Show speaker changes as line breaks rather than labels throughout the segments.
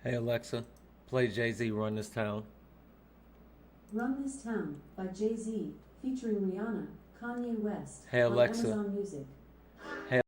Hey Alexa, play Jay-Z Run This Town.
Run This Town by Jay-Z, featuring Rihanna, Kanye West,
Hey
on
Alexa.
Amazon Music.
Hey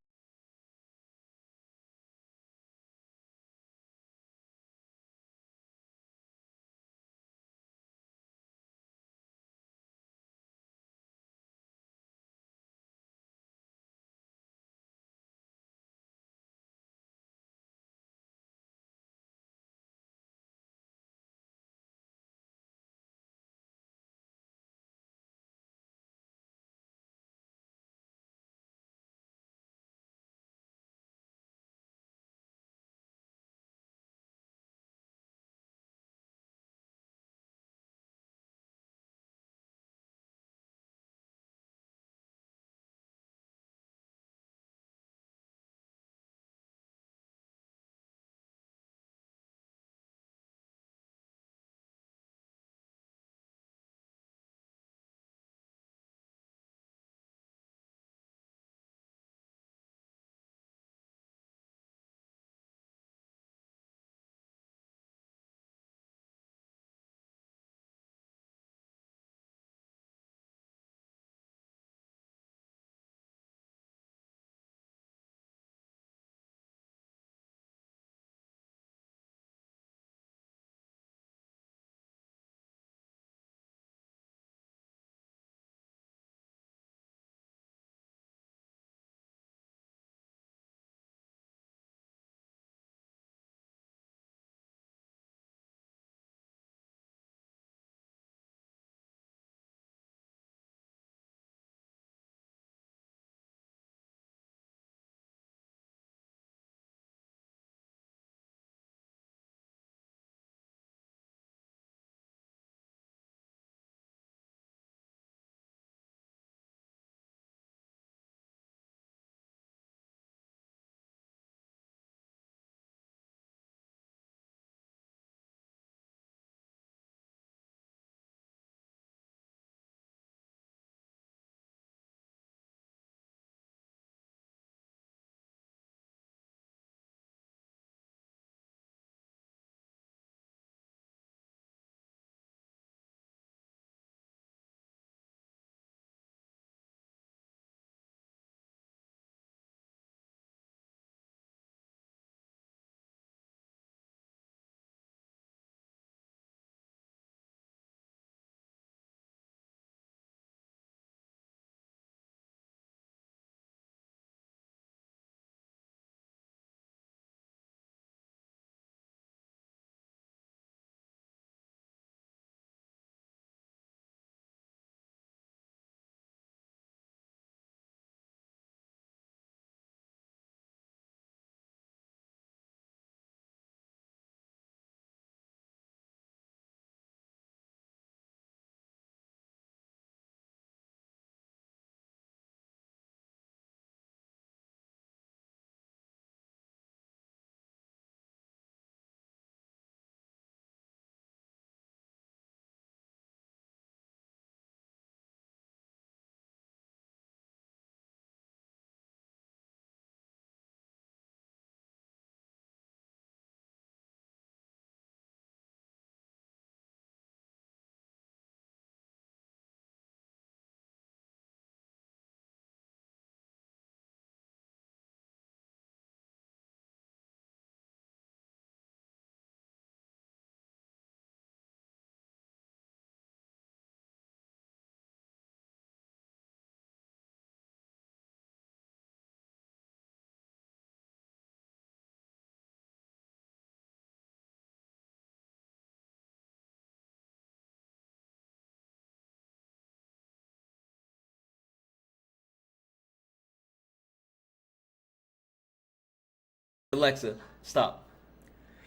Alexa, stop.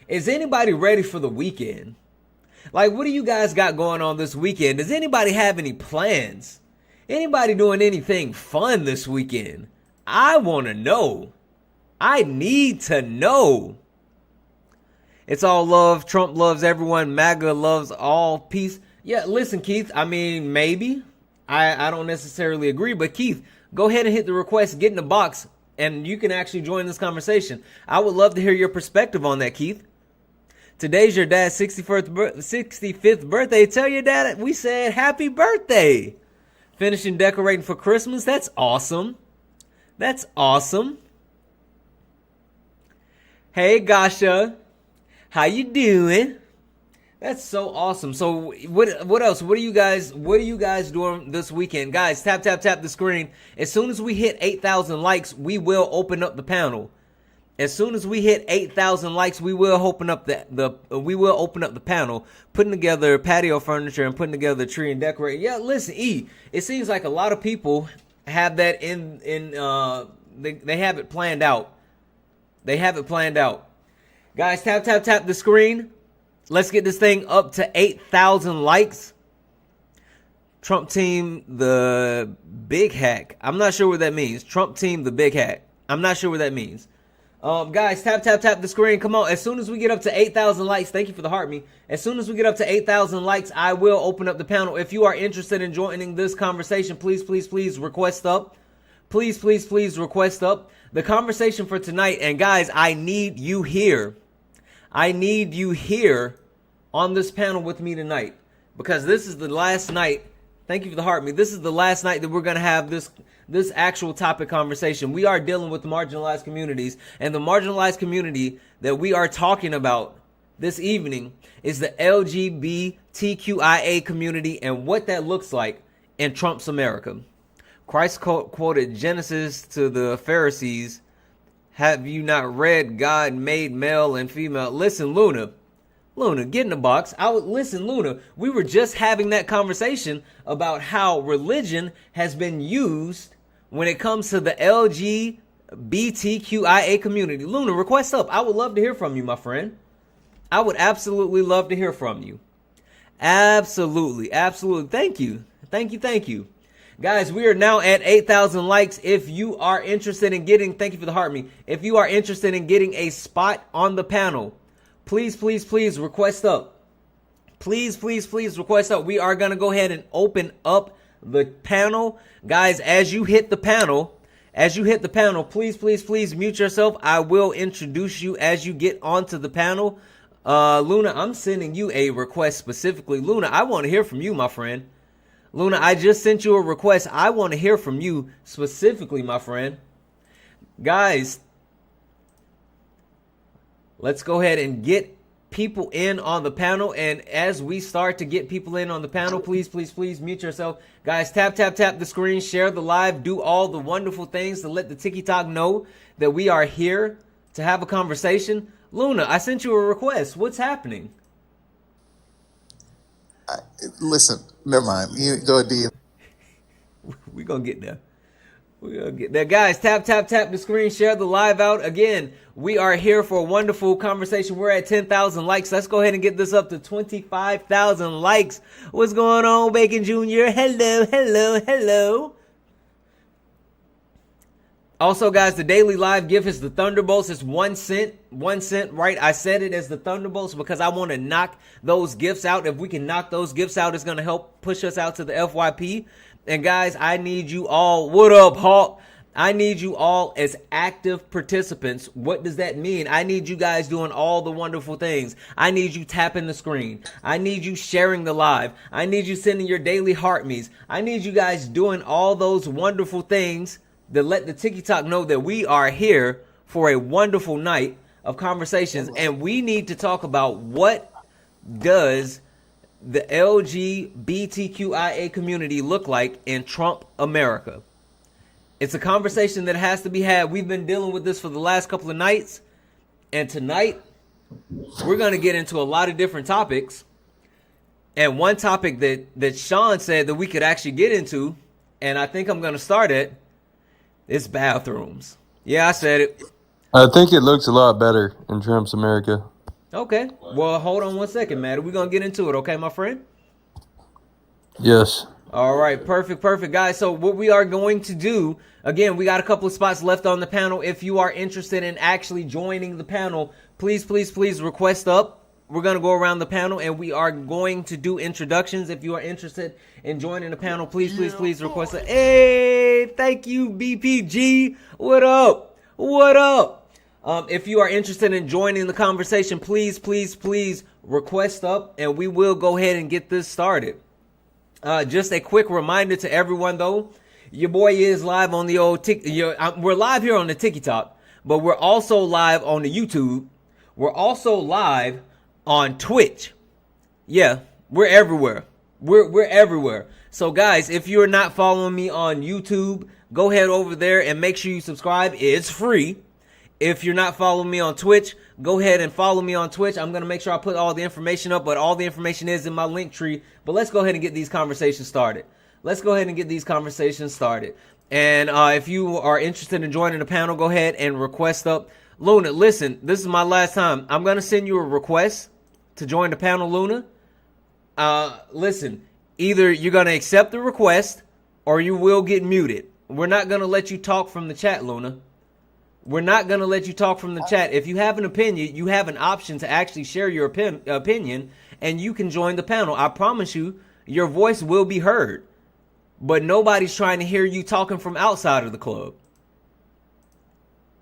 Is anybody ready for the weekend? Like, what do you guys got going on this weekend? Does anybody have any plans? Anybody doing anything fun this weekend? I want to know. I need to know. It's all love. Trump loves everyone. MAGA loves all. Peace. Yeah, listen, Keith. I mean, maybe. I don't necessarily agree, but Keith, go ahead and hit the request, get in the box, and you can actually join this conversation. I would love to hear your perspective on that, Keith. Today's your dad's 65th birthday. Tell your dad we said happy birthday. Finishing decorating for Christmas. That's awesome. That's awesome. Hey, Gasha. How you doing? That's so awesome. So what else? What are you guys doing this weekend? Guys, tap the screen. As soon as we hit 8,000 likes, we will open up the panel. As soon as we hit 8,000 likes, we will open up the panel, putting together patio furniture and putting together a tree and decorating. Yeah, listen, it seems like a lot of people have that they have it planned out. They have it planned out. Guys, tap the screen. Let's get this thing up to 8,000 likes. Trump team the big hack. I'm not sure what that means. Trump team the big hack. I'm not sure what that means. Guys, tap the screen. Come on. As soon as we get up to 8,000 likes, thank you for the heart me. As soon as we get up to 8,000 likes, I will open up the panel. If you are interested in joining this conversation, please request up. Please request up. The conversation for tonight, and guys, I need you here. I need you here on this panel with me tonight, because this is the last night. Thank you for the heart me. This is the last night that we're going to have this actual topic conversation. We are dealing with marginalized communities, and the marginalized community that we are talking about this evening is the LGBTQIA community and what that looks like in Trump's America. Christ quoted Genesis to the Pharisees. Have you not read God made male and female? Listen, Luna, get in the box. Listen, Luna, we were just having that conversation about how religion has been used when it comes to the LGBTQIA community. Luna, request up. I would love to hear from you, my friend. I would absolutely love to hear from you. Absolutely. Thank you. Guys, we are now at 8,000 likes. If you are interested in getting, thank you for the heart me. If you are interested in getting a spot on the panel, please request up. Please request up. We are going to go ahead and open up the panel. Guys, as you hit the panel, please mute yourself. I will introduce you as you get onto the panel. Luna, I'm sending you a request specifically. Luna, I want to hear from you, my friend. Luna, I just sent you a request. I want to hear from you specifically, my friend. Guys, let's go ahead and get people in on the panel. And as we start to get people in on the panel, please mute yourself. Guys, tap the screen, share the live, do all the wonderful things to let the TikTok know that we are here to have a conversation. Luna, I sent you a request. What's happening?
Listen, never mind. You go ahead, D.
We're going to get there. Guys, tap the screen, share the live out. Again, we are here for a wonderful conversation. We're at 10,000 likes. Let's go ahead and get this up to 25,000 likes. What's going on, Bacon Jr.? Hello. Also, guys, the daily live gift is the Thunderbolts. It's 1 cent, right? I said it as the Thunderbolts because I want to knock those gifts out. If we can knock those gifts out, it's going to help push us out to the FYP. And guys, I need you all. What up, Hawk? I need you all as active participants. What does that mean? I need you guys doing all the wonderful things. I need you tapping the screen. I need you sharing the live. I need you sending your daily heart me's. I need you guys doing all those wonderful things to let the TikTok know that we are here for a wonderful night of conversations. And we need to talk about what does the LGBTQIA community look like in Trump America. It's a conversation that has to be had. We've been dealing with this for the last couple of nights. And tonight, we're going to get into a lot of different topics. And one topic that Sean said that we could actually get into, and I think I'm going to start it, is bathrooms. Yeah, I said it.
I think it looks a lot better in Trump's America.
Okay. Well, hold on 1 second, Matt. We're going to get into it, okay, my friend?
Yes.
All right. Perfect, guys. So what we are going to do, again, we got a couple of spots left on the panel. If you are interested in actually joining the panel, please request up. We're going to go around the panel, and we are going to do introductions. If you are interested in joining the panel, please request it. Hey, thank you, BPG. What up? If you are interested in joining the conversation, please, please, please request up, and we will go ahead and get this started. Just a quick reminder to everyone, though, your boy is live on the old we're live here on the TikTok, but we're also live on the YouTube. We're also live on Twitch. Yeah, we're everywhere. We're everywhere. So guys, if you're not following me on YouTube, go ahead over there and make sure you subscribe. It's free. If you're not following me on Twitch, go ahead and follow me on Twitch. I'm going to make sure I put all the information up, but all the information is in my link tree. But let's go ahead and get these conversations started. And if you are interested in joining the panel, go ahead and request up. Luna, listen, this is my last time. I'm going to send you a request to join the panel, Luna. Listen, either you're going to accept the request or you will get muted. We're not going to let you talk from the chat, Luna. We're not going to let you talk from the chat. If you have an opinion, you have an option to actually share your opinion, and you can join the panel. I promise you, your voice will be heard. But nobody's trying to hear you talking from outside of the club.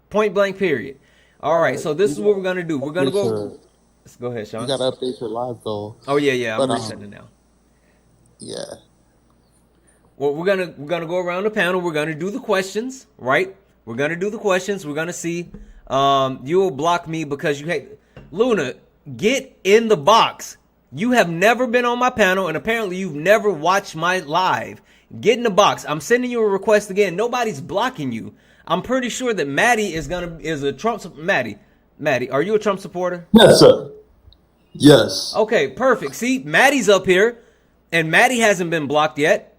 Point blank, period. All right, so this is what we're going to do. We're going to go. Let's go ahead, Sean.
You got to update your live goal.
Oh, yeah. I'm resetting it now.
Yeah.
Well, we're gonna go around the panel. We're going to do the questions, right? We're going to do the questions. We're going to see. You will block me because you hate. Luna, get in the box. You have never been on my panel, and apparently you've never watched my live. Get in the box. I'm sending you a request again. Nobody's blocking you. I'm pretty sure that Maddie is a Trump. Maddie, are you a Trump supporter?
Yes, sir. Yes.
Okay, perfect. See, Maddie's up here, and Maddie hasn't been blocked yet.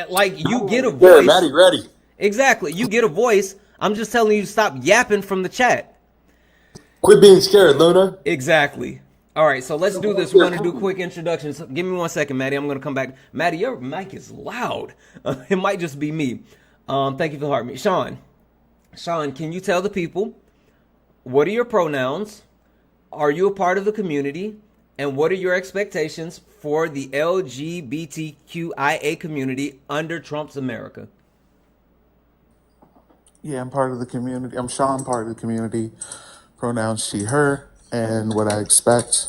Like, you get a voice.
Yeah, Maddie, ready.
Exactly. You get a voice. I'm just telling you to stop yapping from the chat.
Quit being scared, Luna.
Exactly. All right, so let's do this. We're going to do quick introductions. Give me 1 second, Maddie. I'm going to come back. Maddie, your mic is loud. It might just be me. Thank you for the heart. Sean, can you tell the people, what are your pronouns? Are you a part of the community? And what are your expectations for the LGBTQIA community under Trump's America?
Yeah, I'm part of the community. I'm Sean, part of the community. Pronouns she, her. And what I expect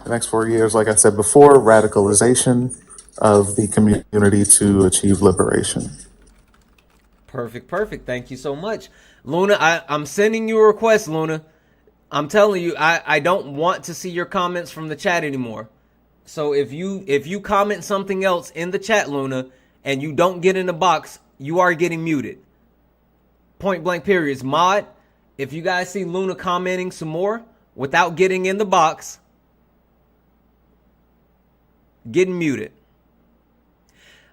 the next 4 years, like I said before, radicalization of the community to achieve liberation.
Perfect. Thank you so much. Luna, I'm sending you a request, Luna. I'm telling you, I don't want to see your comments from the chat anymore. So if you comment something else in the chat, Luna, and you don't get in the box, you are getting muted. Point blank, periods. Mod, if you guys see Luna commenting some more without getting in the box, getting muted.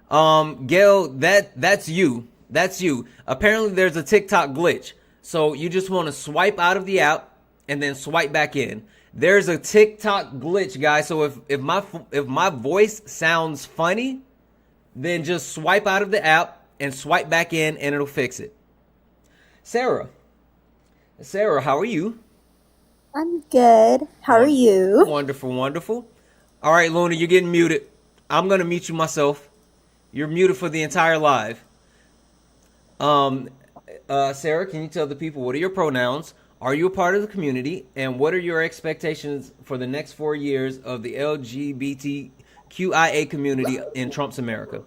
Gail, that's you. That's you. Apparently there's a TikTok glitch. So you just want to swipe out of the app and then swipe back in. There's a TikTok glitch, guys. So if my voice sounds funny, then just swipe out of the app and swipe back in and it'll fix it. Sarah, how are you?
I'm good. How are you?
Wonderful. All right, Luna, you're getting muted. I'm going to mute you myself. You're muted for the entire live. Sarah, can you tell the people, what are your pronouns? Are you a part of the community? And what are your expectations for the next 4 years of the LGBTQIA community in Trump's America?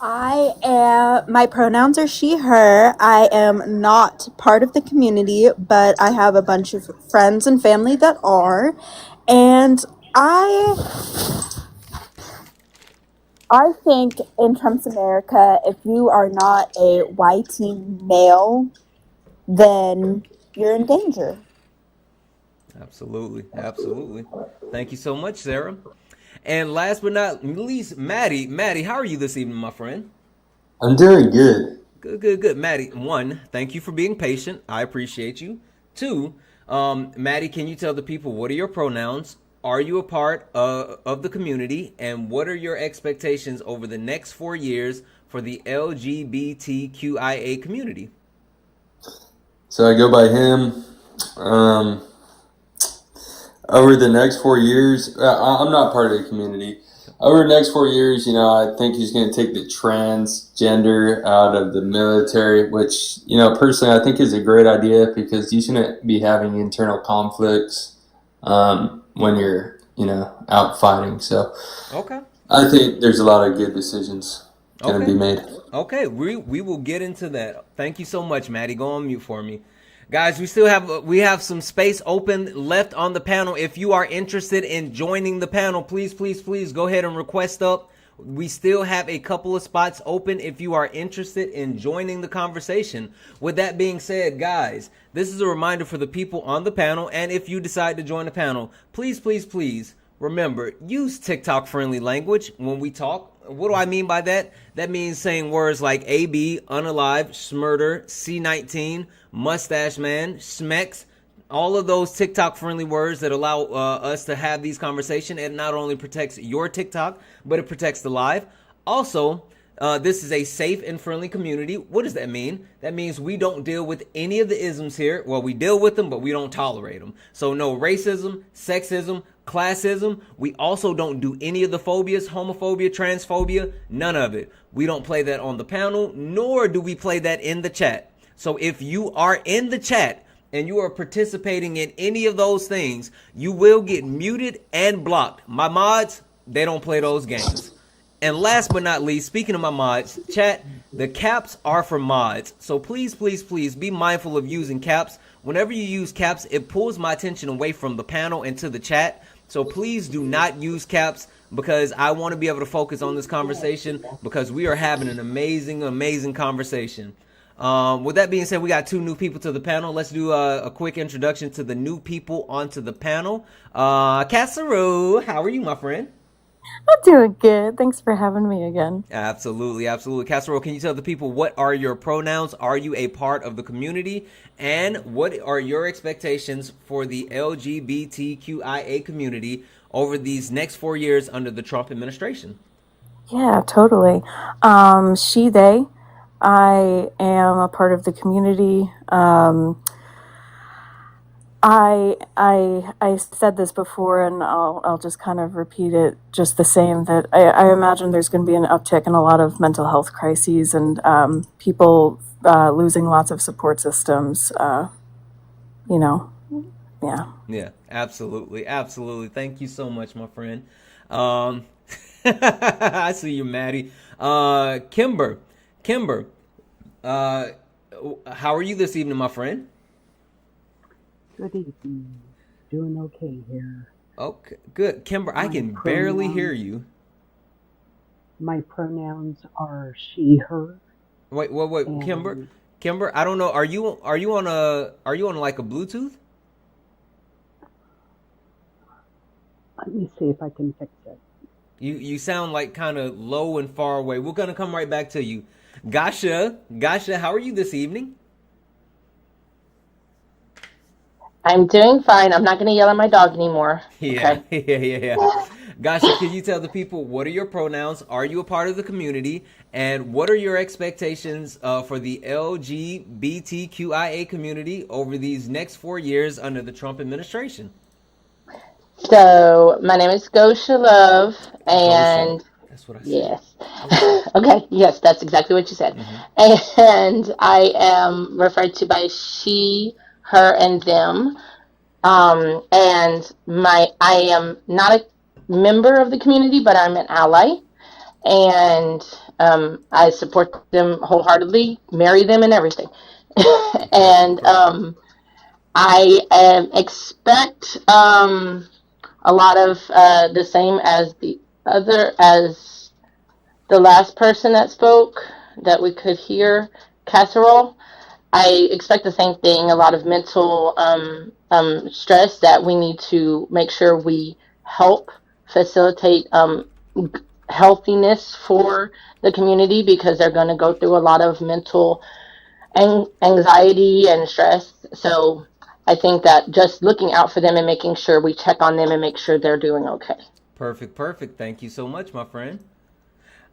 My pronouns are she, her. I am not part of the community, but I have a bunch of friends and family that are. And I think in Trump's America, if you are not a white male, then you're in danger.
Absolutely. Thank you so much, Sarah. And last but not least, Maddie, how are you this evening, my friend?
I'm doing good.
Good. Maddie, 1, thank you for being patient. I appreciate you. 2, Maddie, can you tell the people, what are your pronouns? Are you a part of the community? And what are your expectations over the next 4 years for the LGBTQIA community?
So I go by him. Over the next 4 years, I'm not part of the community. Over the next 4 years, I think he's going to take the transgender out of the military, which, personally, I think is a great idea because you shouldn't be having internal conflicts when you're, out fighting. So
Okay.
I think there's a lot of good decisions going to
Okay.
be made.
Okay, we will get into that. Thank you so much, Maddie. Go on mute for me. Guys, we have some space open left on the panel. If you are interested in joining the panel, please go ahead and request up. We still have a couple of spots open if you are interested in joining the conversation. With that being said, guys, this is a reminder for the people on the panel, and if you decide to join the panel, please remember, use TikTok friendly language when we talk. What do I mean by that? That means saying words like AB, unalive, smurder, C19, mustache man, schmex, all of those TikTok friendly words that allow us to have these conversations. It not only protects your TikTok, but it protects the live. Also, this is a safe and friendly community. What does that mean? That means we don't deal with any of the isms here. Well, we deal with them, but we don't tolerate them. So no racism, sexism, classism. We also don't do any of the phobias, homophobia, transphobia, none of it. We don't play that on the panel, nor do we play that in the chat. So if you are in the chat and you are participating in any of those things, you will get muted and blocked. My mods, they don't play those games. And last but not least, speaking of my mods, chat, the caps are for mods. So please be mindful of using caps. Whenever you use caps, it pulls my attention away from the panel and to the chat. So please do not use caps because I want to be able to focus on this conversation because we are having an amazing conversation. With that being said, we got two new people to the panel. Let's do a quick introduction to the new people onto the panel. Casserole, how are you, my friend?
I'm doing good. Thanks for having me again.
Absolutely. Casserole, can you tell the people what are your pronouns? Are you a part of the community? And what are your expectations for the LGBTQIA community over these next 4 years under the Trump administration?
Yeah, totally. She, they. I am a part of the community. I said this before, and I'll just kind of repeat it just the same, that I imagine there's going to be an uptick in a lot of mental health crises and people losing lots of support systems. Yeah.
Yeah, absolutely. Thank you so much, my friend. I see you, Maddie. Kimber, how are you this evening, my friend?
Good evening. Doing okay here.
Okay, good. Kimber, I can barely hear you.
My pronouns are she, her.
Wait, Kimber, I don't know. Are you on like a Bluetooth?
Let me see if I can fix it.
You sound like kind of low and far away. We're gonna come right back to you. Gasha, how are you this evening?
I'm doing fine. I'm not going to yell at my dog anymore.
Yeah,
Okay.
yeah. Gasha, can you tell the people what are your pronouns? Are you a part of the community? And what are your expectations for the LGBTQIA community over these next 4 years under the Trump administration?
So my name is Gosha Love, and
That's what I said.
yes. Okay, yes, that's exactly what you said.
Mm-hmm.
And I am referred to by she, her, and them. And I am not a member of the community, but I'm an ally, and I support them wholeheartedly, marry them, and everything. And I expect a lot of the same as the last person that spoke that we could hear, Casserole. I expect the same thing, a lot of mental stress that we need to make sure we help facilitate healthiness for the community because they're going to go through a lot of mental anxiety and stress. So I think that just looking out for them and making sure we check on them and make sure they're doing okay.
Perfect. Thank you so much, my friend.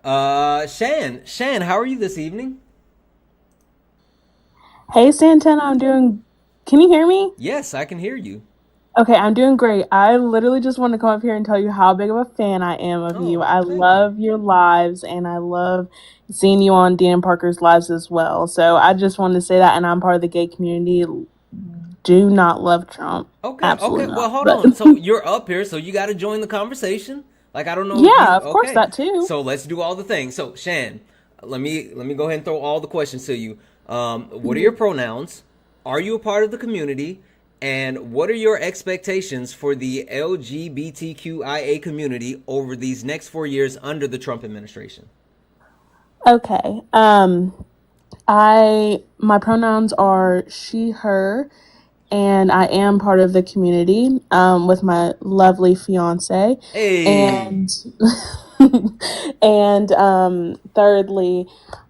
Shan, how are you this evening?
Hey, Santana, I'm doing... Can you hear me?
Yes, I can hear you.
Okay, I'm doing great. I literally just want to come up here and tell you how big of a fan I am of you.
Oh,
I
thank you.
love your lives and I love seeing you on Dan Parker's lives as well. So I just wanted to say that, and I'm part of the gay community. Do not love Trump.
Okay, okay.
Absolutely
Well,
not.
hold
But
on. So you're up here, so you got to join the conversation. Like, I don't know if
yeah,
you.
of course
Okay,
that too.
so let's do all the things. So Shan, let me go ahead and throw all the questions to you. What are your pronouns? Are you a part of the community? And what are your expectations for the LGBTQIA community over these next 4 years under the Trump administration?
Okay. I my pronouns are she, her, and I am part of the community with my lovely fiance.
Hey.
And and thirdly,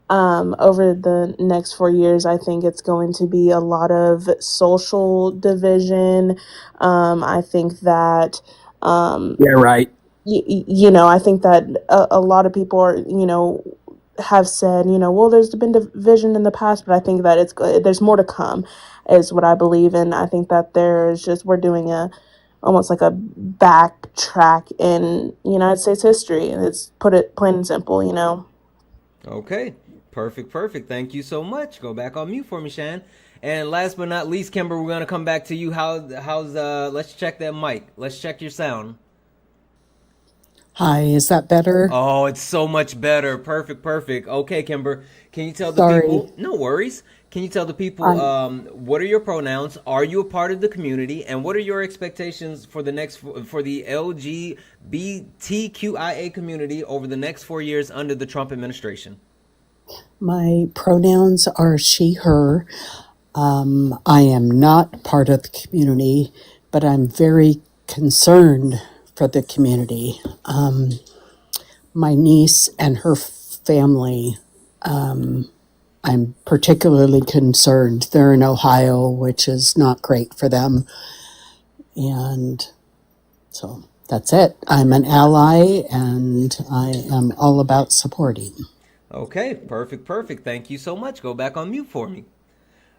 over the next 4 years, I think it's going to be a lot of social division. I think that
Yeah, right.
I think that a lot of people are, have said, well, there's been division in the past, but I think that there's more to come, is what I believe. And I think that we're doing almost like a backtrack in United States history. It's put it plain and simple.
Okay. Perfect, perfect. Thank you so much. Go back on mute for me, Shan. And last but not least, Kimber, we're gonna come back to you. How's let's check that mic. Let's check your sound.
Hi, is that better?
Oh, it's so much better. Perfect, perfect. Okay, Kimber, can you tell the
Sorry.
people? No worries. Can you tell the people
Um,
what are your pronouns? Are you a part of the community? And what are your expectations for the LGBTQIA community over the next 4 years under the Trump administration?
my pronouns are she, her. I am not part of the community, but I'm very concerned for the community. My niece and her family, I'm particularly concerned. They're in Ohio, which is not great for them. And so that's it. I'm an ally and I am all about supporting.
Okay, perfect, perfect. Thank you so much. Go back on mute for me.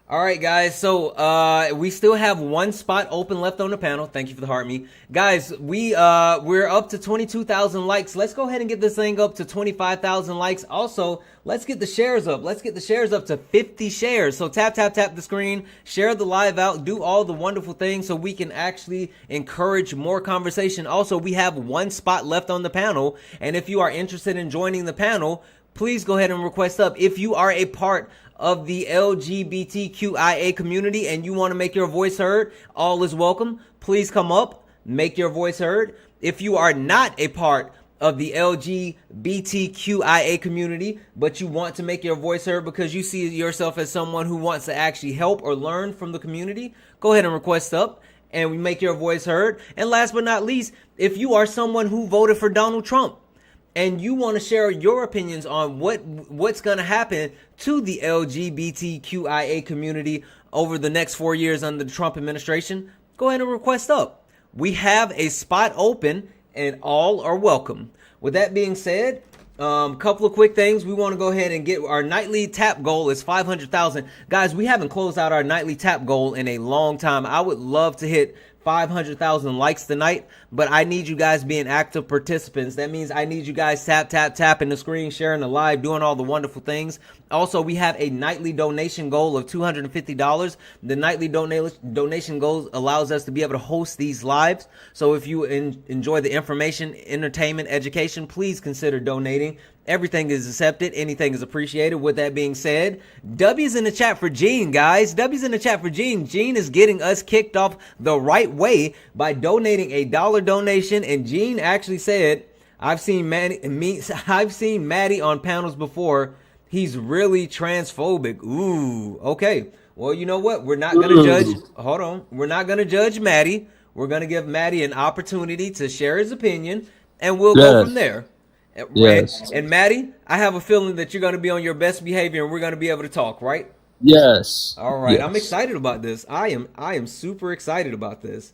All right, guys. So we still have one spot open left on the panel. Thank you for the heart me, guys. We're up to 22,000 likes. Let's go ahead and get this thing up to 25,000 likes. Also, let's get the shares up. Let's get the shares up to 50 shares. So tap the screen, share the live out, do all the wonderful things so we can actually encourage more conversation. Also, we have one spot left on the panel, and if you are interested in joining the panel, please go ahead and request up. If you are a part of the LGBTQIA community and you want to make your voice heard, all is welcome. Please come up, make your voice heard. If you are not a part of the LGBTQIA community, but you want to make your voice heard because you see yourself as someone who wants to actually help or learn from the community, go ahead and request up and we make your voice heard. And last but not least, if you are someone who voted for Donald Trump, and you want to share your opinions on what's going to happen to the LGBTQIA community over the next 4 years under the Trump administration, go ahead and request up. We have a spot open and all are welcome. With that being said, couple of quick things. We want to go ahead and get our nightly tap goal is 500,000. Guys, we haven't closed out our nightly tap goal in a long time. I would love to hit 500,000 likes tonight, but I need you guys being active participants. That means I need you guys tapping the screen, sharing the live, doing all the wonderful things. Also, we have a nightly donation goal of $250. The nightly donation goal allows us to be able to host these lives. So if you enjoy the information, entertainment, education, please consider donating. Everything is accepted. Anything is appreciated. With that being said, W's in the chat for Gene, guys. W's in the chat for Gene. Gene is getting us kicked off the right way by donating a $1 donation. And Gene actually said, I've seen Maddie on panels before. He's really transphobic. Ooh, okay. Well, you know what? We're not going to judge. Hold on. We're not going to judge Maddie. We're going to give Maddie an opportunity to share his opinion, and we'll go from there.
Yes.
And Maddie, I have a feeling that you're going to be on your best behavior and we're going to be able to talk, right?
Yes.
All right.
Yes.
I'm excited about this. I am super excited about this.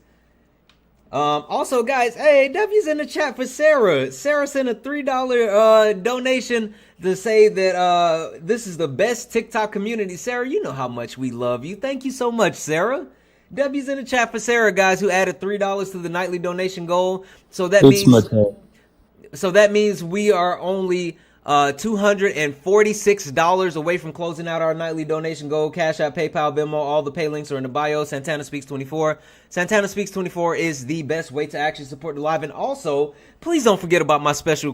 Also, guys, hey, W's in the chat for Sarah. Sarah sent a $3 donation to say that this is the best TikTok community. Sarah, you know how much we love you. Thank you so much, Sarah. W's in the chat for Sarah, guys, who added $3 to the nightly donation goal. So that
It's
means we are only $246 away from closing out our nightly donation goal. Cash App, PayPal, Venmo, all the pay links are in the bio. Santana Speaks 24. Santana Speaks 24 is the best way to actually support the live. And also, please don't forget about my special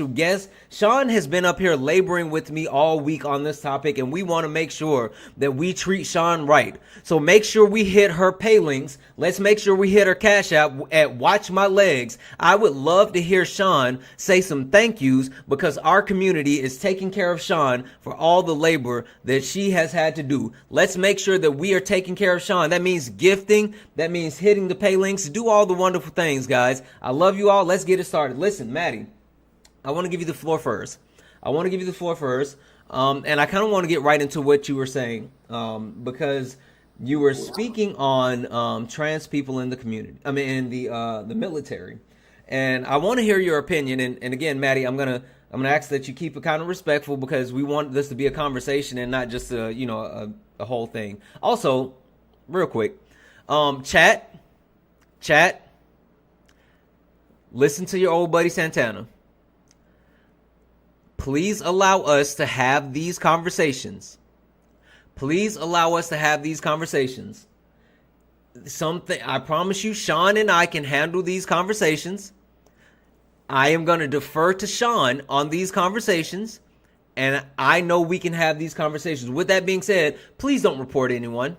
guest. Sean has been up here laboring with me all week on this topic, and we want to make sure that we treat Sean right. So make sure we hit her pay links. Let's make sure we hit her Cash App at Watch My Legs. I would love to hear Sean say some thank yous because our community is taking care of Sean for all the labor that she has had to do. Let's make sure that we are taking care of Sean. That means gifting. That means hitting the pay links. Do all the wonderful things, guys. I love you all. Let's get it started. Listen, Maddie, I want to give you the floor first. And I kind of want to get right into what you were saying because you were speaking on trans people in the community. I mean, in the military. And I want to hear your opinion. And again, Maddie, I'm gonna ask that you keep it kind of respectful because we want this to be a conversation and not just a whole thing. Also, real quick, chat, listen to your old buddy Santana. Please allow us to have these conversations. I promise you, Sean and I can handle these conversations. I am going to defer to Sean on these conversations, and I know we can have these conversations. With that being said, please don't report anyone.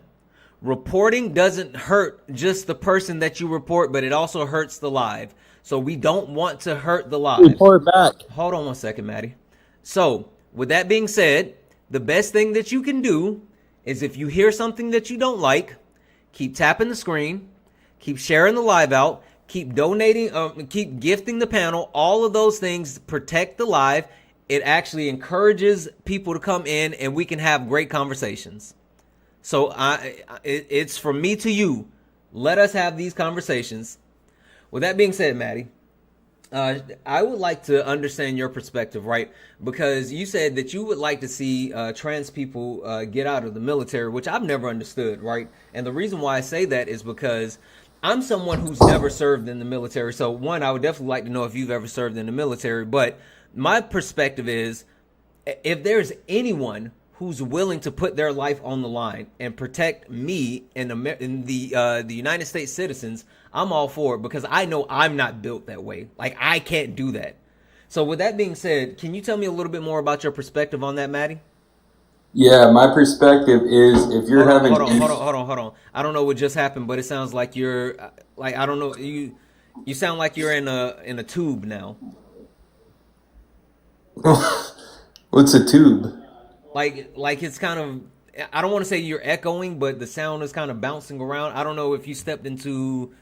Reporting doesn't hurt just the person that you report, but it also hurts the live. So we don't want to hurt the live.
Report back.
Hold on one second, Maddie. So with that being said, the best thing that you can do is if you hear something that you don't like, keep tapping the screen, keep sharing the live out, keep donating, keep gifting the panel. All of those things protect the live. It actually encourages people to come in and we can have great conversations. So it's from me to you. Let us have these conversations. With that being said, Maddie, I would like to understand your perspective, right? Because you said that you would like to see trans people get out of the military, which I've never understood, right? And the reason why I say that is because I'm someone who's never served in the military. So one, I would definitely like to know if you've ever served in the military. But my perspective is if there's anyone who's willing to put their life on the line and protect me and the United States citizens, I'm all for it because I know I'm not built that way. Like, I can't do that. So with that being said, can you tell me a little bit more about your perspective on that, Maddie?
Yeah, my perspective is if you're
hold on. I don't know what just happened, but it sounds like you're like, I don't know, you sound like you're in a tube now.
What's a tube?
Like it's kind of, I don't want to say you're echoing, but the sound is kind of bouncing around. I don't know if you stepped into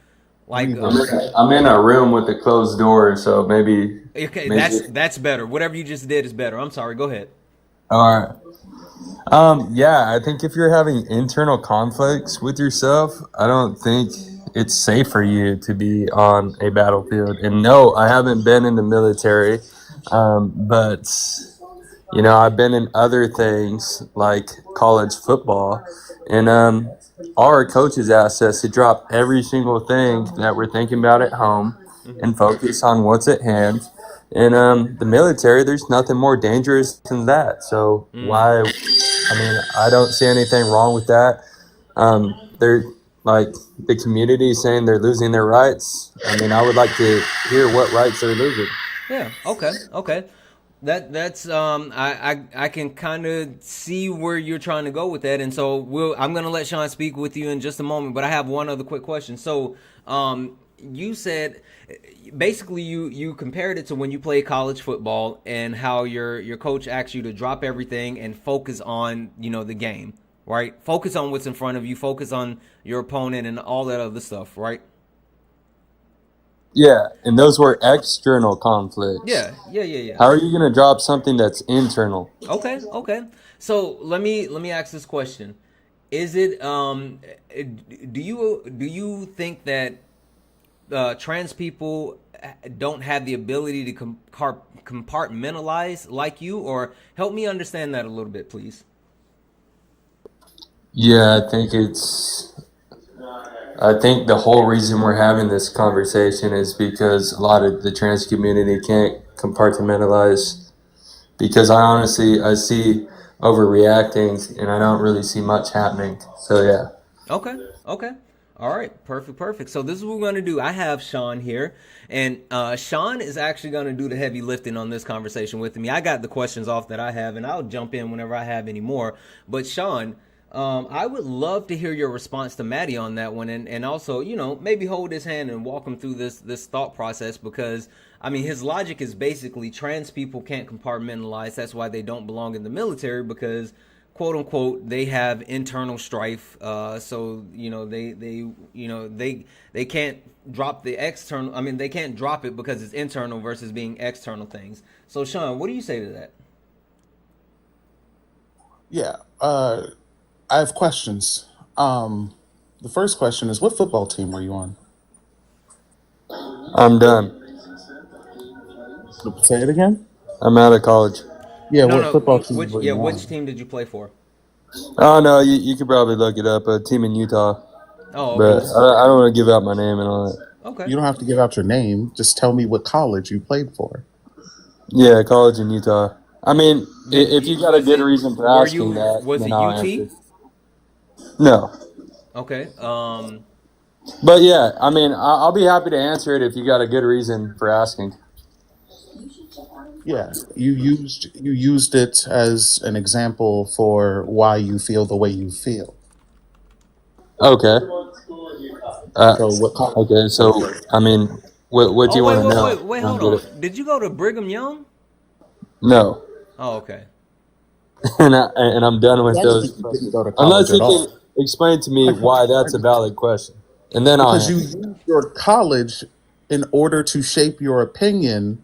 like
I'm in a room with a closed door, so maybe
that's better. Whatever you just did is better. I'm sorry, go ahead.
All right. Yeah, I think if you're having internal conflicts with yourself, I don't think it's safe for you to be on a battlefield. And no, I haven't been in the military, but you know, I've been in other things like college football, and our coaches asked us to drop every single thing that we're thinking about at home and focus on what's at hand. In the military, there's nothing more dangerous than that. So why? I mean, I don't see anything wrong with that. They're like the community saying they're losing their rights. I mean, I would like to hear what rights they're losing.
Yeah. Okay. That's I can kind of see where you're trying to go with that, and so I'm gonna let Sean speak with you in just a moment. But I have one other quick question. So you said basically you compared it to when you play college football and how your coach asks you to drop everything and focus on the game, right? Focus on what's in front of you, focus on your opponent and all that other stuff, right?
Yeah, and those were external conflicts.
Yeah.
How are you going to drop something that's internal?
Okay. So let me ask this question: is it do you think that trans people don't have the ability to compartmentalize like you, or help me understand that a little bit, please?
Yeah, I think it's I think the whole reason we're having this conversation is because a lot of the trans community can't compartmentalize. Because I see overreacting, and I don't really see much happening. So yeah.
Okay. Okay. All right. Perfect. So this is what we're going to do. I have Sean here, and Sean is actually going to do the heavy lifting on this conversation with me. I got the questions off that I have, and I'll jump in whenever I have any more. But Sean, I would love to hear your response to Maddie on that one, and also, maybe hold his hand and walk him through this thought process, because I mean, his logic is basically trans people can't compartmentalize. That's why they don't belong in the military, because quote unquote they have internal strife. So they can't drop the external. I mean, they can't drop it because it's internal versus being external things. So Sean, what do you say to that?
Yeah, I have questions. The first question is, what football team were you on?
I'm done.
Say it again.
I'm out of college.
Yeah,
No,
what
no.
football team were you on?
Which team did you play for?
Oh no, you could probably look it up. A team in Utah.
Oh,
But
okay.
I don't want to give out my name and all that.
Okay.
You don't have to give out your name. Just tell me what college you played for.
Yeah, college in Utah. I mean, if you got a good reason for asking that,
Was
then
it
I'll
UT?
answer. No.
Okay.
But yeah, I mean, I'll be happy to answer it if you got a good reason for asking.
Yeah, you used it as an example for why you feel the way you feel.
Okay.
So what college?
Okay, so I mean, what do you want to know?
Wait, hold on. Did you go to Brigham Young?
No.
Oh, okay.
and I'm done with
You
those.
didn't go to
Unless
college
you
at all.
can explain to me why that's a valid question, and then I'll
Because you
answer.
used your college in order to shape your opinion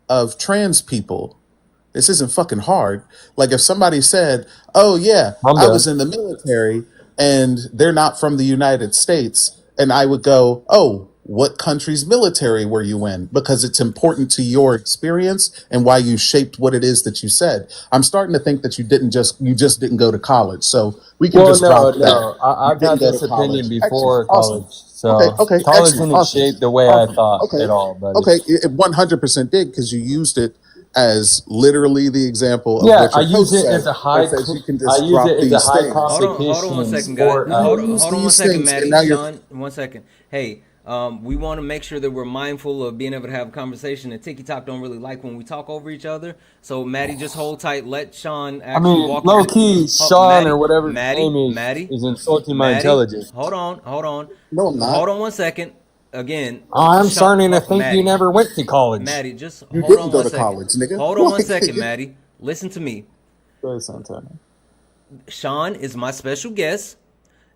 of trans people. This isn't fucking hard. Like if somebody said, "Oh yeah,
I'm
I was
done.
in the military and they're not from the United States," and I would go, "Oh, what country's military were you in?" Because it's important to your experience and why you shaped what it is that you said. I'm starting to think that you just didn't go to college. So we can
Well,
just drop that.
no.
You
I've
didn't
had
go
this
to college.
opinion
Excellent.
before
Awesome.
college, so
Okay,
college
excellent.
didn't
Awesome.
shape the way I thought
Okay.
at all, buddy.
Okay, it 100% did, because you used it as literally the example of
Yeah,
what
I
your
use
host
it as
said,
a high.
that says you can
I
just
use
drop
it as a
these
high
things.
Hold on one
competition
second, guys.
sport.
You
Hold
use
on one
these
second,
things, and
Maddie.
now you're
Sean, 1 second. Hey, we want to make sure that we're mindful of being able to have a conversation. And TikTok don't really like when we talk over each other. So Maddie, just hold tight. Let Sean
I
actually
mean,
walk
low
you.
key, Sean or whatever his name
Maddie,
is insulting my
Maddie.
intelligence.
Hold on.
no, I'm not.
Hold on 1 second. Again,
I'm
Sean,
starting to think
Maddie.
you never went to college.
Maddie, just
You
hold
didn't
on
go
1
to
second.
college, nigga.
Hold on 1
Like,
second, Maddie. Listen to me.
Go ahead, Santana.
Sean is my special guest.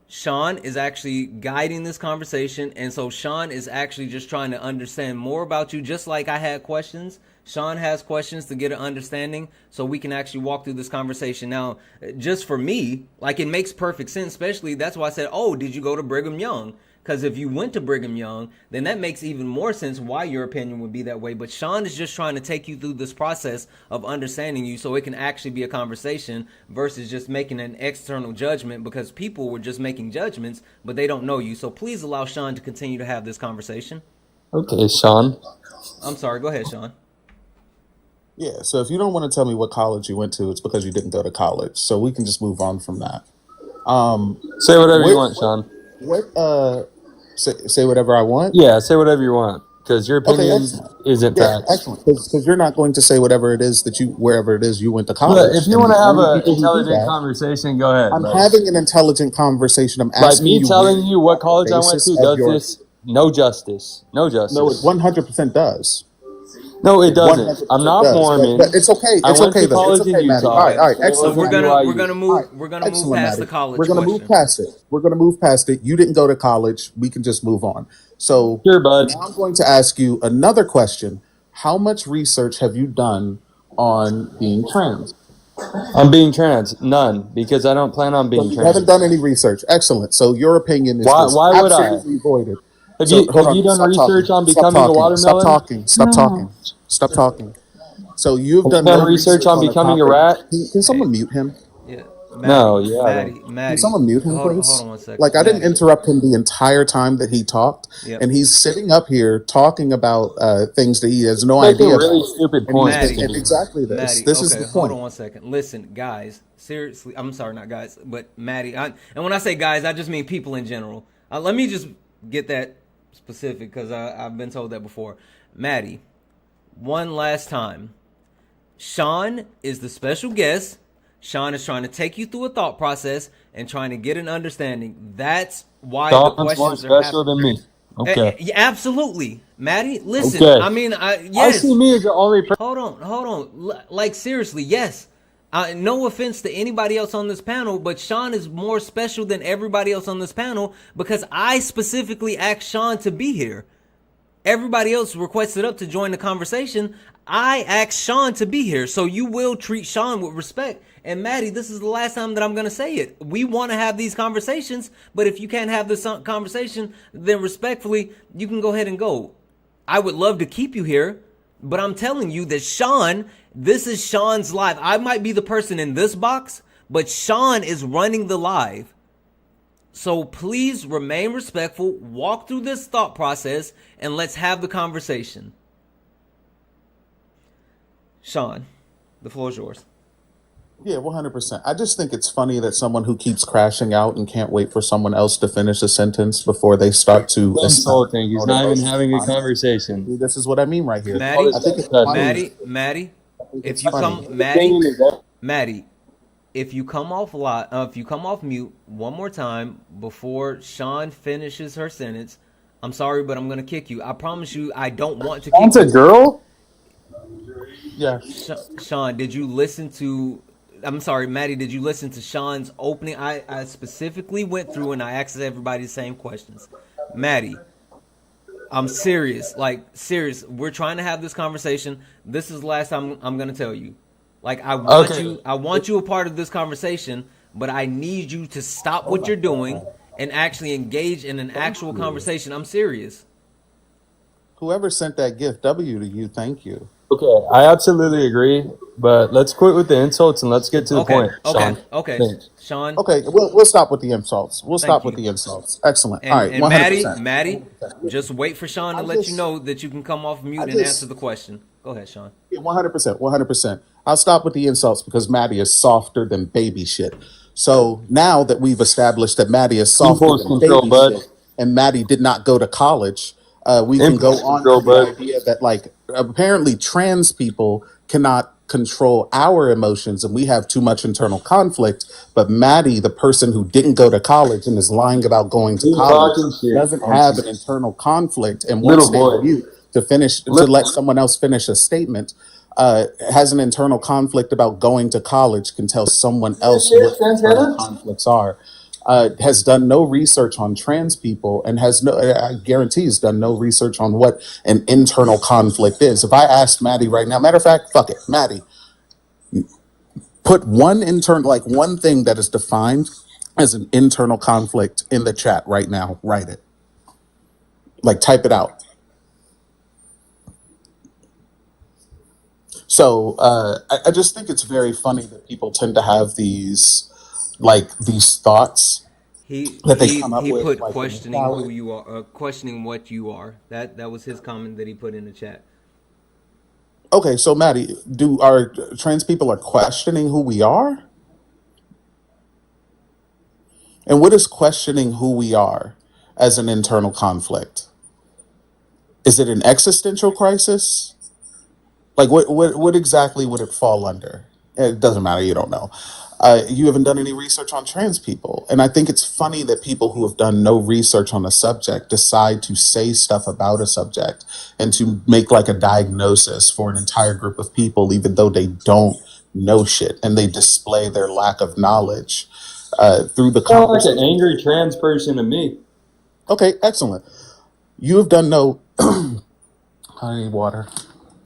Sean is actually guiding this conversation, and so Sean is actually just trying to understand more about you, just like I had questions. Sean has questions to get an understanding, so we can actually walk through this conversation. Now, just for me, like, it makes perfect sense, especially that's why I said, oh, did you go to Brigham Young? Because if you went to Brigham Young, then that makes even more sense why your opinion would be that way. But Sean is just trying to take you through this process of understanding you so it can actually be a conversation versus just making an external judgment, because people were just making judgments, but they don't know you. So please allow Sean to continue to have this conversation.
Okay, Sean.
I'm sorry. Go ahead, Sean.
Yeah, so if you don't want to tell me what college you went to, it's because you didn't go to college. So we can just move on from that.
Say whatever you
What,
want, Sean.
say whatever I want?
Yeah, say whatever you want, because your
Okay,
opinion
excellent.
isn't
Yeah,
facts.
excellent. Because you're not going to say whatever it is wherever it is you went to
Look,
college.
if you
And
want
the
to have
only
an
people who do
intelligent
that,
conversation, go ahead,
I'm
buddy.
having an intelligent conversation. I'm
Like
asking
me
you
telling you what college I went
basis
to
of
does
your.
this no justice. No
No, it
justice.
100% does.
No, it
It
doesn't. I'm
100%
not
does. But
Mormon.
it's okay.
I
It's
went
okay
to
though. It's
college in
okay, Maddie. All
Utah.
right, all right.
So
Excellent,
we're
Maddie.
gonna
BYU.
we're gonna
All
move
right,
we're gonna move
excellent,
past the
Maddie.
college
We're gonna move
question.
past it. We're gonna move past it. You didn't go to college. We can just move on. So
Sure, bud.
now I'm going to ask you another question. How much research have you done on being trans?
I'm being trans. None, because I don't plan on
So
being
you haven't
trans.
done any research. Excellent. So your opinion is
Why?
just
Why would I?
absolutely voided.
Have
So
you
hold
Have you
on.
done
Stop talking.
research on
Stop
becoming a
talking. Stop
watermelon?
talking. Stop
No.
talking. Stop talking. So you've
Have you
done
done
no
research
research
on
on a
becoming a
topic.
rat?
Can someone mute him?
Yeah.
No,
Maddie,
yeah, I don't.
Maddie,
Can
Maddie.
someone mute him,
Hold
please?
on 1 second,
Like, I didn't
Maddie.
interrupt him the entire time that he talked,
Yep.
and he's sitting up here talking about things that he has no
Making
idea
really
about.
stupid
And he's
points.
Maddie,
and exactly this.
Maddie.
This is
Okay,
the
hold
point.
on 1 second. Listen, guys. Seriously, I'm sorry, not guys, but Maddie. And when I say guys, I just mean people in general. Let me just get that specific because I've been told that before. Maddie, one last time. Sean is the special guest. Sean is trying to take you through a thought process and trying to get an understanding. That's why the
Sean's more
questions are
special
happening.
than me. Okay.
Yeah, absolutely, Maddie. Listen,
Okay.
I mean,
I
yes.
see me as the only person.
Hold on. Like seriously, yes. No offense to anybody else on this panel, but Sean is more special than everybody else on this panel because I specifically asked Sean to be here. Everybody else requested up to join the conversation. I asked Sean to be here, so you will treat Sean with respect. And Maddie, this is the last time that I'm going to say it. We want to have these conversations, but if you can't have this conversation, then respectfully, you can go ahead and go. I would love to keep you here, but I'm telling you that Sean, this is Sean's live. I might be the person in this box, but Sean is running the live. So please remain respectful, walk through this thought process, and let's have the conversation. Sean, the floor is yours.
Yeah, 100%. I just think it's funny that someone who keeps crashing out and can't wait for someone else to finish a sentence before they start to
Insulting. He's not even having a conversation.
This is what I mean right here.
Maddie,
I think it's funny.
Maddie,
It's
if you
funny.
come, Maddie, if you come off mute one more time before Sean finishes her sentence, I'm sorry, but I'm gonna kick you. I promise you, I don't want to kick
That's a
you.
girl?
Yeah.
Sean, did you listen to? I'm sorry, Maddie. Did you listen to Sean's opening? I specifically went through and I asked everybody the same questions. Maddie, I'm serious. Like serious. We're trying to have this conversation. This is the last time I'm gonna tell you. Like I want you a part of this conversation, but I need you to stop what you're doing and actually engage in an actual conversation. I'm serious.
Whoever sent that gift W to you, thank you.
Okay, I absolutely agree, but let's quit with the insults and let's get to the point, Sean.
Okay.
Thanks.
Sean.
Okay, we'll stop with the insults. We'll stop with
you.
the insults. Excellent.
And,
All right,
and
100%.
Maddie, just wait for Sean to let you know that you can come off mute and answer the question. Go ahead, Sean.
Yeah, 100%. 100%. I'll stop with the insults because Maddie is softer than baby shit. So now that we've established that Maddie is softer
Impulse
than
control,
baby
bud.
shit, and Maddie did not go to college, we can go
Impulse
on
control,
to the
bud.
idea that, like, apparently trans people cannot control our emotions and we have too much internal conflict. But Maddie, the person who didn't go to college and is lying about going to
He's
college,
talking shit.
doesn't have an internal conflict and
Little
wants to
boy.
mute to let someone else finish a statement. Has an internal conflict about going to college, can tell someone else what internal conflicts are. Has done no research on trans people and I guarantee has done no research on what an internal conflict is. If I asked Maddie right now, matter of fact, fuck it, Maddie, put one thing that is defined as an internal conflict in the chat right now. Write it. Like, type it out. So I just think it's very funny that people tend to have these thoughts that they come up
He
with.
put
like,
questioning who you are, questioning what you are. That was his comment that he put in the chat.
Okay, so Maddie, are trans people are questioning who we are? And what is questioning who we are as an internal conflict? Is it an existential crisis? Like, what exactly would it fall under? It doesn't matter. You don't know. You haven't done any research on trans people. And I think it's funny that people who have done no research on a subject decide to say stuff about a subject and to make like a diagnosis for an entire group of people, even though they don't know shit, and they display their lack of knowledge through the
Sound like an
conversation.
angry trans person to me.
Okay, excellent. You have done no... I need water.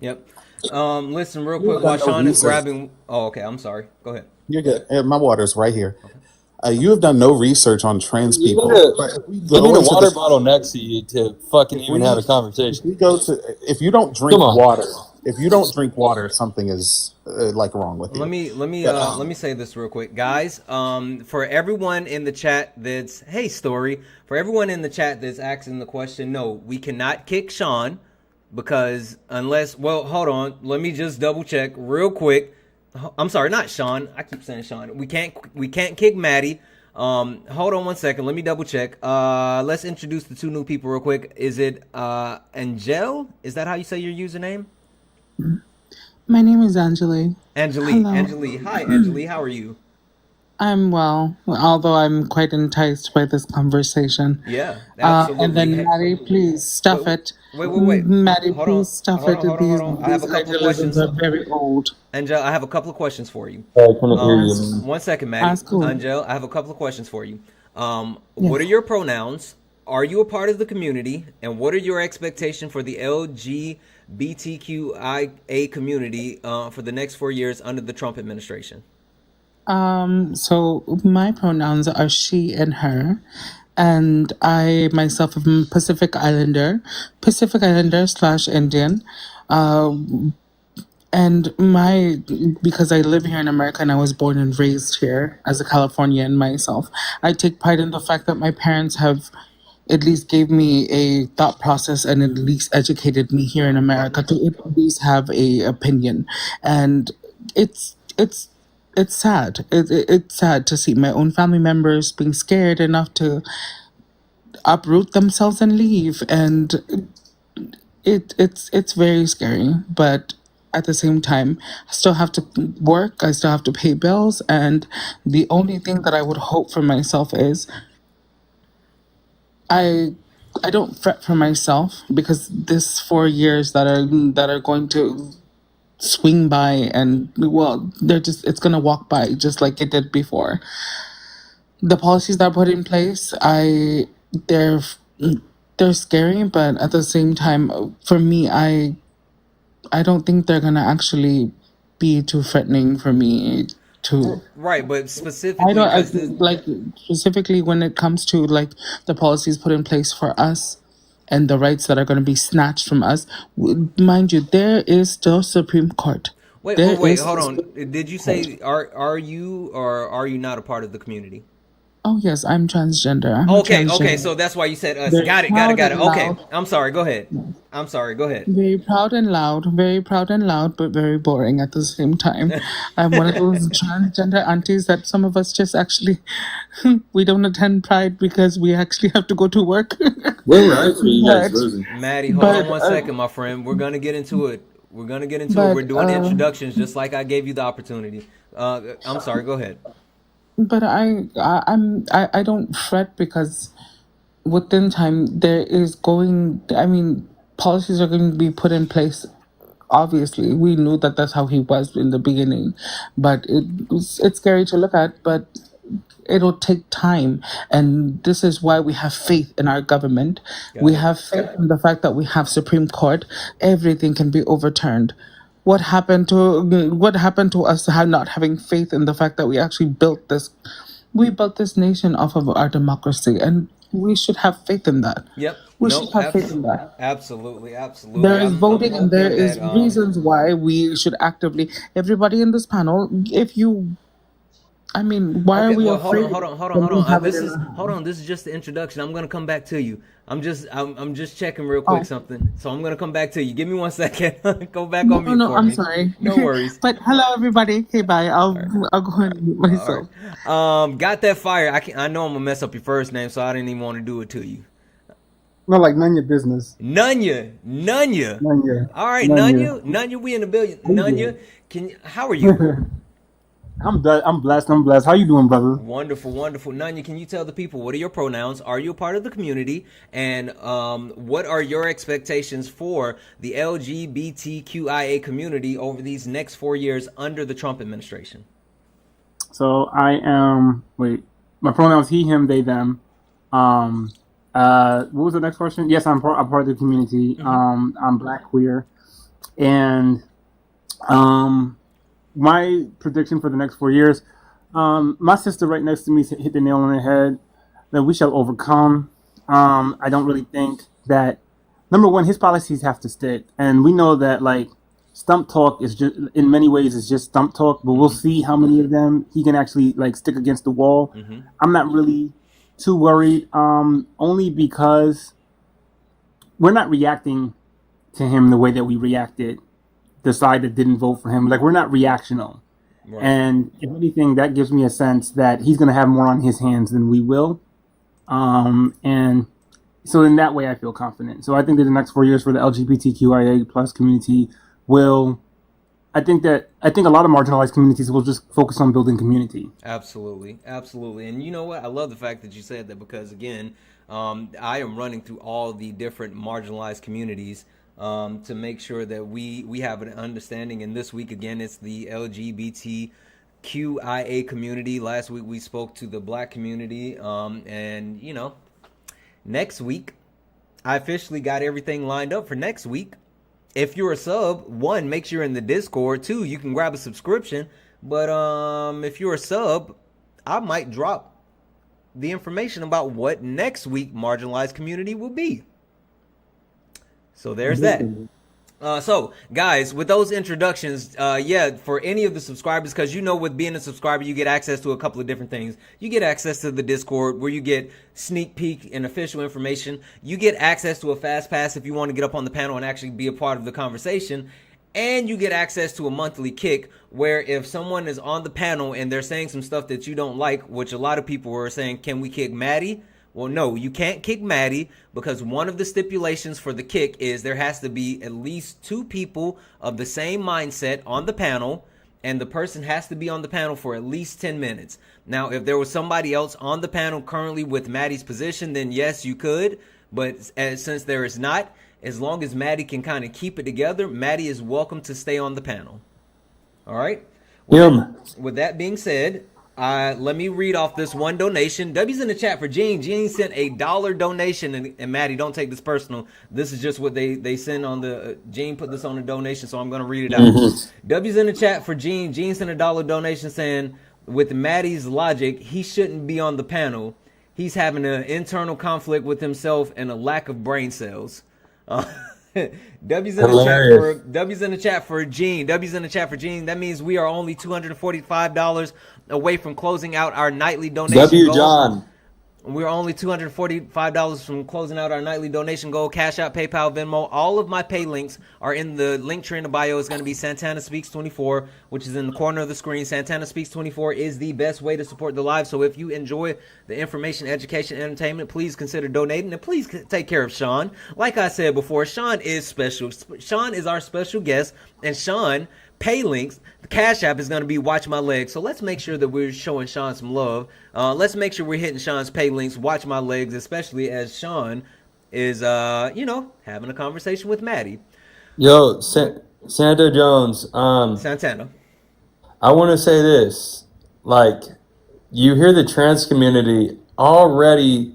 Yep. Listen real quick while Sean is grabbing. Oh, okay. I'm sorry. Go ahead.
You're good. My water's right here. You have done no research on trans
You
people.
need a water bottle next to you to fucking even have a conversation.
If you don't drink water, if you don't drink water, something is like wrong with
Let
you.
me let me
But
let me say this real quick, guys. For everyone in the chat that's hey story, for everyone in the chat that's asking the question, no, we cannot kick Sean because unless hold on, let me just double check real quick. I'm sorry, not Sean. I keep saying Sean. We can't kick Maddie. Hold on one second. Let me double check. Let's introduce the two new people real quick. Is it Angel? Is that how you say your username?
My name is Angeli.
Angelique.
Hello.
Angelique. Hi, Angelique. How are you?
I'm well, although I'm quite enticed by this conversation.
Yeah,
And
absolutely.
then,
Hey,
Maddie, please stuff
wait,
it.
wait.
Maddie,
Hold on,
please stuff
hold
it.
on, hold on, hold on. I have
These
a couple of
idealisms
questions.
are very old.
Angel, I have a couple of questions for you.
I couldn't hear you,
Ask,
man.
1 second, Maddie.
ask who?
Angel, I have a couple of questions for you. What are
Yes.
your pronouns? Are you a part of the community? And what are your expectations for the LGBTQIA community for the next 4 years under the Trump administration?
So my pronouns are she and her, and I myself am Pacific Islander slash Indian. And because I live here in America and I was born and raised here as a Californian myself, I take pride in the fact that my parents have at least gave me a thought process and at least educated me here in America to at least have a opinion. And it's it's it's sad. It's sad to see my own family members being scared enough to uproot themselves and leave, and it's very scary. But at the same time, I still have to work. I still have to pay bills, and the only thing that I would hope for myself is I I don't fret for myself because this 4 years that are going to swing by, and well, it's gonna walk by just like it did before. The policies that are put in place, they're they're scary, but at the same time, for me, I don't think they're gonna actually be too threatening for me to.
Right, but
I
specifically
don't I,
because the
like specifically when it comes to like the policies put in place for us and the rights that are going to be snatched from us. Mind you, there is still Supreme Court. There
wait,
is
hold
still
on.
Supreme
Did you
Court.
say are you or are you not a part of the community?
Oh yes, I'm transgender. I'm a
Okay,
transgender.
so that's why you said us.
Very proud
Got it.
and
Okay,
loud.
I'm sorry. Go ahead. I'm sorry. Go ahead.
Very proud and loud. Very proud and loud, but very boring at the same time. I'm one of those transgender aunties that some of us just actually we don't attend Pride because we actually have to go to work.
Where were I for you guys
but
losing?
Maddie, hold on
but
one
uh,
second, my friend. We're gonna get into it. We're gonna get into it. We're
but
doing introductions just like I gave you the opportunity. I'm sorry. Go ahead.
I don't fret because within time there is going. I mean, policies are going to be put in place. Obviously, we knew that that's how he was in the beginning, but it's scary to look at. But it'll take time, and this is why we have faith in our government.
Got
We
it.
have faith in the fact that we have Supreme Court. Everything can be overturned. What happened to us not having faith in the fact that we actually built this? We built this nation off of our democracy, and we should have faith in that.
Yep.
We should
Nope.
have faith in that.
Absolutely.
There
Absolutely.
is
I'm
voting and there
hoping
is
that
reasons why we should actively. Everybody in this panel, if you, I mean, why are
Okay,
we
well,
afraid
hold
when we
on.
have it
This
in
is
our
hold
hand?
on. This is just the introduction. I'm gonna come back to you. I'm just checking real quick
Oh,
something. So I'm gonna come back to you. Give me 1 second. Go back
no,
on
no,
mute
no,
for
I'm
me.
sorry.
No worries.
But hello, everybody. Okay, bye.
All right.
I'll go and mute
All
myself.
right. Got that fire. I know I'm gonna mess up your first name, so I didn't even want to do it to you.
No, like none of your business.
Nunya.
None of your,
All right,
none of your.
Nunya. We in the billion.
How you
Nunya, how are you?
doing? I'm blessed. I'm blessed. How you doing, brother?
Wonderful, wonderful. Nanya, can you tell the people what are your pronouns? Are you a part of the community? And what are your expectations for the LGBTQIA community over these next 4 years under the Trump administration?
So I am. Wait, my pronouns: he, him, they, them. Um. What was the next question? Yes, I'm part of the community. I'm Black queer, and my prediction for the next 4 years. My sister right next to me hit the nail on the head that we shall overcome. I don't really think that number one, his policies have to stick, and we know that like stump talk is just, in many ways, is just stump talk. But we'll see how many of them he can actually like stick against the wall. I'm not really too worried, only because we're not reacting to him the way that we reacted, the side that didn't vote for him. Like, we're not reactional. Right. And if anything, that gives me a sense that he's going to have more on his hands than we will. And so in that way, I feel confident. So I think that the next 4 years for the LGBTQIA plus community will, I think a lot of marginalized communities will just focus on building community.
Absolutely. Absolutely. And you know what? I love the fact that you said that, because again, I am running through all the different marginalized communities to make sure that we have an understanding. And this week, again, it's the LGBTQIA community. Last week, we spoke to the Black community. And, you know, next week, I officially got everything lined up for next week. If you're a sub, 1, make sure you're in the Discord. 2, you can grab a subscription. But if you're a sub, I might drop the information about what next week marginalized community will be. So there's that. So guys, with those introductions, for any of the subscribers, because you know, with being a subscriber, you get access to a couple of different things. You get access to the Discord, where you get sneak peek and official information. You get access to a fast pass if you want to get up on the panel and actually be a part of the conversation. And you get access to a monthly kick, where if someone is on the panel and they're saying some stuff that you don't like, which a lot of people were saying, can we kick Maddie? Well, no, you can't kick Maddie, because one of the stipulations for the kick is there has to be at least 2 people of the same mindset on the panel, and the person has to be on the panel for at least 10 minutes. Now, if there was somebody else on the panel currently with Maddie's position, then yes, you could. But since there is not, as long as Maddie can kind of keep it together, Maddie is welcome to stay on the panel. All right? With that being said, let me read off this one donation. W's in the chat for Gene. Gene sent a $1 donation, and Maddie, don't take this personal. This is just what they send on the. Gene put this on the donation, so I'm going to read it out. W's in the chat for Gene. Gene sent a $1 donation saying, with Maddie's logic, he shouldn't be on the panel. He's having an internal conflict with himself and a lack of brain cells. W's in the chat for Gene. W's in the chat for Gene. That means we are only $245 away from closing out our nightly donation goal. John. We're only $245 from closing out our nightly donation goal. Cash App, PayPal, Venmo. All of my pay links are in the link tree in the bio. It's going to be Santana Speaks 24, which is in the corner of the screen. Santana Speaks 24 is the best way to support the live. So if you enjoy the information, education, entertainment, please consider donating. And please take care of Sean. Like I said before, Sean is special. Sean is our special guest. And Sean, pay links, the Cash App is going to be Watch My Legs. So let's make sure that we're showing Sean some love. Let's make sure we're hitting Sean's pay links, Watch My Legs, especially as Sean is, having a conversation with Maddie.
Yo, Santa Jones.
Santana.
I want to say this. Like, you hear the trans community already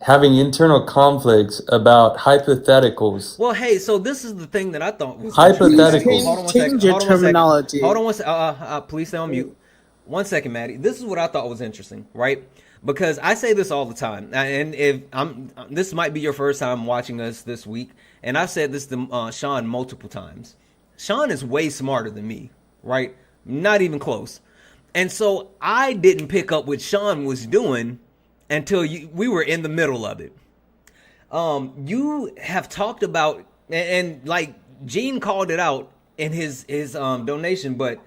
having internal conflicts about hypotheticals.
Well, hey, so this is the thing that I thought was
hypotheticals.
Hold on one second. Please stay on mute. 1 second, Maddie. This is what I thought was interesting, right? Because I say this all the time, and this might be your first time watching us this week, and I've said this to Sean multiple times. Sean is way smarter than me, right? Not even close. And so I didn't pick up what Sean was doing until we were in the middle of it. You have talked about, and like Gene called it out in his donation, but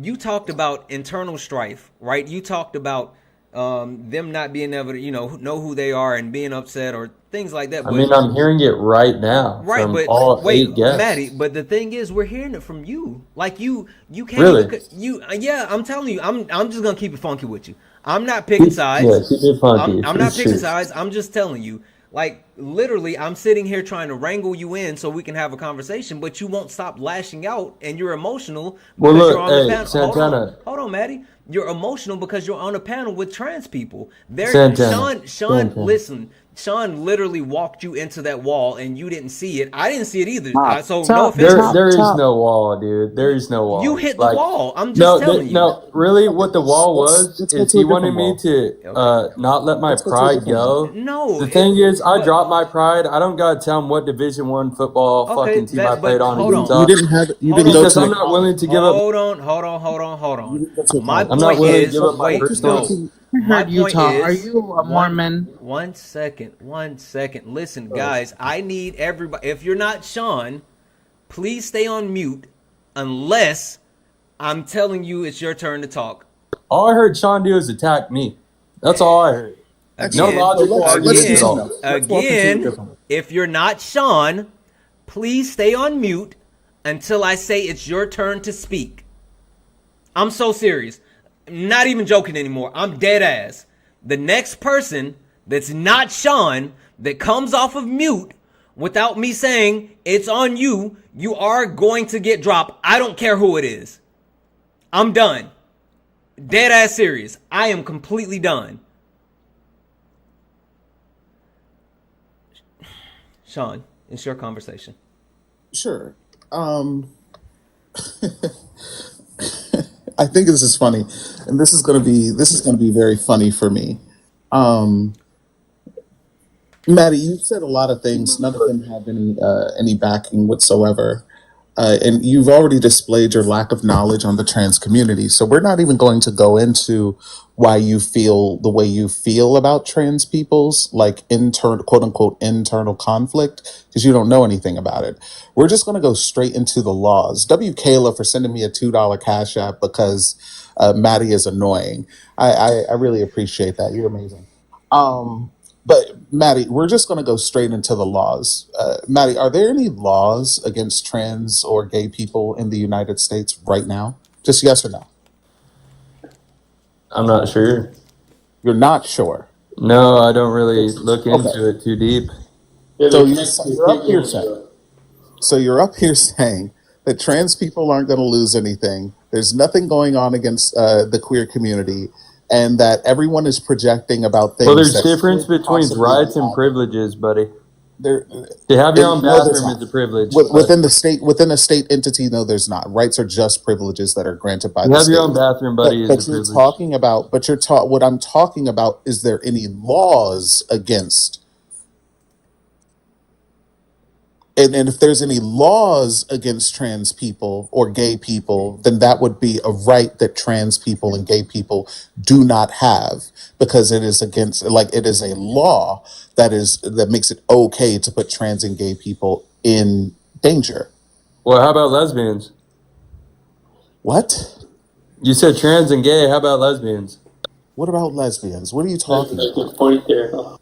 you talked about internal strife, right? You talked about them not being able to, know who they are and being upset or things like that.
I mean, I'm hearing it right now.
Right,
from
but
all
wait,
8 guests.
Maddie, but the thing is, we're hearing it from you. Like you can't.
Really?
Yeah, I'm telling you, I'm just gonna keep it funky with you. I'm not picking sides.
Yeah, keep it funky.
I'm not picking sides. I'm just telling you. Like, literally, I'm sitting here trying to wrangle you in so we can have a conversation, but you won't stop lashing out, and you're emotional because you're on the panel.
Santana.
Hold on, Maddie. You're emotional because you're on a panel with trans people.
Santana.
Sean, listen. Sean literally walked you into that wall and you didn't see it. I didn't see it either.
Top,
So no
top,
offense.
There is
top.
no wall, dude. There is no wall.
You hit the
Like,
wall. I'm just
no,
telling you.
no. Really, what the wall was
Let's go
is
to
he
a different
wanted me
wall.
to not let my
Let's go to a
pride
different wall.
go.
No.
The thing is, I
but-
dropped my pride. I don't gotta tell him what Division One football
Okay,
fucking team
that-
I
but
played on in
hold on.
Utah.
You didn't have. You
Hold
didn't
on.
go
Because
to.
I'm not willing to give up.
Hold on. My
I'm not
point
willing to
is,
give up my
wait,
personal
no.
team.
My
heard Utah.
point
Are
is,
you a Mormon?
One second. Listen, guys, I need everybody. If you're not Sean, please stay on mute unless I'm telling you it's your turn to talk.
All I heard Sean do is attack me. That's all I heard. No
Again,
logical arguments at all.
Again, if you're not Sean, please stay on mute until I say it's your turn to speak. I'm so serious. I'm not even joking anymore. I'm dead ass. The next person that's not Sean that comes off of mute without me saying it's on you, you are going to get dropped. I don't care who it is. I'm done. Dead ass serious. I am completely done. Sean, it's your conversation.
Sure. I think this is funny, and this is gonna be very funny for me. Maddie, you've said a lot of things. None of them have any backing whatsoever, and you've already displayed your lack of knowledge on the trans community. So we're not even going to go into why you feel the way you feel about trans people's like internal, quote unquote, internal conflict, because you don't know anything about it. We're just going to go straight into the laws. W. Kayla for sending me a $2 cash app because Maddie is annoying. I really appreciate that. You're amazing. But Maddie, we're just going to go straight into the laws. Maddie, are there any laws against trans or gay people in the United States right now? Just yes or no?
I'm not sure.
You're not sure.
No, I don't really look into it too deep.
So you're up here saying. So you're up here saying that trans people aren't going to lose anything. There's nothing going on against the queer community, and that everyone is projecting about things.
Well, there's
that
difference
could
between
possibly
rights and
happen.
privileges, buddy.
There,
To have your own
no, there's
bathroom
not.
is a privilege.
Within a state entity, no, there's not. Rights are just privileges that are granted by
To
the
have
state.
your own bathroom, buddy,
But
is a
you're
privilege.
talking about. What I'm talking about is there any laws against? And if there's any laws against trans people or gay people, then that would be a right that trans people and gay people do not have, because it is against, like, it is a law that makes it okay to put trans and gay people in danger.
Well, how about lesbians?
What?
You said trans and gay. How about lesbians?
What about lesbians? What are you talking about?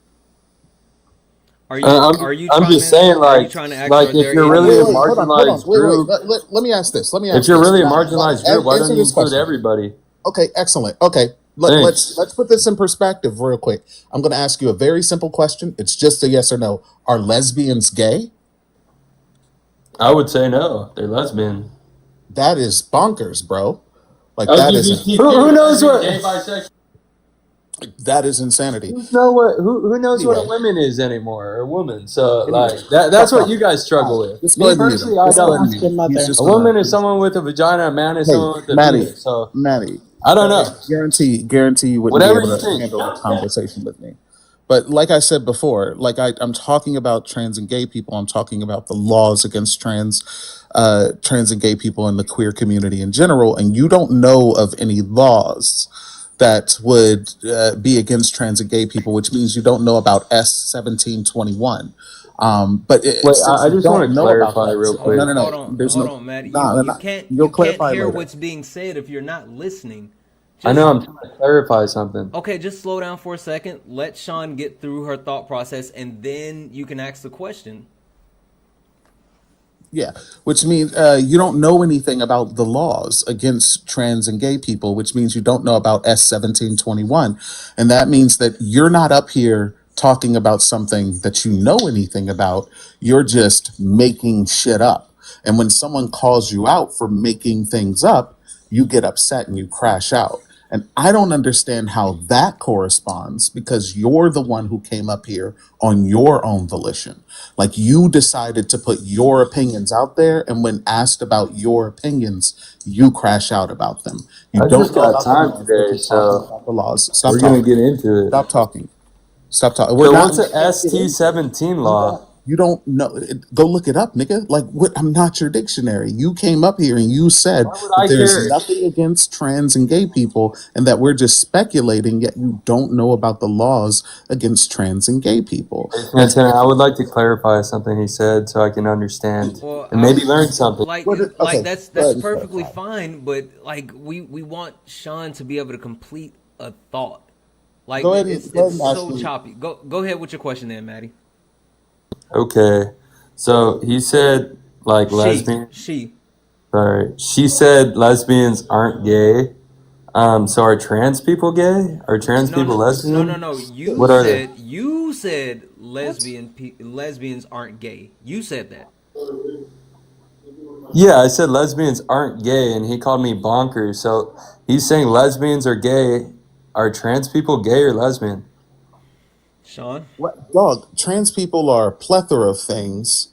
Are you
I'm
trying
just
to,
saying,
are you
like,
trying to ask
like
are
if
there
you're
any-
really a
Hold on.
marginalized group,
Let me ask this.
if you're really a marginalized group, why don't
Answer
you
this
include
question.
everybody?
Okay, excellent. Okay,
Thanks.
let's put this in perspective real quick. I'm going to ask you a very simple question. It's just a yes or no. Are lesbians gay?
I would say no. They're lesbian.
That is bonkers, bro. Like that is
Who knows what?
that is insanity.
Who knows what a
Anyway.
woman is anymore, or a woman? So like that's what you guys struggle with.
Let's
Me
go ahead and
personally,
mute him.
I
Let's go ahead and
don't.
mute him. He's just
A
gonna-
woman is someone with a vagina. A man is
Hey,
someone with a
Maddie,
penis. So
Maddie,
I don't know.
guarantee you wouldn't
Whatever
be
you
able to
think.
handle a conversation with me. But like I said before, like I'm talking about trans and gay people. I'm talking about the laws against trans and gay people in the queer community in general. And you don't know of any laws that would be against trans and gay people, which means you don't know about S1721. But
Wait,
since
I
you
just
don't
want to
know about
clarify
that-
real quick.
No.
Hold on, Maddie.
Nah,
You can't
you'll clarify
hear
later.
what's being said if you're not listening.
I know I'm trying to clarify something.
Okay, just slow down for a second. Let Sean get through her thought process, and then you can ask the question.
Yeah, which means you don't know anything about the laws against trans and gay people, which means you don't know about S1721. And that means that you're not up here talking about something that you know anything about. You're just making shit up. And when someone calls you out for making things up, you get upset and you crash out. And I don't understand how that corresponds because you're the one who came up here on your own volition. Like you decided to put your opinions out there, and when asked about your opinions, you crash out about them. You
I
don't
just
know
got
about the
time
laws, but
today,
you're talking
so
about the laws. Stop
we're gonna
talking.
get into it.
Stop talking. Stop talking.
So what's the ST17 law?
You don't know. Go look it up, nigga. Like, what? I'm not your dictionary. You came up here and you said
Why would
that
I
there's
care?
nothing against trans and gay people and that we're just speculating, yet you don't know about the laws against trans and gay people. That's
Santana, I would like to clarify something he said so I can understand
Well,
and maybe learn something.
like
what it- okay.
that's
Go ahead and
perfectly
clarify.
fine, but like we want Sean to be able to complete a thought. Like
Go ahead and-
it's
go ahead and ask
so
me.
choppy. Go ahead with your question there, Maddie.
Okay. So he said like lesbian.
She.
Sorry. She said lesbians aren't gay. So are trans people gay? Are trans people lesbian?
No.
What are they?
You said lesbians aren't gay. You said that.
Yeah, I said lesbians aren't gay, and he called me bonkers. So he's saying lesbians are gay. Are trans people gay or lesbian?
Sean?
What, dog? Trans people are a plethora of things.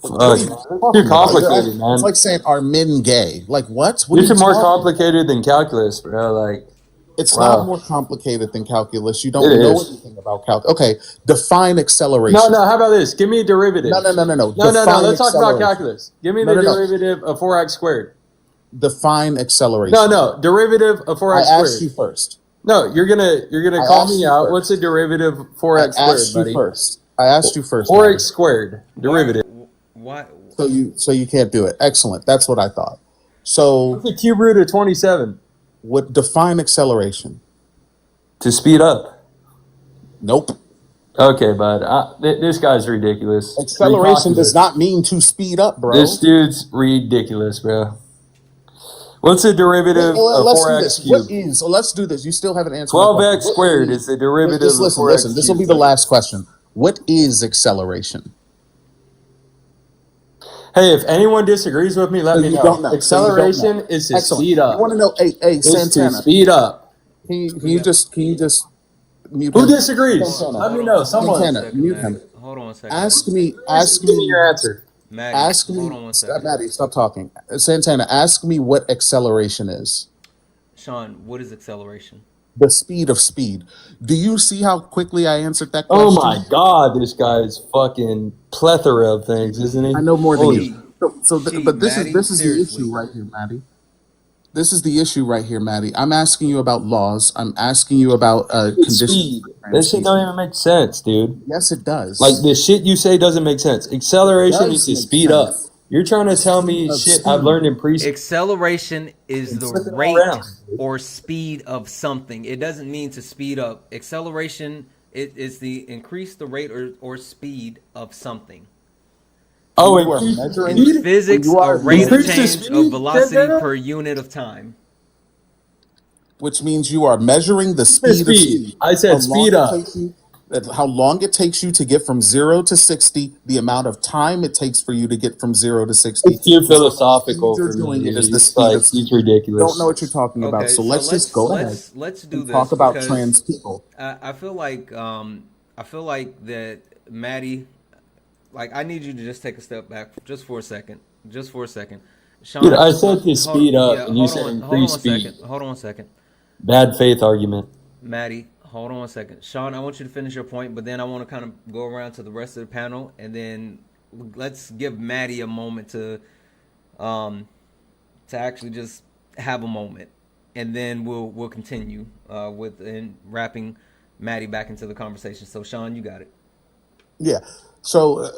What are you talking
Too
about?
complicated, man.
It's like saying, are men gay? Like, what? What are
This
you
is more
talking about?
complicated than calculus, bro. Like,
It's
wow.
not more complicated than calculus. You
It
don't know
is.
anything about calculus. Okay, define acceleration.
No, how about this? Give me a derivative.
No.
No.
Define
Let's talk about
acceleration.
calculus. Give me
No,
the
no, no.
derivative of 4x squared.
Define acceleration.
No. Derivative of 4x
I
squared.
asked you first.
No, you're gonna
I
call
asked
me
you
out.
first.
What's the derivative of
I
4x squared,
asked you
buddy?
first. I asked you first.
4x squared derivative.
Why?
So you can't do it. Excellent. That's what I thought. So
What's the cube root of 27?
what define acceleration?
To speed up.
Nope.
Okay, bud. This guy's ridiculous.
Acceleration does not mean to speed up, bro.
This dude's ridiculous, bro. What's the derivative of
Let's do
4x
this.
cubed?
What is? So let's do this. You still haven't answered. my
12x
question.
squared is the derivative
Just
of 4x
listen. This will be
cubed.
the last question. What is acceleration?
Hey, if anyone disagrees with me, let me
you
know.
don't know.
Acceleration is to
Excellent.
speed up.
You want to know? Hey,
It's to
Santana.
speed up.
Can you just mute
Who
him?
disagrees?
Santana.
Let me know. Someone.
Santana, mute him.
Hold on a second.
Ask me.
Give me your answer.
Maddie,
Ask me.
hold on one second.
Maddie, stop talking. Santana, ask me what acceleration is.
Sean, what is acceleration?
The speed of speed. Do you see how quickly I answered that
Oh
question?
my God, this guy's fucking plethora of things, isn't he?
I know more than
Holy-
you. But this
Maddie,
is the
seriously.
issue right here, Maddie. This is the issue right here, Maddie. I'm asking you about laws. I'm asking you about conditions.
Speed. That shit don't even make sense, dude.
Yes, it does.
Like the shit you say doesn't make sense. Acceleration is
Does
to
make
speed up.
sense.
You're trying to tell me
Of
shit
speed.
I've learned in preschool.
Acceleration is
Flip
the
it all
rate
around.
or speed of something. It doesn't mean to speed up. Acceleration is the increase the rate or speed of something.
Oh,
You are
increase
measuring-
the
In
speed?
physics,
You are
a rate of
increase the
change
speed,
of velocity
Santana?
per unit of time.
Which means you are measuring the speed of
speed.
speed.
I said
How long
speed
it
up.
takes you- how long it takes you to get from 0 to 60, the amount of time it takes for you to get from 0 to 60.
It's too philosophical
You're
for
doing
me.
it as the
It's
speed
like
of speed.
he's ridiculous.
Don't know what you're talking about.
Okay,
So let's just go ahead
let's do
and
this.
talk about
because
trans people.
I feel like that Maddie, like I need you to just take a step back just for a second. Sean,
Dude, I said to speed up, and you
hold
said
on
increase
one
speed.
second. Hold on one second.
Bad faith argument.
Maddie, hold on one second. Sean, I want you to finish your point, but then I want to kind of go around to the rest of the panel, and then let's give Maddie a moment to actually just have a moment, and then we'll continue with wrapping Maddie back into the conversation. So, Sean, you got it.
Yeah. So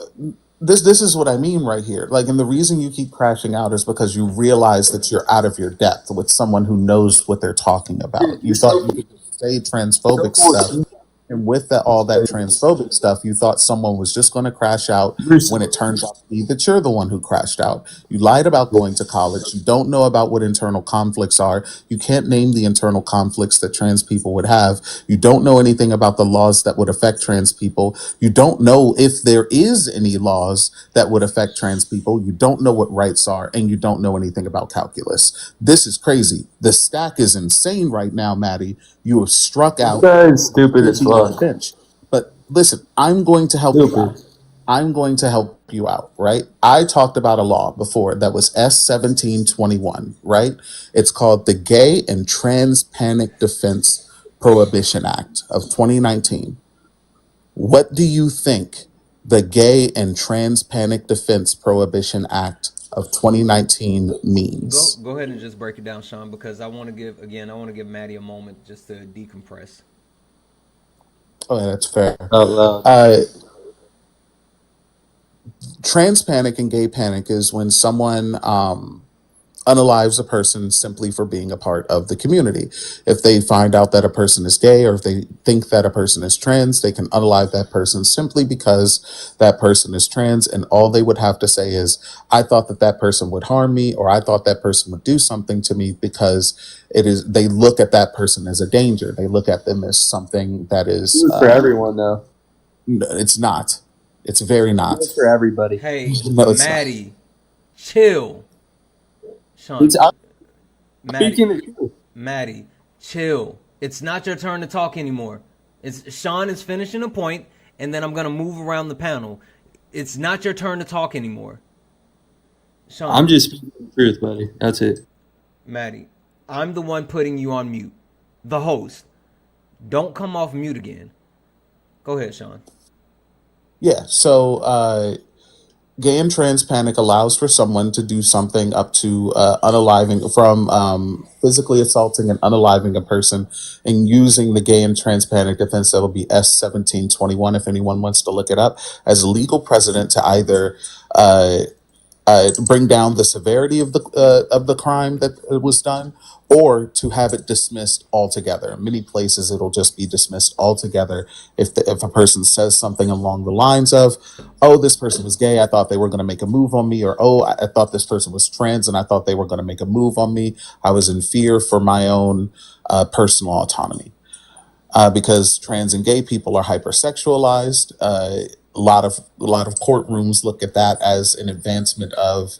this is what I mean right here. Like, and the reason you keep crashing out is because you realize that you're out of your depth with someone who knows what they're talking about. You thought you could say transphobic stuff And with all that transphobic stuff, you thought someone was just going to crash out when it turns out to be that you're the one who crashed out. You lied about going to college. You don't know about what internal conflicts are. You can't name the internal conflicts that trans people would have. You don't know anything about the laws that would affect trans people. You don't know if there is any laws that would affect trans people. You don't know what rights are, and you don't know anything about calculus. This is crazy. The stack is insane right now, Maddie. You have struck out.
That is stupid as
On the
fuck.
bench. But listen, I'm going to help you out. I'm going to help you out, right? I talked about a law before that was S1721, right? It's called the Gay and Trans Panic Defense Prohibition Act of 2019. What do you think the Gay and Trans Panic Defense Prohibition Act of 2019 means?
Go ahead and just break it down, Sean, because I want to give Maddie a moment just to decompress.
Oh, yeah, that's fair.
Out loud.
Trans panic and gay panic is when someone unalives a person simply for being a part of the community. If they find out that a person is gay, or if they think that a person is trans, they can unalive that person simply because that person is trans, and all they would have to say is, I thought that that person would harm me, or I thought that person would do something to me, because they look at that person as a danger. They look at them as something that is
for everyone though.
It's not. It's very not.
It's for everybody.
Hey,
No, it's
Maddie, chill. Sean,
Speaking the truth.
Maddie, chill. It's not your turn to talk anymore. Sean is finishing a point, and then I'm gonna move around the panel. It's not your turn to talk anymore. Sean,
I'm just speaking the truth, buddy. That's it.
Maddie, I'm the one putting you on mute. The host. Don't come off mute again. Go ahead, Sean.
Yeah, so gay and trans panic allows for someone to do something up to unaliving, from physically assaulting and unaliving a person, and using the gay and trans panic defense. That'll be S1721 if anyone wants to look it up, as a legal precedent to either bring down the severity of the crime that was done, or to have it dismissed altogether. In many places, it'll just be dismissed altogether if a person says something along the lines of, "Oh, this person was gay. I thought they were going to make a move on me," or "Oh, I thought this person was trans and I thought they were going to make a move on me. I was in fear for my own personal autonomy." Because trans and gay people are hypersexualized. A lot of courtrooms look at that as an advancement of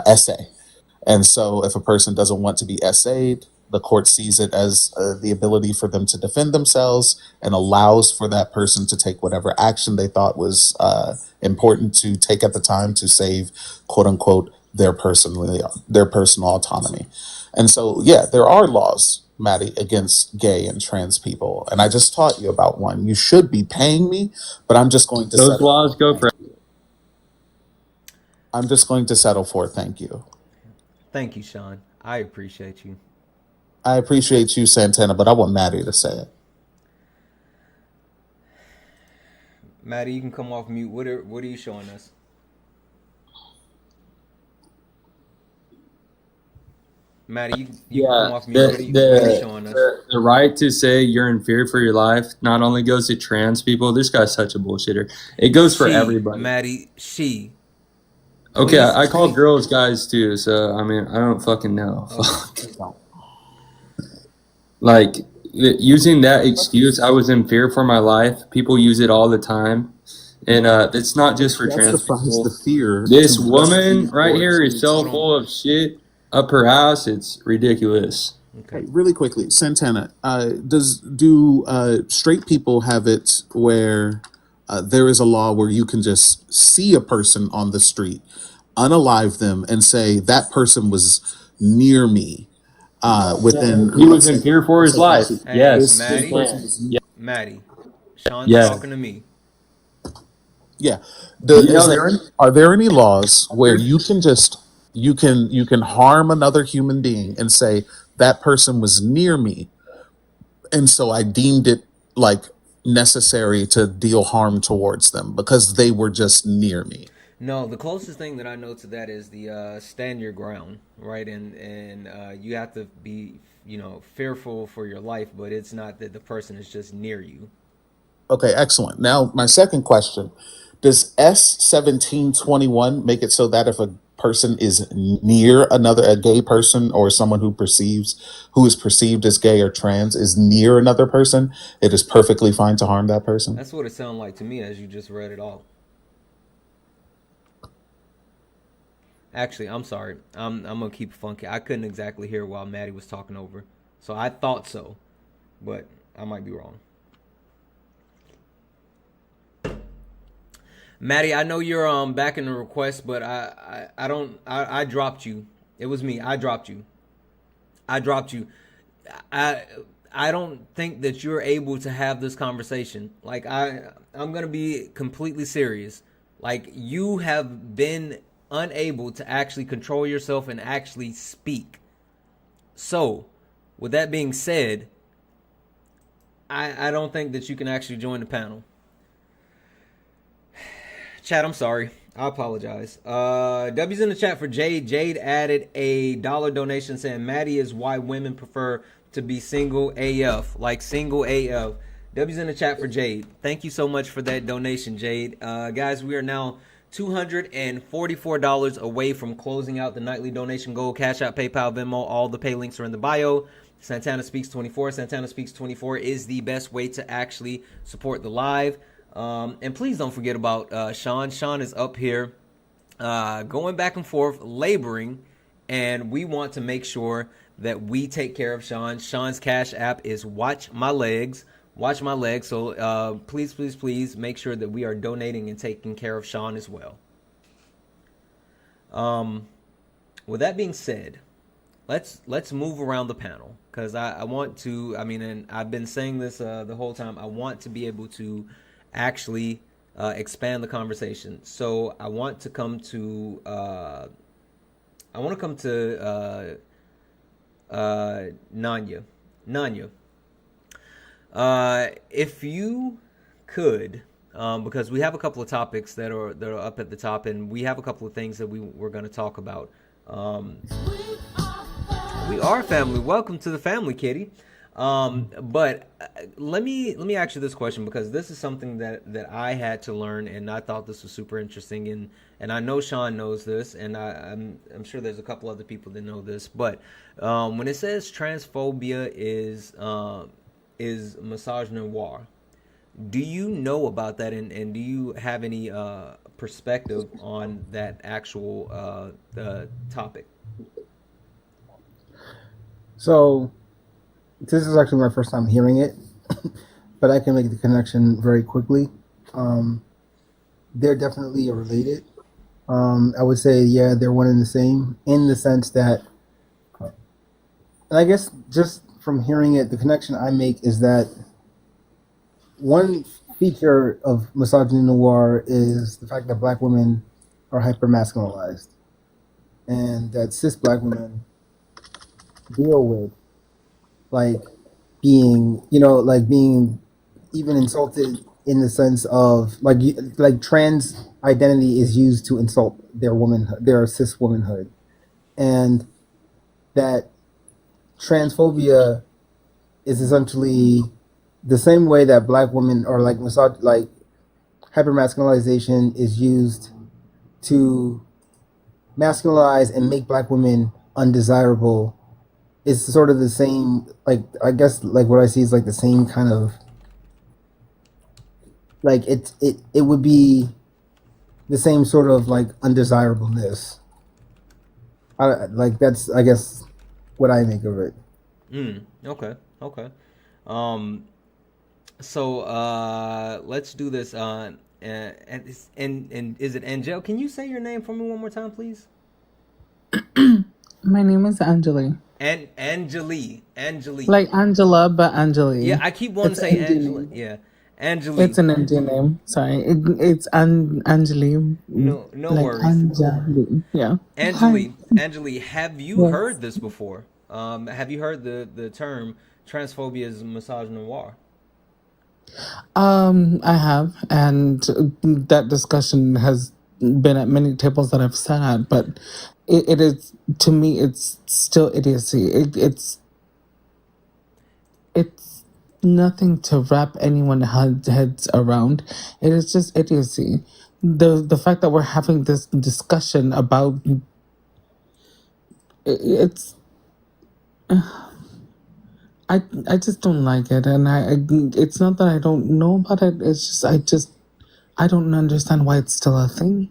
SA. And so if a person doesn't want to be SA'd, the court sees it as the ability for them to defend themselves, and allows for that person to take whatever action they thought was important to take at the time to save, quote unquote, their personal autonomy. And so, yeah, there are laws, Maddie, against gay and trans people. And I just taught you about one. You should be paying me, but I'm just going to
Those laws go for.
I'm just going to settle for thank you.
Thank you, Sean. I appreciate you.
I appreciate you, Santana, but I want Maddie to say it.
Maddie, you can come off mute. What are you showing us? Maddie, you can come off mute. What are you showing us?
The right to say you're in fear for your life not only goes to trans people. This guy's such a bullshitter. It goes for everybody.
Maddie, she.
Okay, I call girls guys too, so I mean, I don't fucking know. Like, using that excuse, I was in fear for my life. People use it all the time. And it's not just for trans people.
The fear.
This woman right here is so full of shit up her ass. It's ridiculous.
Okay, really quickly, Santana, do straight people have it where there is a law where you can just see a person on the street, unalive them, and say that person was near me within...
He was in fear for his life.
Hey,
Yes.
Maddie, Sean's talking to me.
Yeah. Are there any laws where you can just you can harm another human being and say that person was near me, and so I deemed it like necessary to deal harm towards them because they were just near me?
No, the closest thing that I know to that is the stand your ground, right? And you have to be, fearful for your life, but it's not that the person is just near you.
Okay, excellent. Now, my second question: does S1721 make it so that if a person is near a gay person, or someone who is perceived as gay or trans is near another person, it is perfectly fine to harm that person?
That's what it sounded like to me as you just read it off. Actually, I'm sorry. I'm gonna keep it funky. I couldn't exactly hear while Maddie was talking over, so I thought so, but I might be wrong. Maddie, I know you're back in the request, but I dropped you. It was me. I dropped you. I dropped you. I I don't think that you're able to have this conversation. Like I'm gonna be completely serious. Like you have been unable to actually control yourself and actually speak. So, with that being said, I don't think that you can actually join the panel. Chat, I'm sorry. I apologize. W's in the chat for Jade. Jade added a $1 donation saying Maddie is why women prefer to be single AF. Like single AF. W's in the chat for Jade. Thank you so much for that donation, Jade. Guys, we are now $244 away from closing out the nightly donation goal. Cash App, PayPal, Venmo, all the pay links are in the bio. Santana Speaks 24. Santana Speaks 24 is the best way to actually support the live. And please don't forget about Sean. Sean is up here going back and forth, laboring, and we want to make sure that we take care of Sean. Sean's Cash App is Watch My Legs. Watch My Legs. So please, please, please make sure that we are donating and taking care of Sean as well. With that being said, let's move around the panel, because I want to, I mean, and I've been saying this the whole time, I want to be able to actually expand the conversation. So I want to come to Nanya. Nanya, if you could, because we have a couple of topics that are up at the top, and we have a couple of things that we're going to talk about. We are family. Welcome to the family, Kitty. But let me ask you this question, because this is something that I had to learn, and I thought this was super interesting, and I know Sean knows this, and I'm sure there's a couple other people that know this. But when it says transphobia is misogynoir, do you know about that, and do you have any perspective on that actual topic?
So, this is actually my first time hearing it, but I can make the connection very quickly. They're definitely related. I would say, yeah, they're one and the same, in the sense that, and I guess just from hearing it, the connection I make is that one feature of misogyny noir is the fact that Black women are hyper-masculinized, and that cis Black women deal with like being even insulted, in the sense of like trans identity is used to insult their womanhood, their cis womanhood, and that transphobia is essentially the same way that Black women, or like hypermasculinization is used to masculinize and make Black women undesirable. It's sort of the same, like, I guess, like, what I see is like the same kind of, like, it would be the same sort of like undesirableness. Like, that's, I guess, what I make of it.
Okay. So let's do this. And is it Angel? Can you say your name for me one more time, please?
My name is Anjali.
And Angeli.
Like Angela, but Anjali.
Yeah, I keep wanting to say Angela. Yeah, Angeli.
It's an Indian name. Sorry, it's Anjali.
No
like
worries.
Anjali. Yeah.
Angeli, have you
Yes.
heard this before? Have you heard the term transphobia is misogynoir?
I have, and that discussion has been at many tables that I've sat at, but it is, to me, it's still idiocy. It's nothing to wrap anyone's heads around. It is just idiocy. The fact that we're having this discussion about it's I just don't like it, and it's not that I don't know about it. It's just I don't understand why it's still a thing.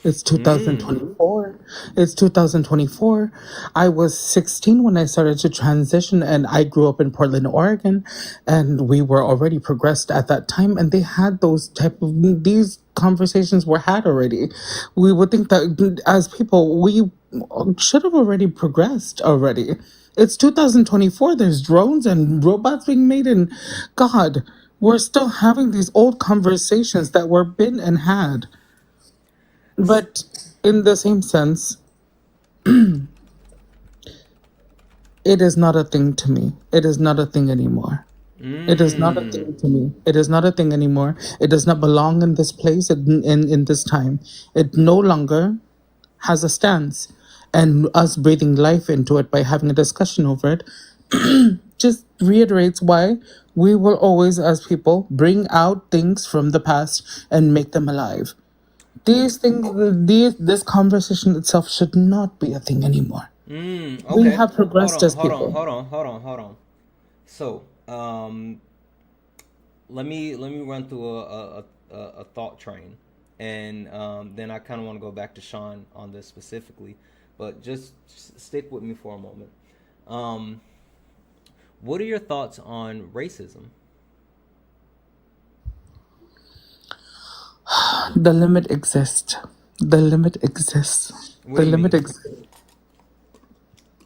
It's 2024. It's 2024. I was 16 when I started to transition, and I grew up in Portland, Oregon, and we were already progressed at that time, and they had these conversations were had already. We would think that as people, we should have already progressed already. It's 2024. There's drones and robots being made, and God, we're still having these old conversations that were been and had. But in the same sense, it is not a thing to me. It is not a thing anymore. It is not a thing to me. It is not a thing anymore. It does not belong in this place, in this time. It no longer has a stance. And us breathing life into it by having a discussion over it just reiterates why we will always, as people, bring out things from the past and make them alive. These things, this conversation itself should not be a thing anymore.
Okay.
We have progressed as people.
Hold on. So, let me run through a thought train, and then I kind of want to go back to Sean on this specifically, but just stick with me for a moment. What are your thoughts on racism?
The limit exists. The limit exists.
What do you mean?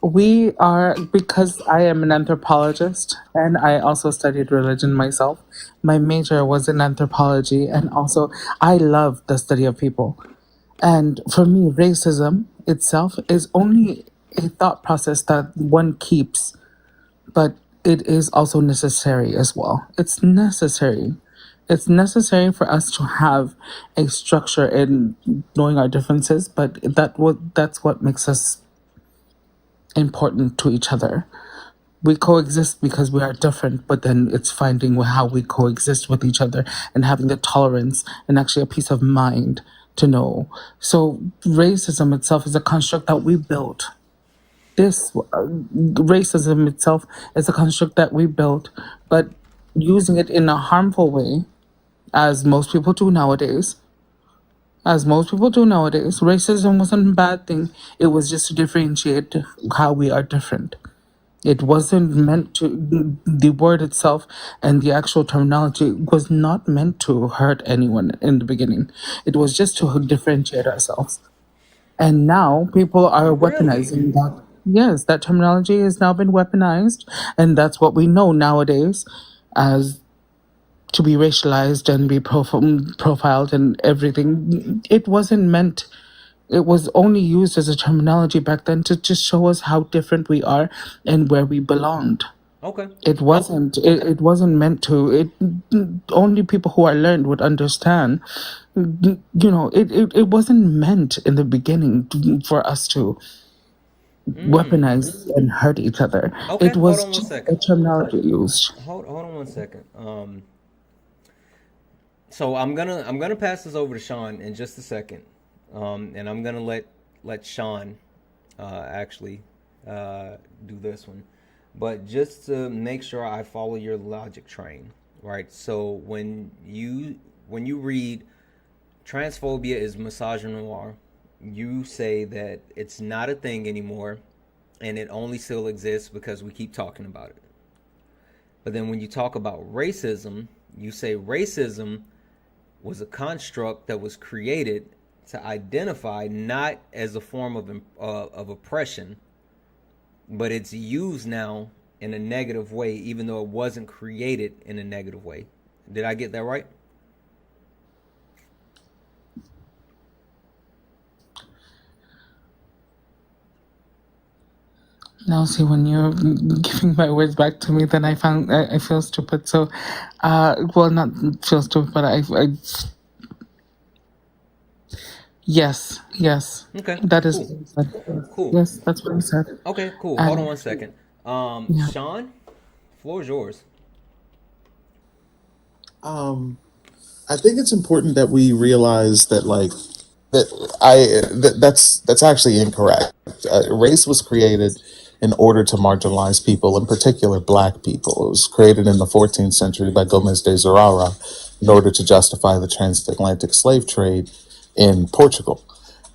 We are, because I am an anthropologist and I also studied religion myself. My major was in anthropology, and also I love the study of people. And for me, racism itself is only a thought process that one keeps, but it is also necessary as well. It's necessary. It's necessary for us to have a structure in knowing our differences, but that's what makes us important to each other. We coexist because we are different, but then it's finding how we coexist with each other and having the tolerance and actually a peace of mind to know. So racism itself is a construct that we built. This racism itself is a construct that we built, but using it in a harmful way, as most people do nowadays. Racism wasn't a bad thing. It was just to differentiate how we are different. It wasn't meant to, the word itself and the actual terminology was not meant to hurt anyone in the beginning. It was just to differentiate ourselves. And now people are weaponizing that. Yes, that terminology has now been weaponized. And that's what we know nowadays as to be racialized and be profiled and everything. It wasn't meant, it was only used as a terminology back then to just show us how different we are and where we belonged.
Okay.
It wasn't meant to, only people who are learned would understand. It wasn't meant in the beginning for us to weaponize and hurt each other.
Okay,
It was
hold on one
just
second.
a terminology used.
Hold on one second. So I'm gonna pass this over to Sean in just a second, and I'm gonna let Sean actually do this one, but just to make sure I follow your logic train, right? So when you read transphobia is misogynoir, you say that it's not a thing anymore, and it only still exists because we keep talking about it. But then when you talk about racism, you say racism was a construct that was created to identify not as a form of oppression, but it's used now in a negative way, even though it wasn't created in a negative way. Did I get that right?
Now, see, when you're giving my words back to me, then I feel stupid. So, well, not feel stupid, but yes.
Okay.
That is
Cool.
what I said.
Cool.
Yes, that's what I said.
Okay, cool.
And
Hold on one second.
yeah.
Sean, floor is yours.
Um, I think it's important that we realize that, like, that's actually incorrect. Race was created in order to marginalize people, in particular Black people. It was created in the 14th century by Gomez de Zurara in order to justify the transatlantic slave trade in Portugal.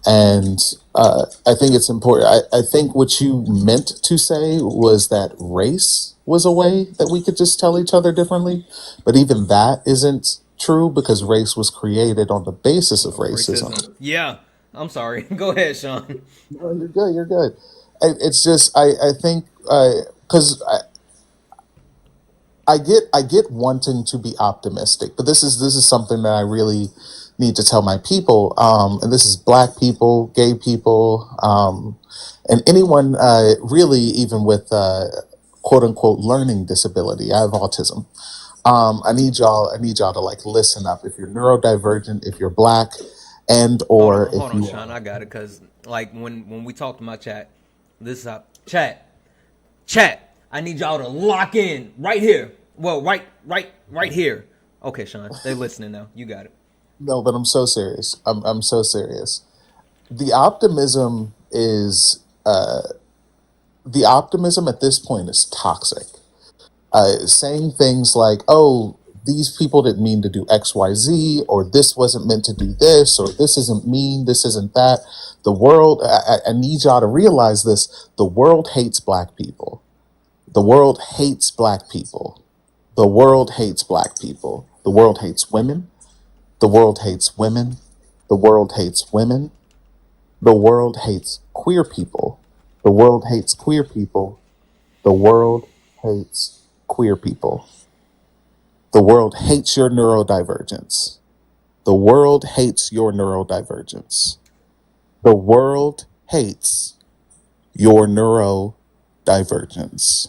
And I think it's important. I think what you meant to say was that race was a way that we could just tell each other differently. But even that isn't true because race was created on the basis of racism.
Racism. Yeah. I'm sorry. Go ahead, Sean.
No, you're good. You're good. It's just I think because I get wanting to be optimistic, but this is something that I really need to tell my people, and this is Black people, gay people, and anyone really even with quote unquote learning disability. I have autism. I need y'all to like listen up. If you're neurodivergent, if you're Black, and or
Hold
if
on,
you
Sean. I got it. Cause like when we talk to my chat, this is how chat. I need y'all to lock in right here. Well, right here. Okay, Sean. They listening now. You got it.
no, but I'm so serious. I'm so serious. The optimism is the optimism at this point is toxic. Saying things like, "Oh, these people didn't mean to do X, Y, Z," or "This wasn't meant to do this," or "This isn't mean, this isn't that." The world. I need y'all to realize this. The world hates Black people. The world hates Black people. The world hates Black people. The world hates women. The world hates women. The world hates women. The world hates queer people. The world hates queer people. The world hates queer people. The world hates your neurodivergence. The world hates your neurodivergence. The world hates your neurodivergence.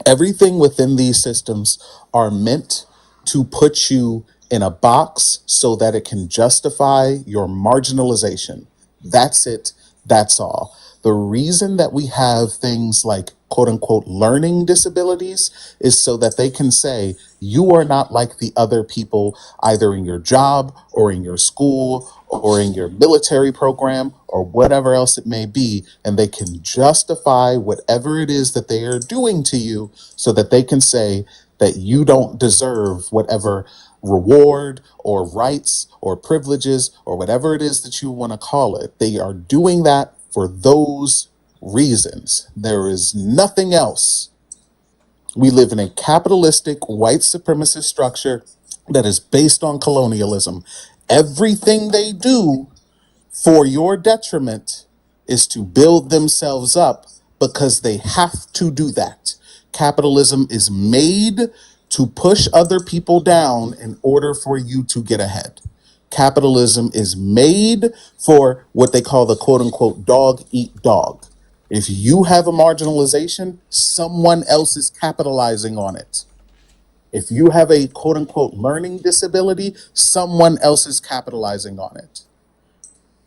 Everything within these systems are meant to put you in a box so that it can justify your marginalization. That's it. That's all. The reason that we have things like quote unquote learning disabilities is so that they can say you are not like the other people, either in your job or in your school or in your military program or whatever else it may be. And they can justify whatever it is that they are doing to you so that they can say that you don't deserve whatever reward or rights or privileges or whatever it is that you want to call it. They are doing that for those reasons. There is nothing else. We live in a capitalistic white supremacist structure that is based on colonialism. Everything they do for your detriment is to build themselves up because they have to do that. Capitalism is made to push other people down in order for you to get ahead. Capitalism is made for what they call the quote unquote dog eat dog. If you have a marginalization, someone else is capitalizing on it. If you have a quote unquote learning disability, someone else is capitalizing on it.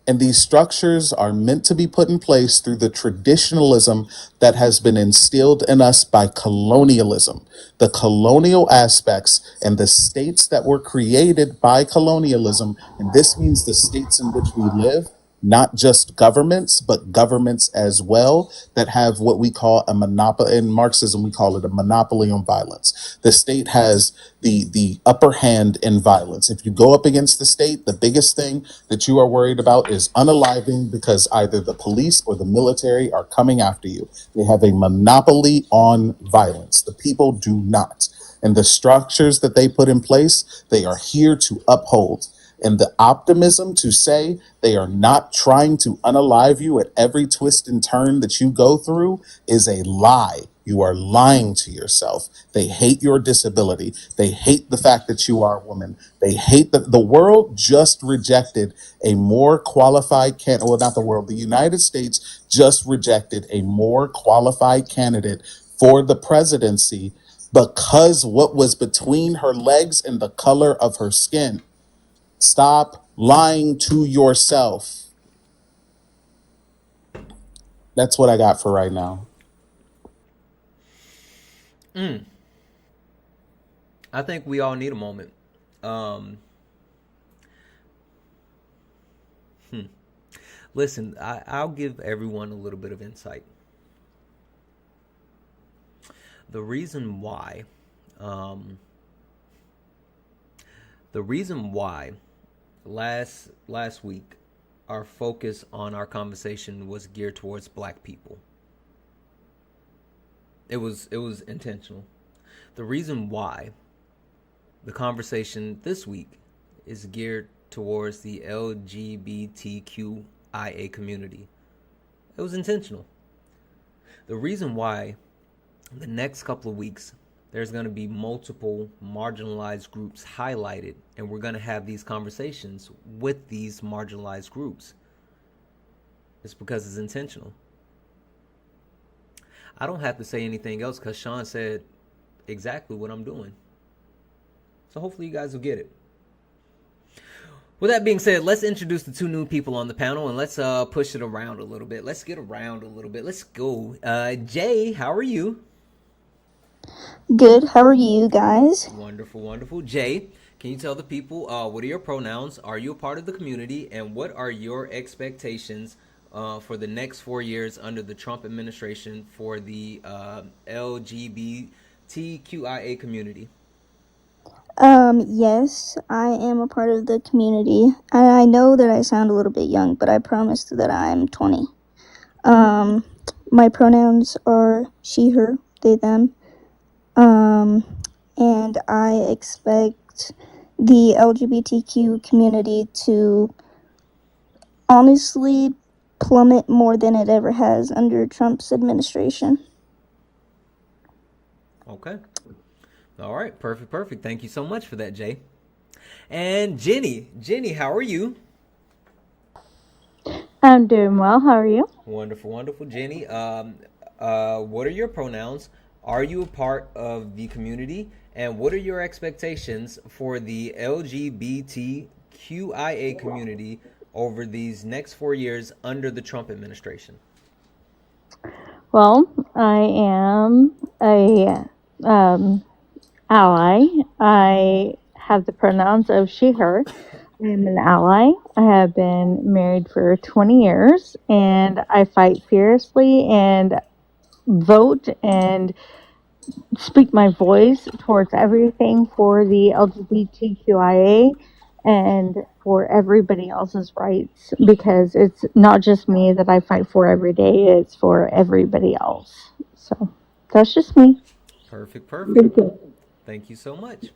And these structures are meant to be put in place through the traditionalism that has been instilled in us by colonialism. The colonial aspects and the states that were created by colonialism, and this means the states in which we live, not just governments, but governments as well, that have what we call a monopoly. In Marxism, we call it a monopoly on violence. The state has the upper hand in violence. If you go up against the state, the biggest thing that you are worried about is unaliving because either the police or the military are coming after you. They have a monopoly on violence. The people do not. And the structures that they put in place, they are here to uphold. And the optimism to say they are not trying to unalive you at every twist and turn that you go through is a lie. You are lying to yourself. They hate your disability. They hate the fact that you are a woman. They hate the world just rejected a more qualified well, not the world, the United States just rejected a more qualified candidate for the presidency because what was between her legs and the color of her skin. Stop lying to yourself. That's what I got for right now.
I think we all need a moment. Um, Listen, I'll give everyone a little bit of insight. The reason why, um, the reason why last week our focus on our conversation was geared towards black people. It was intentional. The reason why the conversation this week is geared towards the LGBTQIA community. It was intentional. The reason why the next couple of weeks there's going to be multiple marginalized groups highlighted, and we're going to have these conversations with these marginalized groups. It's because it's intentional. I don't have to say anything else because Sean said exactly what I'm doing. So hopefully you guys will get it. With that being said, let's introduce the two new people on the panel, and let's push it around a little bit. Let's get around a little bit. Let's go. Jay, how are you?
Good. How are you guys?
Wonderful, wonderful. Jay, can you tell the people what are your pronouns? Are you a part of the community? And what are your expectations for the next 4 years under the Trump administration for the LGBTQIA community?
Yes, I am a part of the community. I know that I sound a little bit young, but I promised that I'm 20. My pronouns are she, her, they, them. And I expect the LGBTQ community to honestly plummet more than it ever has under Trump's administration.
Okay. All right. Perfect. Thank you so much for that, Jay. And Jenny, how are you?
I'm doing well. How are you?
Wonderful, Jenny. What are your pronouns? Are you a part of the community? And what are your expectations for the LGBTQIA community over these next 4 years under the Trump administration?
Well, I am a ally. I have the pronouns of she, her. I am an ally. I have been married for 20 years, and I fight fiercely and vote and speak my voice towards everything for the LGBTQIA and for everybody else's rights, because it's not just me that I fight for every day, it's for everybody else. So that's just me.
Perfect.
Thank you.
Thank you so much.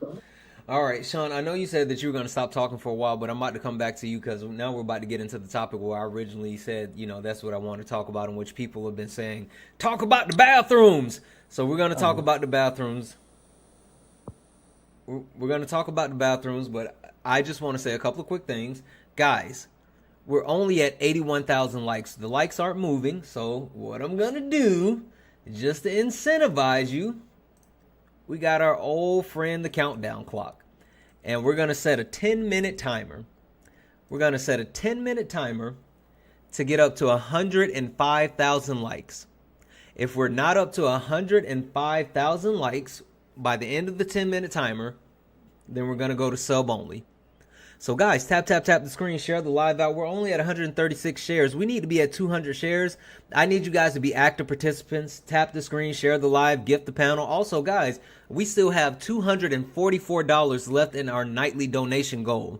All right, Sean, I know you said that you were going to stop talking for a while, but I'm about to come back to you because now we're about to get into the topic where I originally said, that's what I want to talk about, and which people have been saying, talk about the bathrooms. So we're going to talk about the bathrooms. We're going to talk about the bathrooms, but I just want to say a couple of quick things. Guys, we're only at 81,000 likes. The likes aren't moving, so what I'm going to do, just to incentivize you, we got our old friend, the countdown clock. And we're going to set a 10-minute timer. We're going to set a 10-minute timer to get up to 105,000 likes. If we're not up to 105,000 likes by the end of the 10-minute timer, then we're going to go to sub only. So guys, tap the screen, share the live out. We're only at 136 shares. We need to be at 200 shares. I need you guys to be active participants. Tap the screen, share the live, gift the panel. Also, guys, we still have $244 left in our nightly donation goal.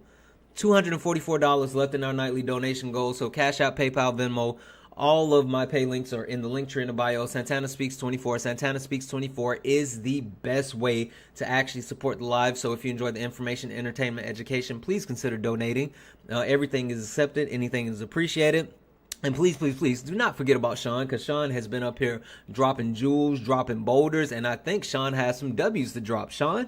$244 left in our nightly donation goal. So Cash App, PayPal, Venmo, all of my pay links are in the link tree in the bio. Santana Speaks 24. Santana Speaks 24 is the best way to actually support the live. So if you enjoy the information, entertainment, education, please consider donating. Everything is accepted. Anything is appreciated. And please do not forget about Sean, because Sean has been up here dropping jewels, dropping boulders, and I think Sean has some W's to drop. Sean?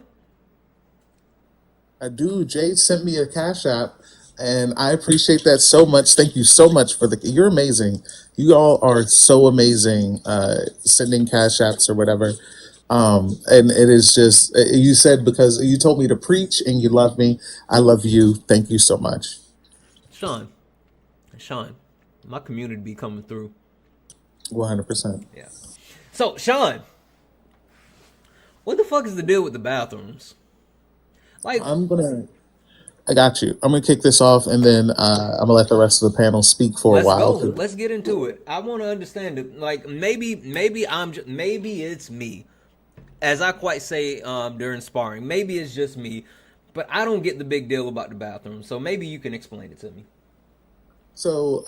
I do. Jade sent me a Cash App, and I appreciate that so much. Thank you so much you're amazing. You all are so amazing, sending Cash Apps or whatever. And it is just, you said, because you told me to preach and you love me. I love you. Thank you so much.
Sean, my community be coming through.
100%.
Yeah. So, Sean, what the fuck is the deal with the bathrooms? Like,
I got you. I'm gonna kick this off, and then I'm gonna let the rest of the panel speak for a
let's
while.
go. Let's get into it. I want to understand it. Like, maybe it's me, as I quite say during sparring. Maybe it's just me, but I don't get the big deal about the bathroom. So maybe you can explain it to me.
So,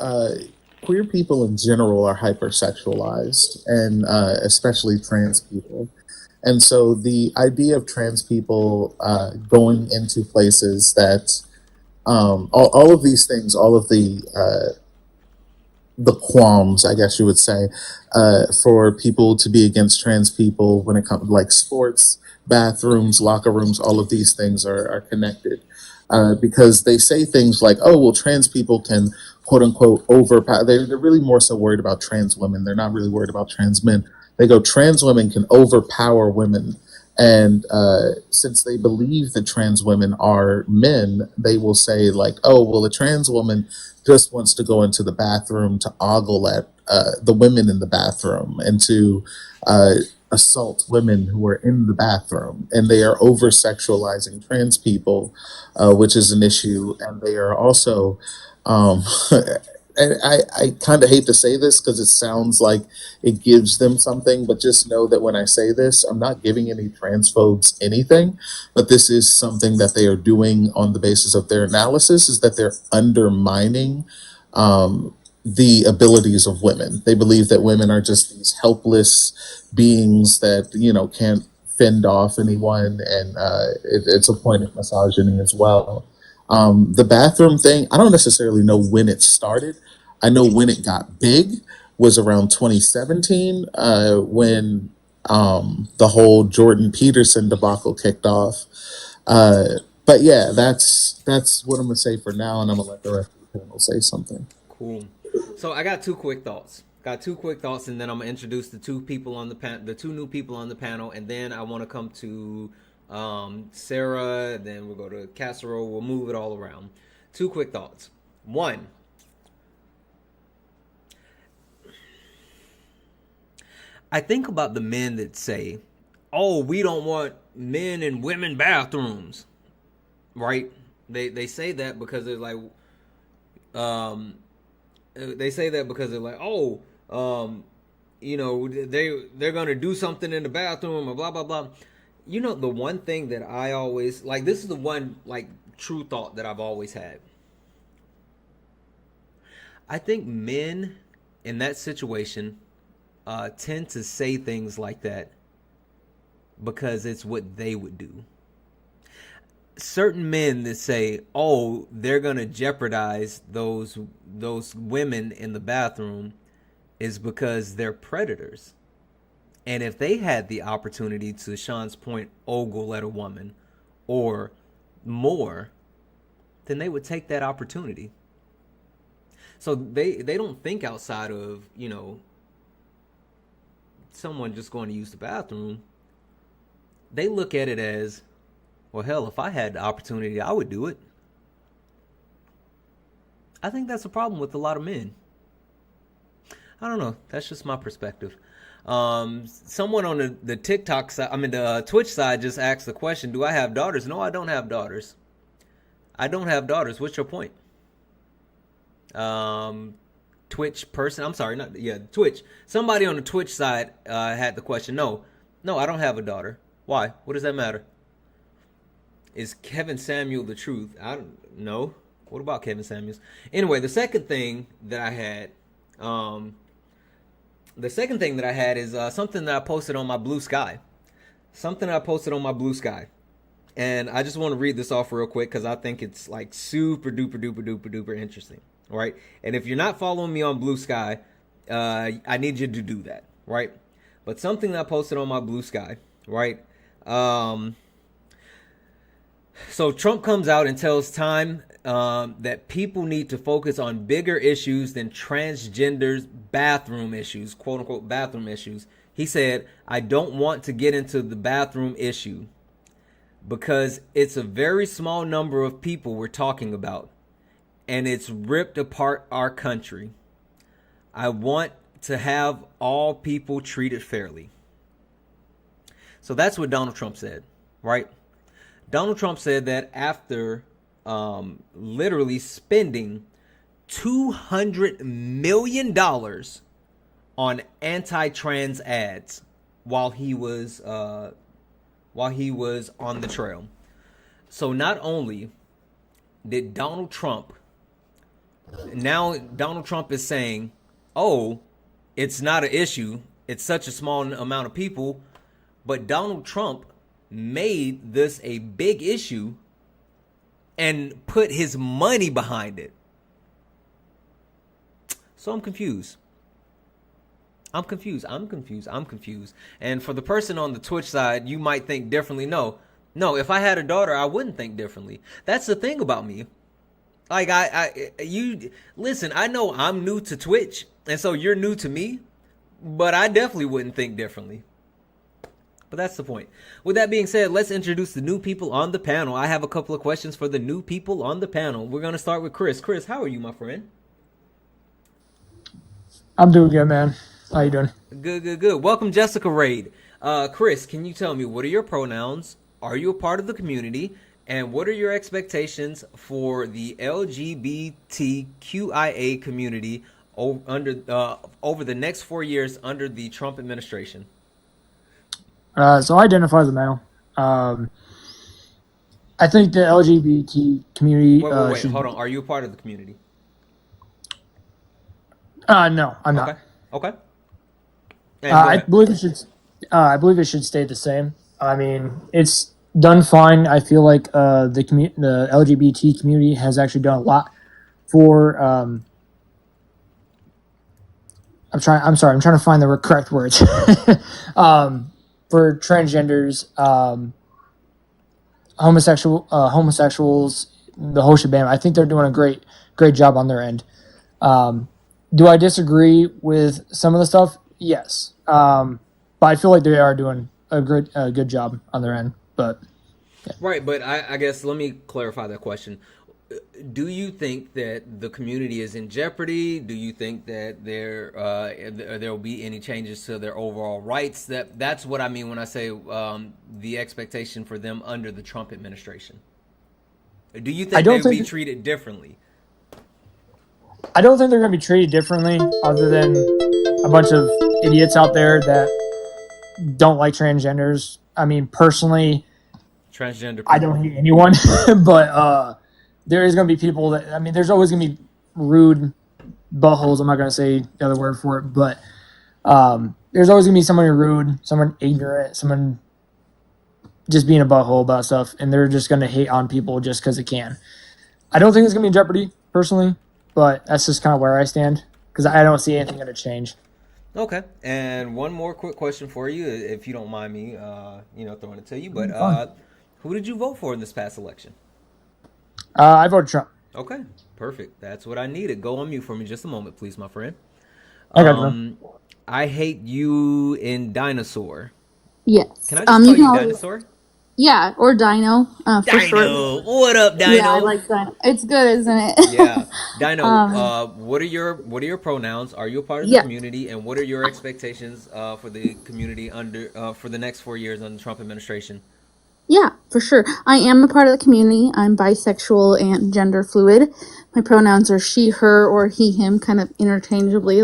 queer people in general are hypersexualized, and especially trans people. And so, the idea of trans people going into places that all of these things, all of the qualms, I guess you would say, for people to be against trans people when it comes like sports, bathrooms, locker rooms, all of these things are connected. Because they say things like, oh, well, trans people can quote unquote overpower. They're really more so worried about trans women. They're not really worried about trans men. They go, trans women can overpower women. And since they believe that trans women are men, they will say, like, oh, well, a trans woman just wants to go into the bathroom to ogle at the women in the bathroom and to assault women who are in the bathroom. And they are over sexualizing trans people, which is an issue. And they are also, and I kind of hate to say this because it sounds like it gives them something, but just know that when I say this, I'm not giving any transphobes anything, but this is something that they are doing on the basis of their analysis, is that they're undermining the abilities of women. They believe that women are just these helpless beings that, can't fend off anyone, and it's a point of misogyny as well. The bathroom thing, I don't necessarily know when it started. I know when it got big was around 2017 when the whole Jordan Peterson debacle kicked off. But yeah, that's what I'm gonna say for now, and I'm gonna let the rest of the panel say something.
Cool. So I got two quick thoughts. And then I'm gonna introduce the two people on the two new people on the panel, and then I want to come to Sarah. Then we'll go to Casserole. We'll move it all around. Two quick thoughts. One, I think about the men that say, "Oh, we don't want men in women bathrooms," right? They say that because they're like, oh, they're gonna do something in the bathroom or blah blah blah. The one thing that I always like, this is the one like true thought that I've always had. I think men in that situation tend to say things like that because it's what they would do. Certain men that say, "Oh, they're gonna jeopardize those women in the bathroom," is because they're predators. And if they had the opportunity to Sean's point, ogle at a woman or more, then they would take that opportunity. So they don't think outside of, someone just going to use the bathroom. They look at it as, well, hell, if I had the opportunity, I would do it. I think that's a problem with a lot of men. I don't know. That's just my perspective. Someone on the TikTok side, the Twitch side, just asked the question, do I have daughters? No, I don't have daughters. I don't have daughters. What's your point? Twitch person. I'm sorry. Twitch. Somebody on the Twitch side had the question. No, I don't have a daughter. Why? What does that matter? Is Kevin Samuel the truth? I don't know. What about Kevin Samuels? Anyway, the second thing that I had, is something that I posted on my Blue Sky. And I just want to read this off real quick because I think it's like super duper duper duper duper interesting. Right? And if you're not following me on Blue Sky, I need you to do that. Right? But something that I posted on my Blue Sky. Right? So Trump comes out and tells Time that people need to focus on bigger issues than transgenders' bathroom issues, quote unquote bathroom issues. He said, "I don't want to get into the bathroom issue because it's a very small number of people we're talking about, and it's ripped apart our country. I want to have all people treated fairly." So that's what Donald Trump said, right? Donald Trump said that after literally spending $200 million on anti-trans ads while he was on the trail. So not only did Donald Trump is saying, "Oh, it's not an issue. It's such a small amount of people," but Donald Trump made this a big issue and put his money behind it. So I'm confused. And for the person on the Twitch side, you might think differently. No, if I had a daughter, I wouldn't think differently. That's the thing about me. Like, you listen, I know I'm new to Twitch, and so you're new to me, but I definitely wouldn't think differently. But that's the point. With that being said, let's introduce the new people on the panel. I have a couple of questions for the new people on the panel. We're going to start with Chris. Chris, how are you, my friend?
I'm doing good, man. How you doing?
Good. Welcome, Jessica Raid. Chris, can you tell me, what are your pronouns? Are you a part of the community? And what are your expectations for the LGBTQIA community over the next 4 years under the Trump administration?
So I identify as a male. I think the LGBT community.
Wait. Hold on. Are you a part of the community?
No, I'm not.
Okay.
I believe it should. I believe it should stay the same. I mean, it's done fine. I feel like the LGBT community has actually done a lot for. I'm trying to find the correct words. For transgenders, homosexuals, the whole shebang. I think they're doing a great job on their end. Do I disagree with some of the stuff? Yes. But I feel like they are doing a good job on their end. But yeah.
Right, but I guess let me clarify that question. Do you think that the community is in jeopardy? Do you think that there will be any changes to their overall rights? That's what I mean when I say the expectation for them under the Trump administration. Do you think they'll be treated differently?
I don't think they're going to be treated differently, other than a bunch of idiots out there that don't like transgenders. I mean, personally,
transgender people.
I don't hate anyone, but there is going to be people that, I mean, there's always going to be rude buttholes. I'm not going to say the other word for it, but there's always going to be someone rude, someone ignorant, someone just being a butthole about stuff, and they're just going to hate on people just because it can. I don't think it's going to be in jeopardy, personally, but that's just kind of where I stand, because I don't see anything going to change.
Okay, and one more quick question for you, if you don't mind me, throwing it to you. But who did you vote for in this past election?
I voted Trump.
Okay, perfect. That's what I needed. Go on mute for me just a moment, please, my friend. I hate you in Dinosaur.
Yes.
Can I just call you Dinosaur?
Yeah, or Dino. For
Dino.
Sure.
What up, Dino?
Yeah, I like Dino. It's good, isn't it?
Yeah, Dino. What are your pronouns? Are you a part of the community? And what are your expectations for the community for the next 4 years under the Trump administration?
Yeah, for sure. I am a part of the community. I'm bisexual and gender fluid. My pronouns are she, her, or he, him, kind of interchangeably,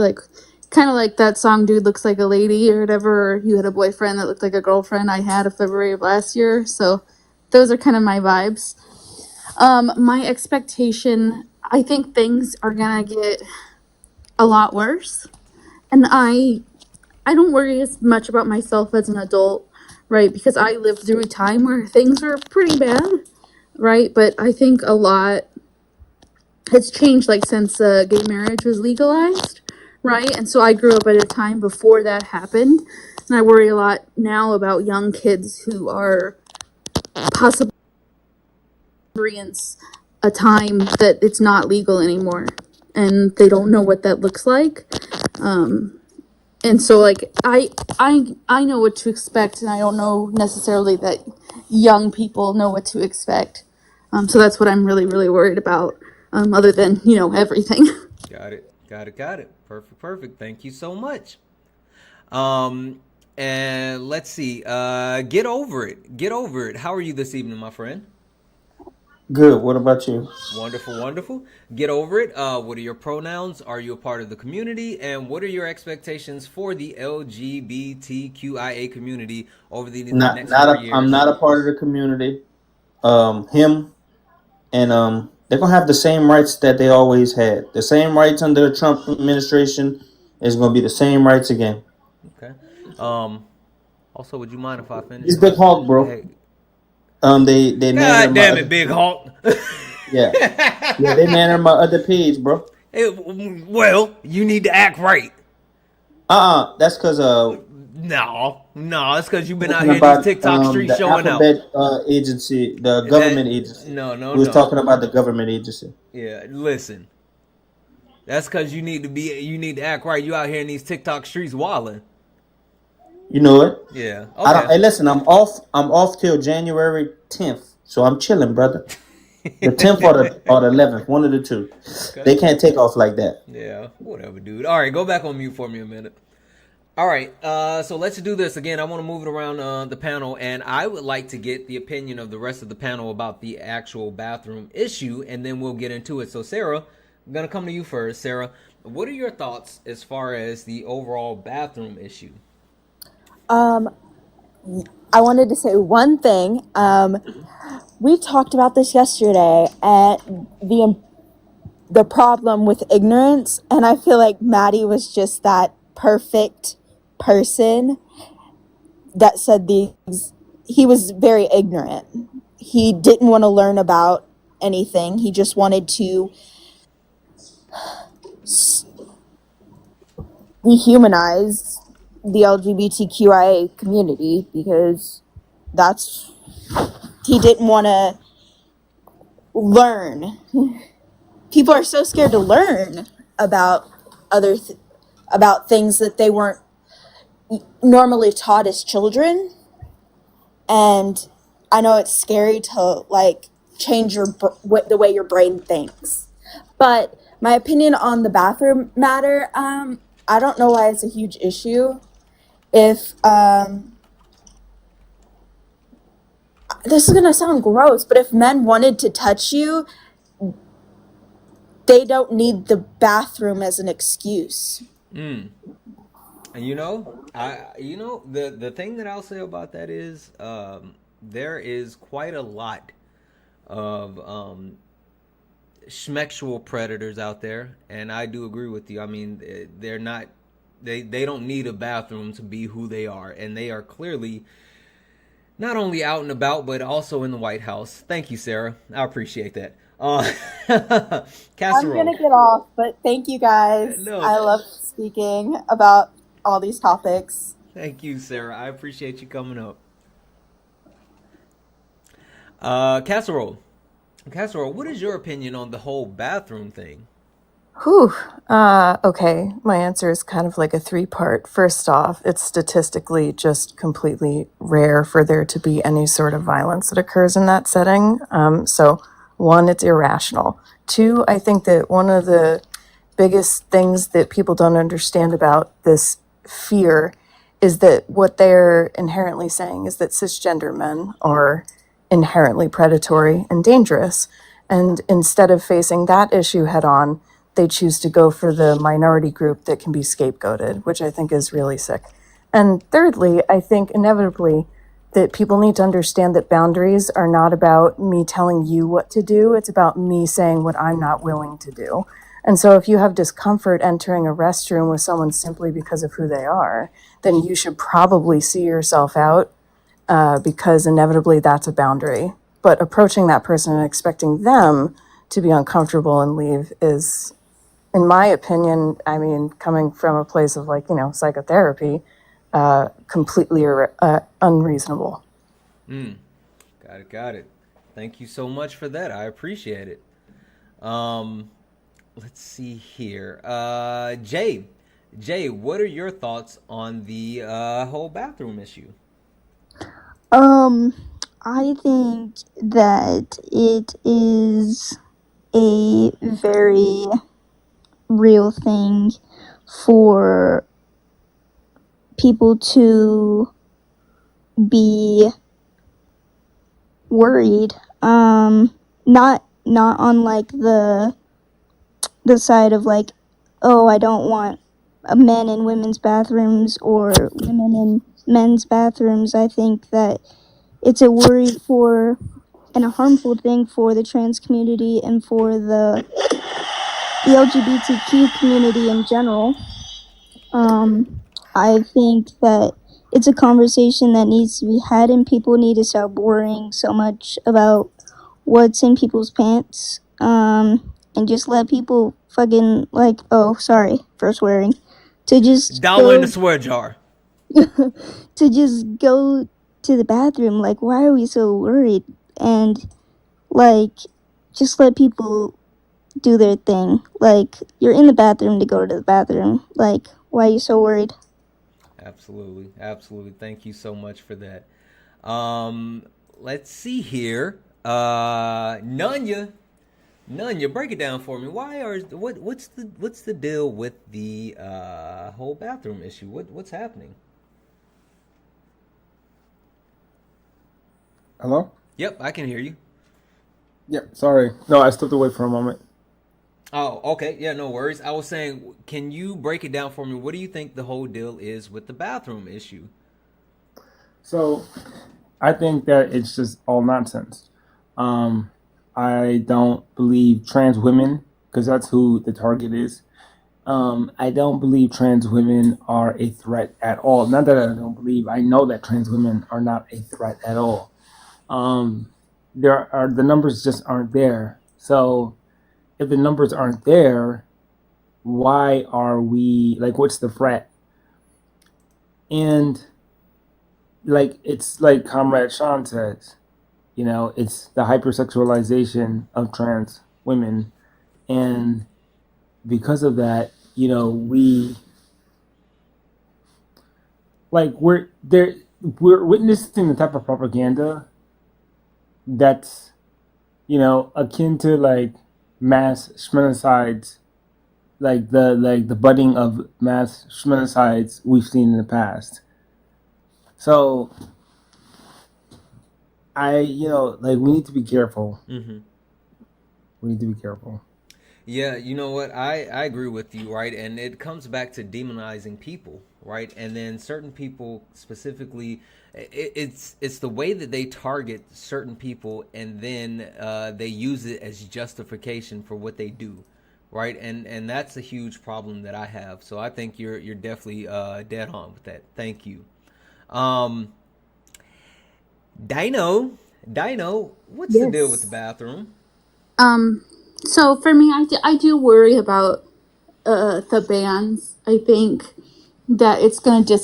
kind of like that song "Dude Looks Like a Lady" or whatever. Or you had a boyfriend that looked like a girlfriend. I had in February of last year. So those are kind of my vibes. My expectation, I think things are gonna get a lot worse, and I don't worry as much about myself as an adult, right? Because I lived through a time where things were pretty bad, right? But I think a lot has changed, since gay marriage was legalized. Right, and so I grew up at a time before that happened, and I worry a lot now about young kids who are possibly experience a time that it's not legal anymore, and they don't know what that looks like. And so I know what to expect, and I don't know necessarily that young people know what to expect. So that's what I'm really, really worried about. Other than everything.
Got it. Perfect. Thank you so much. And let's see. Get over it. Get over it. How are you this evening, my friend?
Good. What about you?
Wonderful, wonderful. Get over it. What are your pronouns? Are you a part of the community? And what are your expectations for the LGBTQIA community over the next 4 years?
I'm not a part of the community. Him and they're gonna have the same rights that they always had. The same rights under the Trump administration is gonna be the same rights again.
Okay. Also, would you mind if I finish?
It's Big Hawk, bro.
Hey.
They
God damn it, Big Hawk.
Yeah, they manner my other page, bro.
Well, you need to act right.
That's because
No, it's because you've been out here in these TikTok streets
the
showing out.
Alphabet agency, the government agency.
No.
We was talking about the government agency.
Yeah, listen. That's because you need to act right. You out here in these TikTok streets wilding.
You know it.
Yeah. Okay.
Hey, listen, I'm off till January 10th, so I'm chilling, brother. The 10th or the 11th, one of the two. Okay. They can't take off like that.
Yeah, whatever, dude. All right, go back on mute for me a minute. All right, so let's do this again. I want to move it around the panel, and I would like to get the opinion of the rest of the panel about the actual bathroom issue, and then we'll get into it. So, Sarah, I'm gonna come to you first. Sarah, what are your thoughts as far as the overall bathroom issue?
I wanted to say one thing. We talked about this yesterday, and the problem with ignorance, and I feel like Maddie was just that perfect person that said these. He was very ignorant. He didn't want to learn about anything. He just wanted to dehumanize the LGBTQIA community because he didn't want to learn. People are so scared to learn about about things that they weren't normally taught as children. And I know it's scary to change the way your brain thinks. But my opinion on the bathroom matter, I don't know why it's a huge issue. If this is gonna sound gross, but if men wanted to touch you, they don't need the bathroom as an excuse.
And the thing that I'll say about that is there is quite a lot of schmexual predators out there, and I do agree with you. I mean, they're not. They don't need a bathroom to be who they are, and they are clearly not only out and about, but also in the White House. Thank you, Sarah. I appreciate that. Casserole.
I'm gonna get off, but thank you guys.
No.
I love speaking about all these topics.
Thank you, Sarah. I appreciate you coming up. Casserole, what is your opinion on the whole bathroom thing?
Whew. Okay. My answer is kind of like a three-part. First off, it's statistically just completely rare for there to be any sort of violence that occurs in that setting. So one, it's irrational. Two, I think that one of the biggest things that people don't understand about this fear is that what they're inherently saying is that cisgender men are inherently predatory and dangerous. And instead of facing that issue head on, they choose to go for the minority group that can be scapegoated, which I think is really sick. And thirdly, I think inevitably that people need to understand that boundaries are not about me telling you what to do. It's about me saying what I'm not willing to do. And so if you have discomfort entering a restroom with someone simply because of who they are, then you should probably see yourself out because inevitably that's a boundary. But approaching that person and expecting them to be uncomfortable and leave is, in my opinion, I mean, coming from a place of psychotherapy, completely unreasonable.
Got it. Thank you so much for that. I appreciate it. Let's see here. Jay, what are your thoughts on the whole bathroom issue?
I think that it is a very real thing for people to be worried. Not on like the side of like, oh, I don't want men in women's bathrooms or women in men's bathrooms. I think that it's a worry for and a harmful thing for the trans community and for the LGBTQ community in general. I think that it's a conversation that needs to be had, and people need to stop worrying so much about what's in people's pants, and just let people fucking, like, oh, sorry for swearing, to just
Dollar in the swear jar.
to just go to the bathroom. Like, why are we so worried? And, like, just let people do their thing. Like, you're in the bathroom to go to the bathroom. Like, why are you so worried?
Absolutely. Absolutely. Thank you so much for that. Let's see here. Nunya, break it down for me. What's the deal with the whole bathroom issue? What's happening?
Hello?
Yep, I can hear you.
Yep, sorry. No, I stepped away for a moment.
Oh, okay. Yeah, no worries. I was saying, can you break it down for me? What do you think the whole deal is with the bathroom issue?
So, I think that it's just all nonsense. I don't believe trans women, because that's who the target is. I don't believe trans women are a threat at all. Not that I don't believe, I know that trans women are not a threat at all. The numbers just aren't there. So if the numbers aren't there, why are we, like, what's the threat? And like, it's like Comrade Sean says, you know, it's the hypersexualization of trans women. And because of that, you know, we're witnessing the type of propaganda that's, you know, akin to like mass schmenicides, like the budding of mass schmenicides we've seen in the past. So we need to be careful.
Mm-hmm.
We need to be careful.
Yeah, you know what? I agree with you, right? And it comes back to demonizing people, right? And then certain people specifically, it's the way that they target certain people, and then they use it as justification for what they do, right? And that's a huge problem that I have. So I think you're definitely dead on with that. Thank you. Dino, what's the deal with the bathroom?
So for me, I do worry about the bans. I think that it's going to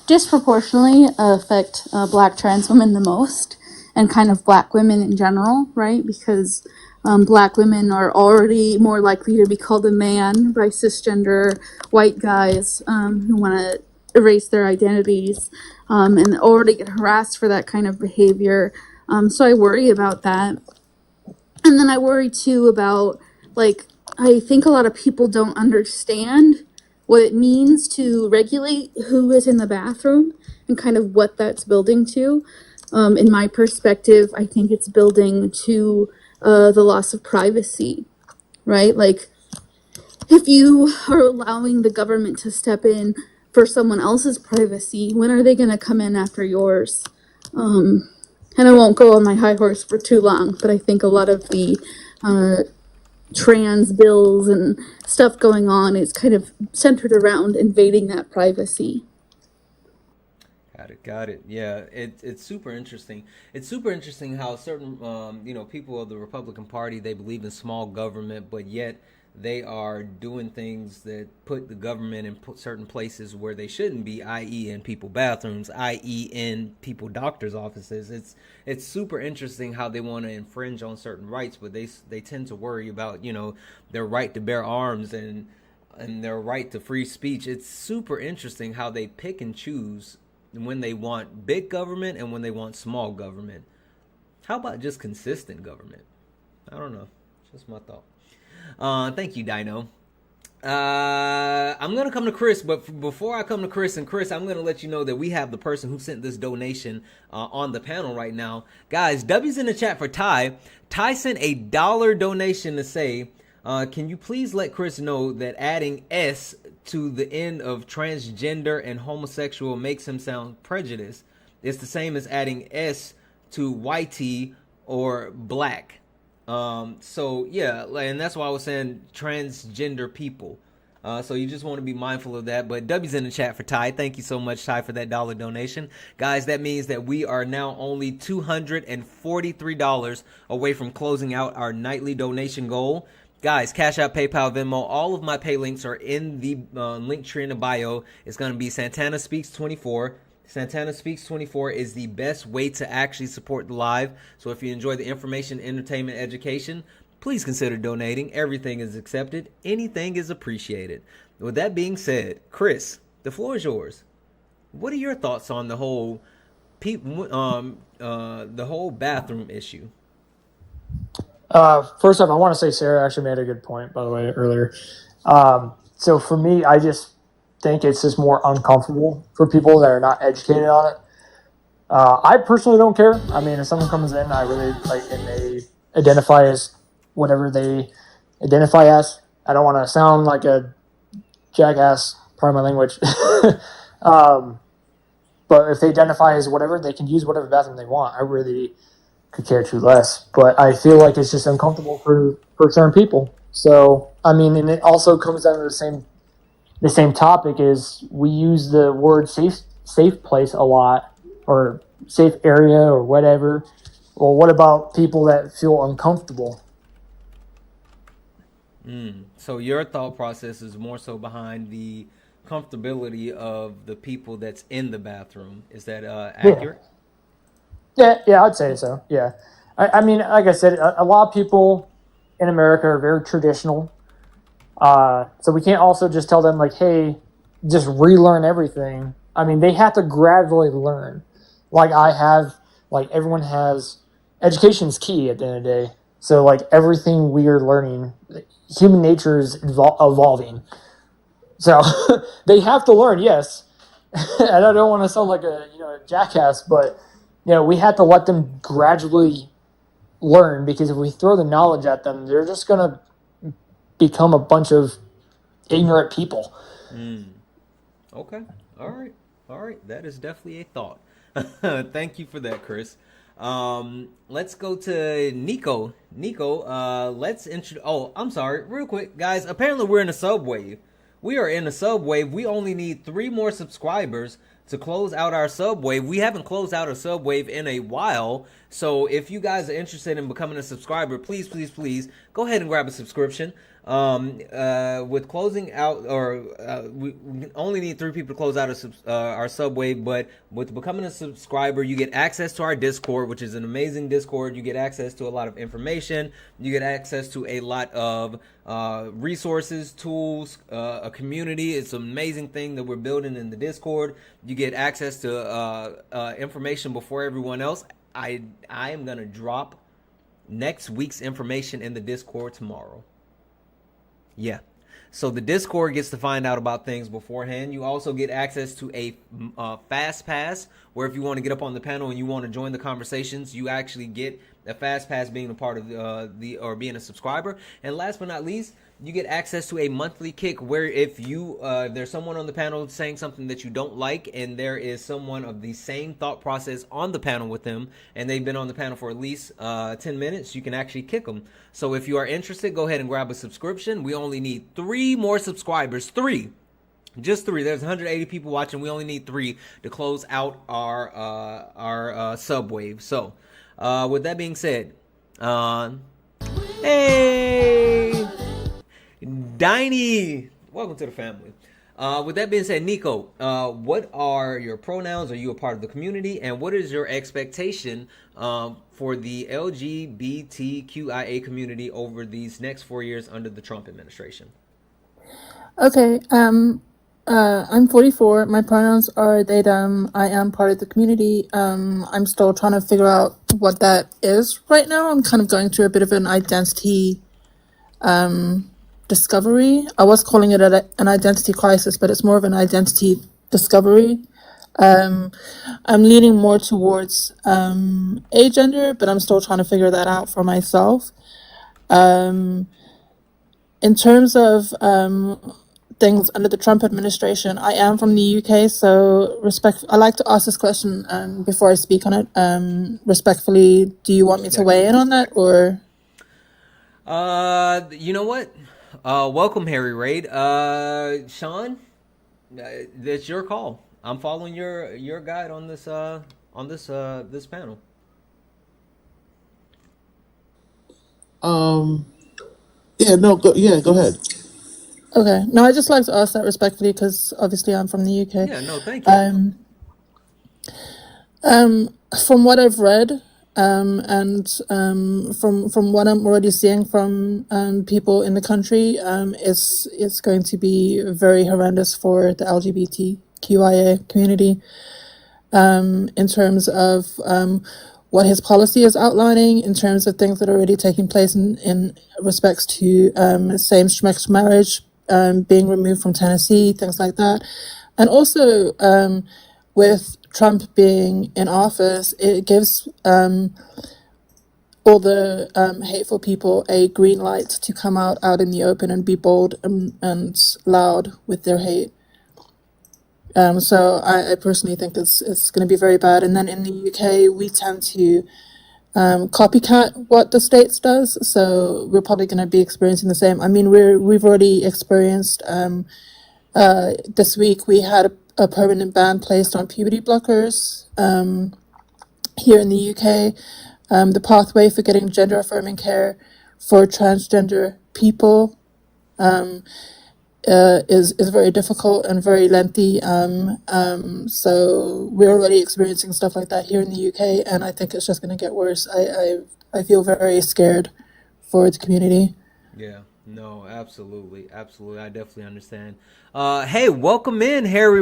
disproportionately affect Black trans women the most, and kind of Black women in general, right? Because Black women are already more likely to be called a man by cisgender white guys who want to erase their identities and already get harassed for that kind of behavior. So I worry about that. And then I worry too about, like, I think a lot of people don't understand what it means to regulate who is in the bathroom and kind of what that's building to. In my perspective, I think it's building to the loss of privacy, right? Like, if you are allowing the government to step in for someone else's privacy, when are they going to come in after yours? And I won't go on my high horse for too long, but I think a lot of the trans bills and stuff going on is kind of centered around invading that privacy.
Got it. Yeah, it's super interesting. It's super interesting how certain people of the Republican Party, they believe in small government, but yet they are doing things that put the government in certain places where they shouldn't be, i.e. in people bathrooms, i.e. in people doctors' offices. It's super interesting how they want to infringe on certain rights, but they tend to worry about, their right to bear arms and their right to free speech. It's super interesting how they pick and choose when they want big government and when they want small government. How about just consistent government? I don't know. It's just my thought. Thank you, Dino. I'm gonna come to Chris, but before I come to Chris, I'm gonna let you know that we have the person who sent this donation on the panel right now, guys. W's in the chat for Ty. Ty sent $1 donation to say, can you please let Chris know that adding S to the end of transgender and homosexual makes him sound prejudiced. It's the same as adding S to YT or black. So yeah, and that's why I was saying transgender people. So you just want to be mindful of that. But W's in the chat for Ty. Thank you so much, Ty, for that $1 donation. Guys, that means that we are now only $243 away from closing out our nightly donation goal. Guys, Cash App, PayPal, Venmo, all of my pay links are in the link tree in the bio. It's going to be Santana Speaks 24. Santana Speaks 24 is the best way to actually support the live. So if you enjoy the information, entertainment, education, please consider donating. Everything is accepted. Anything is appreciated. With that being said, Chris, the floor is yours. What are your thoughts on the whole bathroom issue?
First off, I want to say Sarah actually made a good point, by the way, earlier. So for me, I just think it's just more uncomfortable for people that are not educated on it. I personally don't care. I mean, if someone comes in, I really like, and they identify as whatever they identify as. I don't want to sound like a jackass, pardon my language. But if they identify as whatever, they can use whatever bathroom they want. I really could care too less. But I feel like it's just uncomfortable for certain people. So, I mean, and it also comes down to the same topic is we use the word safe place a lot, or safe area or whatever. Well, what about people that feel uncomfortable?
So your thought process is more so behind the comfortability of the people that's in the bathroom. Is that accurate?
Yeah, I'd say so. Yeah. I mean, like I said, a lot of people in America are very traditional. So we can't also just tell them, like, hey, just relearn everything. I mean, they have to gradually learn. Like everyone has, education's key at the end of the day. So, like, everything we are learning, human nature is evolving. So they have to learn, yes. And I don't want to sound like a jackass, but we have to let them gradually learn, because if we throw the knowledge at them, they're just gonna become a bunch of ignorant people.
Okay. All right. That is definitely a thought. Thank you for that, Chris. Let's go to Nico. Let's introduce. Oh, I'm sorry. Real quick, guys. Apparently, we're in a subwave. We are in a subwave. We only need 3 more subscribers to close out our subwave. We haven't closed out a subwave in a while. So if you guys are interested in becoming a subscriber, please go ahead and grab a subscription. With closing out, we only need 3 people to close out our subwave, but with becoming a subscriber, you get access to our Discord, which is an amazing Discord. You get access to a lot of information. You get access to a lot of resources, tools, a community. It's an amazing thing that we're building in the Discord. You get access to information before everyone else. I am gonna drop next week's information in the Discord tomorrow. Yeah. So the Discord gets to find out about things beforehand. You also get access to a fast pass, where if you want to get up on the panel and you want to join the conversations, you actually get a fast pass being a part of or being a subscriber. And last but not least, you get access to a monthly kick, where if there's someone on the panel saying something that you don't like, and there is someone of the same thought process on the panel with them, and they've been on the panel for at least 10 minutes, you can actually kick them. So if you are interested, go ahead and grab a subscription. We only need 3 more subscribers. 3. Just 3. There's 180 people watching. We only need 3 to close out our subwave. So with that being said, hey, Diney, welcome to the family. With that being said, Nico, what are your pronouns? Are you a part of the community? And what is your expectation for the LGBTQIA community over these next 4 years under the Trump administration?
Okay, I'm 44. My pronouns are they, them. I am part of the community. I'm still trying to figure out what that is right now. I'm kind of going through a bit of an identity
discovery. I was calling it an identity crisis, but it's more of an identity discovery. I'm leaning more towards agender, but I'm still trying to figure that out for myself. In terms of things under the Trump administration, I am from the UK, so I like to ask this question before I speak on it. Respectfully, do you want me to weigh in on that, or?
You know what? Welcome, Harry Raid. Sean, it's your call. I'm following your guide on this this panel.
Go ahead.
Okay. No, I just like to ask that respectfully because obviously I'm from the UK.
Yeah, no, thank you.
From what I've read, and from what I'm already seeing from people in the country, it's going to be very horrendous for the LGBTQIA community. In terms of what his policy is outlining, in terms of things that are already taking place in respects to same-sex marriage being removed from Tennessee, things like that. And also with Trump being in office, it gives all the hateful people a green light to come out in the open and be bold and loud with their hate. So I personally think it's going to be very bad. And then in the UK, we tend to copycat what the States does. So we're probably going to be experiencing the same. I mean, we've already experienced, this week we had a permanent ban placed on puberty blockers here in the UK. The pathway for getting gender affirming care for transgender people is very difficult and very lengthy. So we're already experiencing stuff like that here in the UK, and I think it's just going to get worse. I feel very scared for the community.
Yeah, no, absolutely. I definitely understand. Hey, welcome in, Harry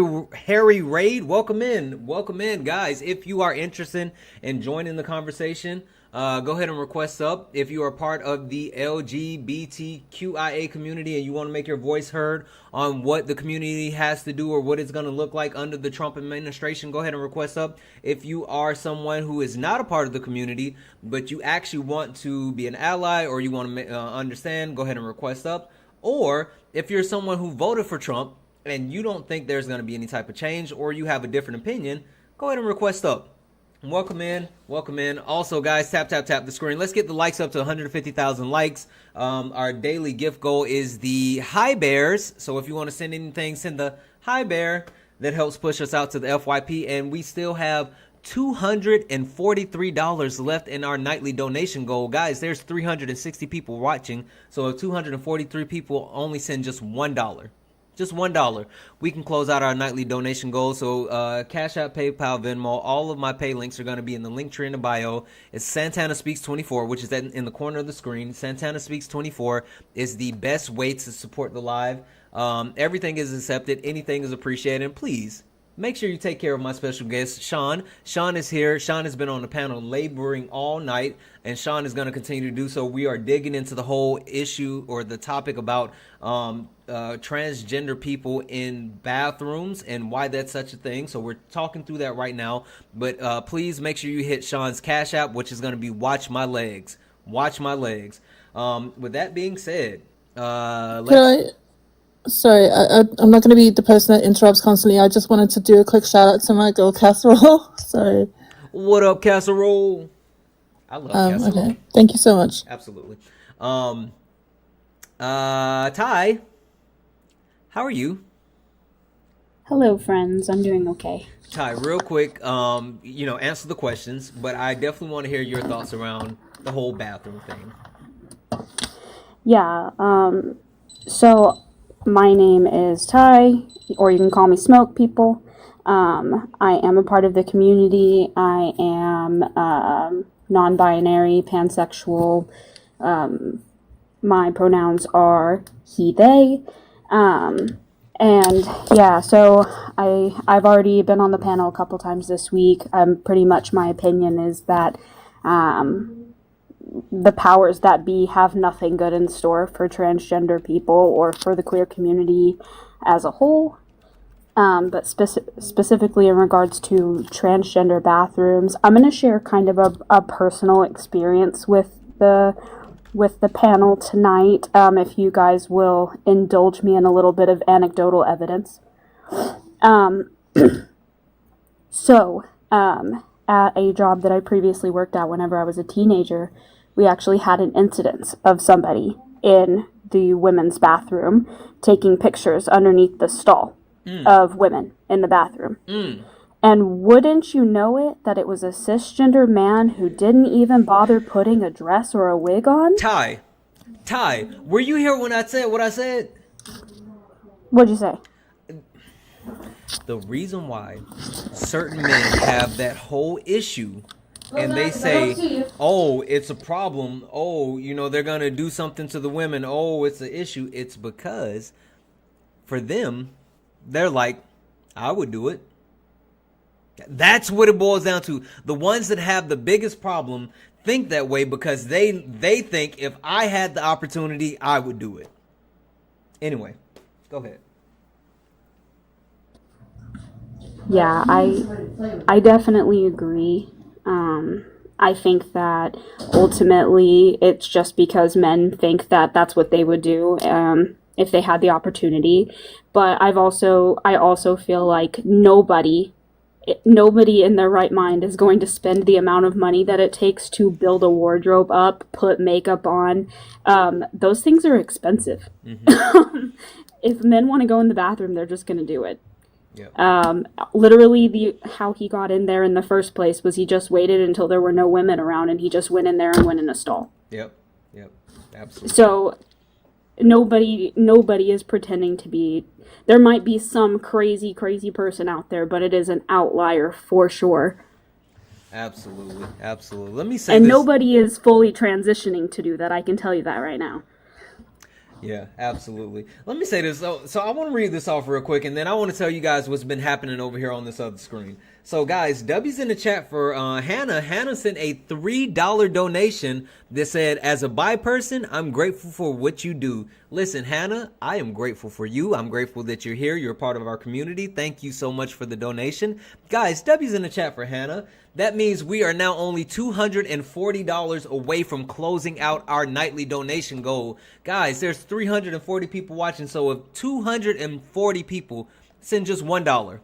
Raid. Welcome in, guys. If you are interested in joining the conversation, go ahead and request up. If you are part of the LGBTQIA community and you want to make your voice heard on what the community has to do or what it's going to look like under the Trump administration, go ahead and request up. If you are someone who is not a part of the community, but you actually want to be an ally or you want to understand, go ahead and request up. Or if you're someone who voted for Trump and you don't think there's going to be any type of change or you have a different opinion, go ahead and request up. Welcome in. Also, guys, tap the screen. Let's get the likes up to 150,000 likes. Our daily gift goal is the High Bears. So if you want to send anything, send the High Bear. That helps push us out to the FYP. And we still have $243 left in our nightly donation goal. Guys, there's 360 people watching. So if 243 people only send just $1. Just $1. We can close out our nightly donation goal. So Cash App, PayPal, Venmo, all of my pay links are going to be in the link tree in the bio. It's Santana Speaks 24, which is in the corner of the screen. Santana Speaks 24 is the best way to support the live. Everything is accepted. Anything is appreciated. And please, make sure you take care of my special guest, Sean. Sean is here. Sean has been on the panel laboring all night, and Sean is going to continue to do so. We are digging into the whole issue or the topic about transgender people in bathrooms and why that's such a thing. So we're talking through that right now. But please make sure you hit Sean's Cash App, which is going to be Watch My Legs. Watch My Legs. With that being said,
Sorry, I'm not going to be the person that interrupts constantly. I just wanted to do a quick shout out to my girl Casserole. Sorry.
What up, Casserole? I love Casserole.
Okay. Thank you so much.
Absolutely. Ty, how are you?
Hello, friends. I'm doing okay.
Ty, real quick, answer the questions, but I definitely want to hear your thoughts around the whole bathroom thing.
Yeah. So my name is Ty, or you can call me Smoke People. I am a part of the community. I am non-binary, pansexual. My pronouns are he, they. And yeah, so I've already been on the panel a couple times this week. Pretty much my opinion is that the powers that be have nothing good in store for transgender people or for the queer community as a whole. But specifically in regards to transgender bathrooms, I'm going to share kind of a personal experience with the panel tonight, if you guys will indulge me in a little bit of anecdotal evidence. At a job that I previously worked at whenever I was a teenager, we actually had an incident of somebody in the women's bathroom taking pictures underneath the stall of women in the bathroom. And wouldn't you know it, that it was a cisgender man who didn't even bother putting a dress or a wig on?
Ty, were you here when I said what I said?
What'd you say?
The reason why certain men have that whole issue and they say, oh, it's a problem. Oh, you know, they're going to do something to the women. Oh, it's an issue. It's because for them, they're like, I would do it. That's what it boils down to. The ones that have the biggest problem think that way because they think if I had the opportunity, I would do it. Anyway, go ahead.
Yeah, I definitely agree. I think that ultimately it's just because men think that that's what they would do if they had the opportunity. But I also feel like nobody in their right mind is going to spend the amount of money that it takes to build a wardrobe up, put makeup on. Those things are expensive. Mm-hmm. If men want to go in the bathroom, they're just going to do it. Yep. Literally how he got in there in the first place was he just waited until there were no women around and he just went in there and went in a stall. Yep. Absolutely. So nobody is pretending to be. There might be some crazy person out there, but it is an outlier for sure. Absolutely. Let me say this. Nobody is fully transitioning to do that. I can tell you that right now. Yeah, absolutely. Let me say this. So I want to read this off real quick, and then I want to tell you guys what's been happening over here on this other screen. So, guys, W's in the chat for Hannah. Hannah sent a $3 donation that said, as a bi person, I'm grateful for what you do. Listen, Hannah, I am grateful for you. I'm grateful that you're here. You're a part of our community. Thank you so much for the donation. Guys, W's in the chat for Hannah. That means we are now only $240 away from closing out our nightly donation goal. Guys, there's 340 people watching, so if 240 people send just $1,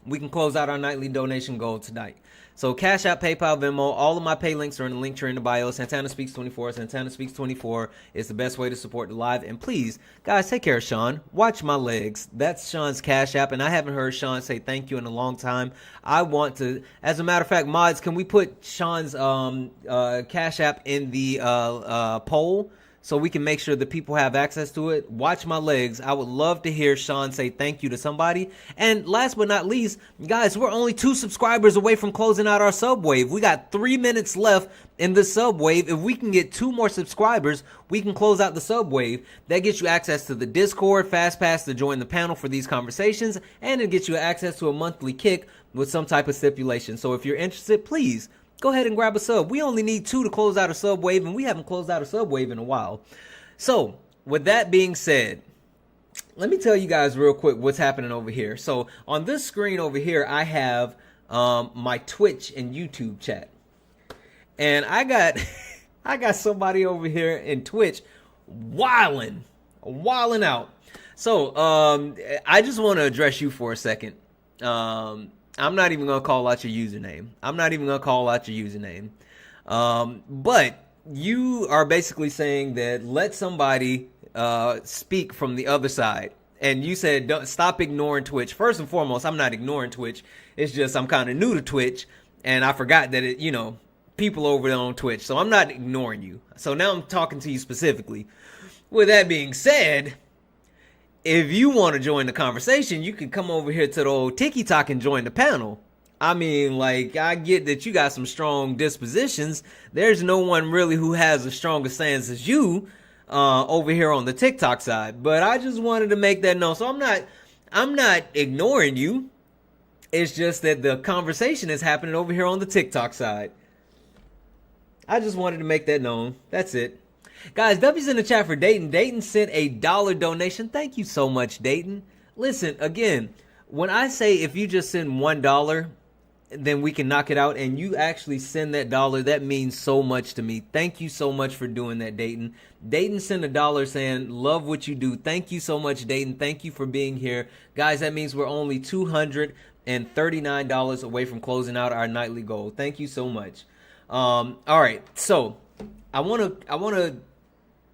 we can close out our nightly donation goal tonight. So Cash App, PayPal, Venmo, all of my pay links are in the link tree in the bio. Santana Speaks 24. Santana Speaks 24 is the best way to support the live. And please, guys, take care of Sean. Watch my legs. That's Sean's Cash App, and I haven't heard Sean say thank you in a long time. I want to, as a matter of fact, mods, can we put Sean's Cash App in the poll so we can make sure that people have access to it? Watch my legs. I would love to hear Sean say thank you to somebody. And last but not least, guys, we're only 2 subscribers away from closing out our subwave. We got 3 minutes left in the subwave. If we can get 2 more subscribers, we can close out the subwave. That gets you access to the Discord, Fast Pass to join the panel for these conversations, and it gets you access to a monthly kick with some type of stipulation. So if you're interested, please go ahead and grab a sub. We only need 2 to close out a subwave, and we haven't closed out a subwave in a while. So, with that being said, let me tell you guys real quick what's happening over here. So, on this screen over here, I have my Twitch and YouTube chat. And I got somebody over here in Twitch wilding out. So, I just want to address you for a second. I'm not even going to call out your username. But you are basically saying that let somebody speak from the other side. And you said, don't stop ignoring Twitch. First and foremost, I'm not ignoring Twitch. It's just I'm kind of new to Twitch. And I forgot that, people over there on Twitch. So I'm not ignoring you. So now I'm talking to you specifically. With that being said, if you want to join the conversation, you can come over here to the old TikTok and join the panel. I mean, like, I get that you got some strong dispositions. There's no one really who has as strong a stance as you over here on the TikTok side. But I just wanted to make that known. So I'm not ignoring you. It's just that the conversation is happening over here on the TikTok side.
I just wanted to make that known. That's it. Guys, W's in the chat for Dayton. Dayton sent a $1 donation. Thank you so much, Dayton. Listen, again, when I say if you just send $1, then we can knock it out, and you actually send that $1, that means so much to me. Thank you so much for doing that, Dayton. Dayton sent $1 saying, love what you do. Thank you so much, Dayton. Thank you for being here. Guys, that means we're only $239 away from closing out our nightly goal. Thank you so much. All right, so I want to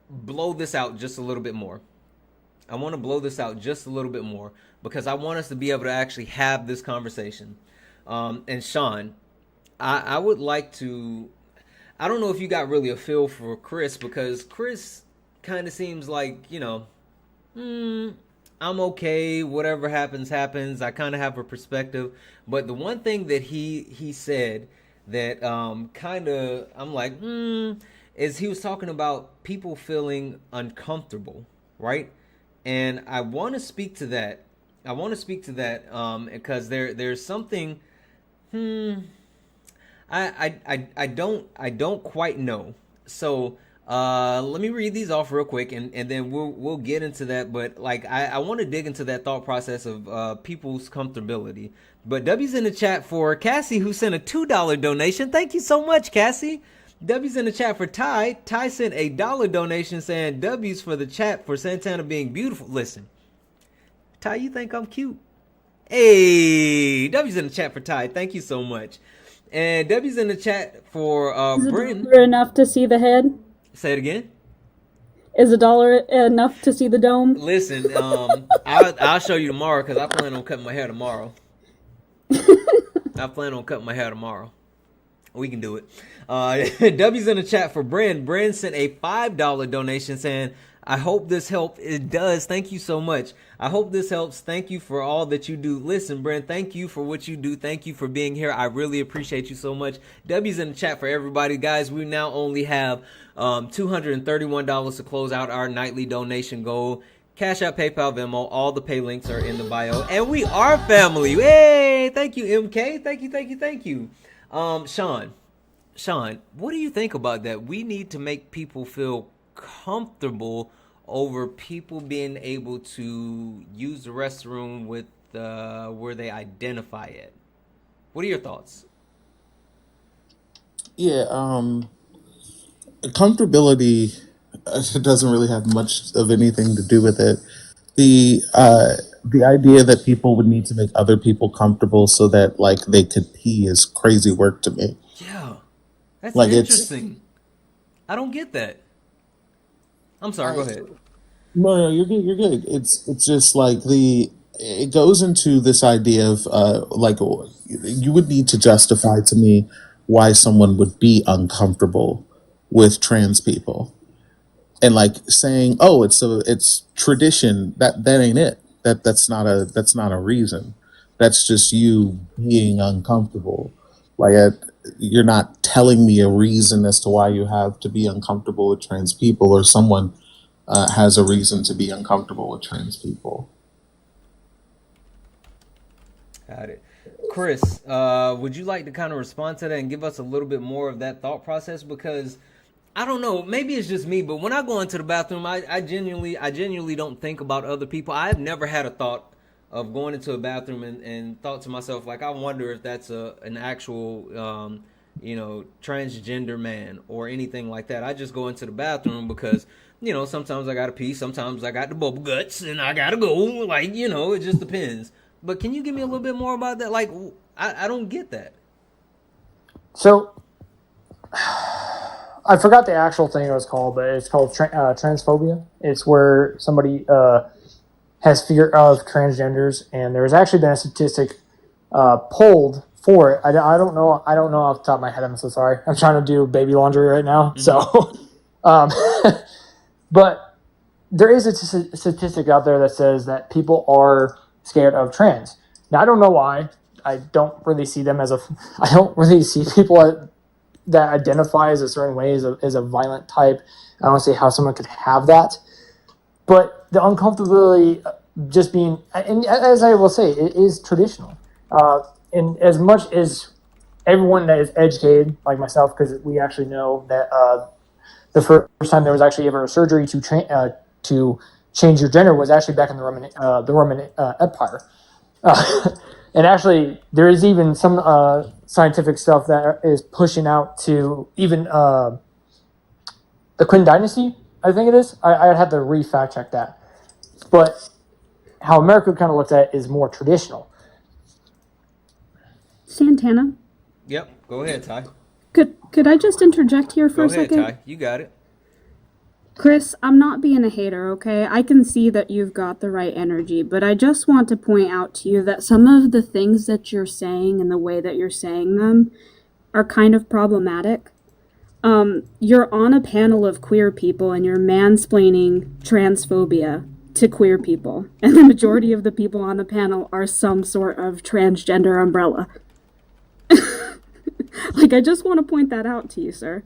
blow this out just a little bit more. Because I want us to be able to actually have this conversation. And Sean, I would like to, I don't know if you got really a feel for Chris, because Chris kind of seems like, I'm okay, whatever happens, happens. I kind of have a perspective. But the one thing that he said that kind of, I'm like, is he was talking about people feeling uncomfortable, right? And I want to speak to that. Because there's something. I don't quite know. So let me read these off real quick, and then we'll get into that. But like I want to dig into that thought process of people's comfortability. But W's in the chat for Cassie, who sent a $2 donation. Thank you so much, Cassie. W's in the chat for Ty. Ty sent a $1 donation saying W's for the chat for Santana being beautiful. Listen, Ty, you think I'm cute? Hey, W's in the chat for Ty. Thank you so much. And W's in the chat for Bryn.
$1 enough to see the head?
Say it again.
Is $1 enough to see the dome?
Listen, I'll show you tomorrow, because I plan on cutting my hair tomorrow. We can do it. W's in the chat for Bryn. Bryn sent a $5 donation saying, I hope this helps. It does. Thank you so much. I hope this helps. Thank you for all that you do. Listen, Brent, thank you for what you do. Thank you for being here. I really appreciate you so much. W's in the chat for everybody. Guys, we now only have $231 to close out our nightly donation goal. Cash App, PayPal, Venmo, all the pay links are in the bio. And we are family. Hey, thank you, MK. Thank you. Sean, what do you think about that? We need to make people feel comfortable over people being able to use the restroom with where they identify it. What are your thoughts?
Yeah, comfortability doesn't really have much of anything to do with it. The idea that people would need to make other people comfortable so that like they could pee is crazy work to me.
Yeah, that's
like
interesting. I don't get that. I'm sorry. Go ahead.
No, you're good. You're good. It's just like it goes into this idea of like you would need to justify to me why someone would be uncomfortable with trans people, and like saying, oh, it's tradition. That ain't it. That's not a reason. That's just you being uncomfortable. Like you're not telling me a reason as to why you have to be uncomfortable with trans people, or someone has a reason to be uncomfortable with trans people.
Got it. Chris, would you like to kind of respond to that and give us a little bit more of that thought process? Because I don't know, maybe it's just me, but when I go into the bathroom, I genuinely don't think about other people. I've never had a thought of going into a bathroom and thought to myself, like, I wonder if that's an actual transgender man or anything like that. I just go into the bathroom because, sometimes I gotta pee, sometimes I got the bubble guts and I gotta go. Like, it just depends. But can you give me a little bit more about that? Like, I don't get that.
So, I forgot the actual thing it was called, but it's called transphobia. It's where somebody has fear of transgenders, and there's actually been a statistic pulled for it. I don't know off the top of my head. I'm so sorry. I'm trying to do baby laundry right now. Mm-hmm. So, but there is a statistic out there that says that people are scared of trans. Now, I don't know why. I don't really see them as I don't really see people that identify as a certain way as a violent type. I don't see how someone could have that. But the uncomfortability just being, and as I will say, it is traditional. And as much as everyone that is educated, like myself, because we actually know that the first time there was actually ever a surgery to change your gender was actually back in the Roman Empire. And actually, there is even some scientific stuff that is pushing out to even the Qin Dynasty, I think it is. I'd have to re-fact check that. But how America kind of looks at it is more traditional.
Santana,
Yep. Go ahead, Ty.
could I just interject here for
Go
a
ahead,
second?
Ty. You got it.
Chris, I'm not being a hater, okay? I can see that you've got the right energy, but I just want to point out to you that some of the things that you're saying and the way that you're saying them are kind of problematic. You're on a panel of queer people and you're mansplaining transphobia to queer people, and the majority of the people on the panel are some sort of transgender umbrella. Like, I just want to point that out to you, sir.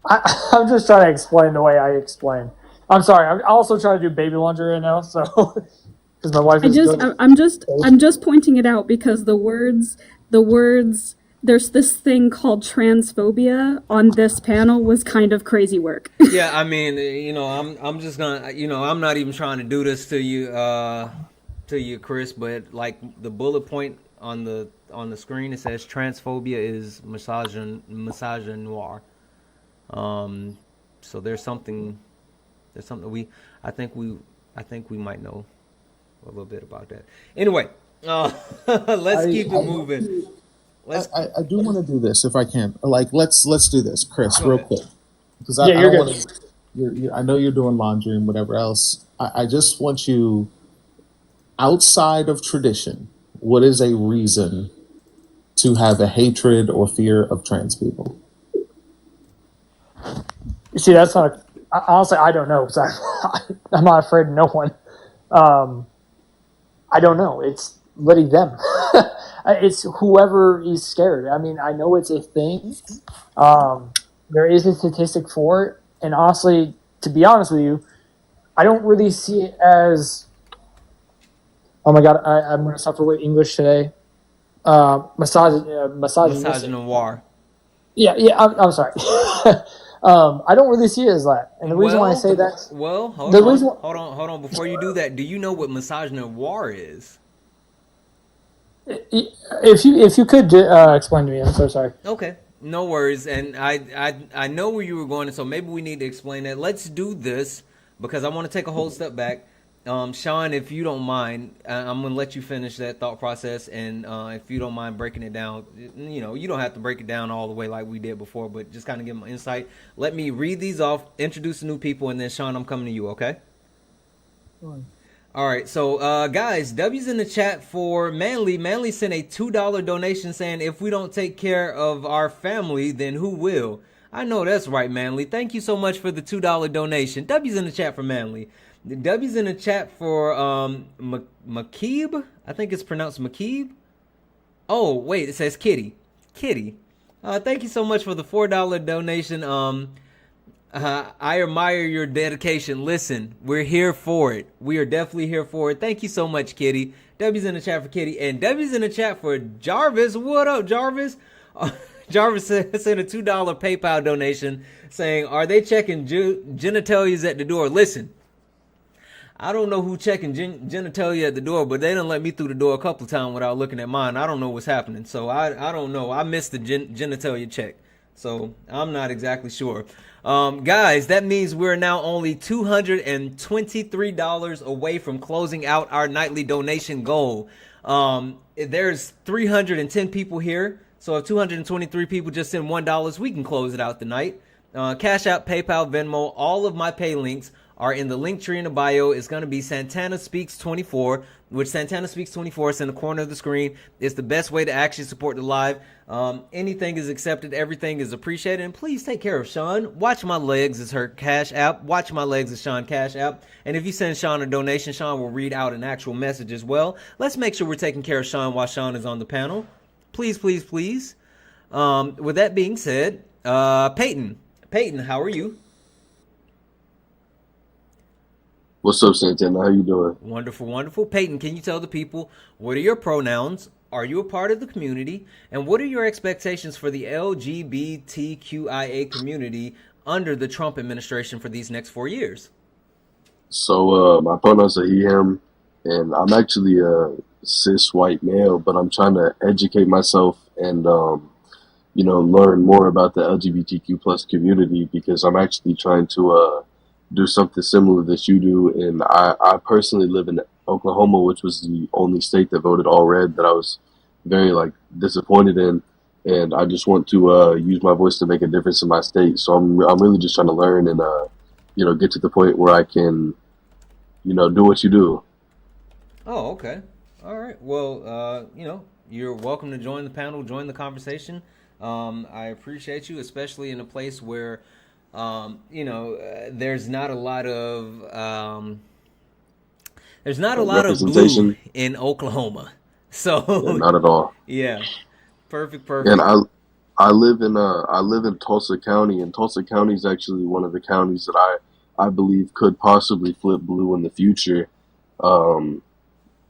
I'm just trying to explain the way I explain. I'm sorry. I'm also trying to do baby laundry right now, so because my wife is.
I'm just pointing it out because the words. There's this thing called transphobia on this panel was kind of crazy work.
Yeah, I mean, I'm just gonna, I'm not even trying to do this to you, Chris, but like the bullet point on the screen, it says transphobia is misogynoir. So there's something I think we might know a little bit about that. Anyway, let's keep it moving.
I do want to do this if I can. Like, let's do this, Chris,
Go
real
ahead.
quick, because
Yeah,
I
you're
don't
good.
want to. I know you're doing laundry and whatever else. I just want you, outside of tradition, what is a reason to have a hatred or fear of trans people?
You see, that's not. Honestly, I don't know because I'm not afraid of no one. I don't know. It's letting them. It's whoever is scared. I mean, I know it's a thing. There is a statistic for it, and honestly, to be honest with you, I don't really see it as. Oh my God, I'm going to suffer with English today. Misogynistic.
Misogynoir.
Yeah. I'm sorry. I don't really see it as that, and the reason why I say that.
Well, hold on. Before you do that, do you know what misogynoir is?
If you could explain to me, I'm so sorry.
Okay, no worries. And I know where you were going, so maybe we need to explain that. Let's do this because I want to take a whole step back. Sean, if you don't mind, I'm gonna let you finish that thought process, and if you don't mind breaking it down, you don't have to break it down all the way like we did before, but just kind of give them insight. Let me read these off, introduce the new people, and then Sean, I'm coming to you. Okay.
Sure.
All right, so guys, W's in the chat for Manly. Manly sent a $2 donation saying, if we don't take care of our family, then who will? I know that's right, Manly. Thank you so much for the $2 donation. W's in the chat for Manly. W's in the chat for McKeeb. I think it's pronounced McKeeb. Oh, wait, it says Kitty. Thank you so much for the $4 donation. I admire your dedication. Listen, we're here for it. We are definitely here for it. Thank you so much, Kitty. W's in the chat for Kitty. And W's in the chat for Jarvis. What up, Jarvis? Jarvis sent a $2 PayPal donation saying, are they checking genitalias at the door? Listen, I don't know who checking genitalia at the door, but they done let me through the door a couple times without looking at mine. I don't know what's happening. So I don't know. I missed the genitalia check. So I'm not exactly sure. Guys, that means we're now only $223 away from closing out our nightly donation goal. There's 310 people here. So if 223 people just send $1, we can close it out tonight. Cash App, PayPal, Venmo, all of my pay links are in the link tree in the bio. It's going to be Santana Speaks 24, which Santana Speaks 24 is in the corner of the screen. It's the best way to actually support the live. Anything is accepted. Everything is appreciated. And please take care of Sean. Watch My Legs is her Cash App. Watch My Legs is Sean Cash App. And if you send Sean a donation, Sean will read out an actual message as well. Let's make sure we're taking care of Sean while Sean is on the panel. Please, please, please. With that being said, Peyton, how are you?
What's up, Santana? How you doing?
Wonderful, wonderful. Peyton, can you tell the people what are your pronouns? are you a part of the community? And what are your expectations for the LGBTQIA community under the Trump administration for these next 4 years?
So my pronouns are he, him, and I'm actually a cis white male, but I'm trying to educate myself and learn more about the LGBTQ plus community because I'm actually trying to do something similar that you do. And I personally live in Oklahoma, which was the only state that voted all red that I was very disappointed in. And I just want to use my voice to make a difference in my state. So I'm really just trying to learn and get to the point where I can, do what you do.
Oh, okay. All right. Well, you're welcome to join the panel, join the conversation. I appreciate you, especially in a place where, there's not a lot of blue in Oklahoma. So
yeah, not at all.
Yeah. Perfect.
And I live in Tulsa County, and Tulsa County is actually one of the counties that I believe could possibly flip blue in the future.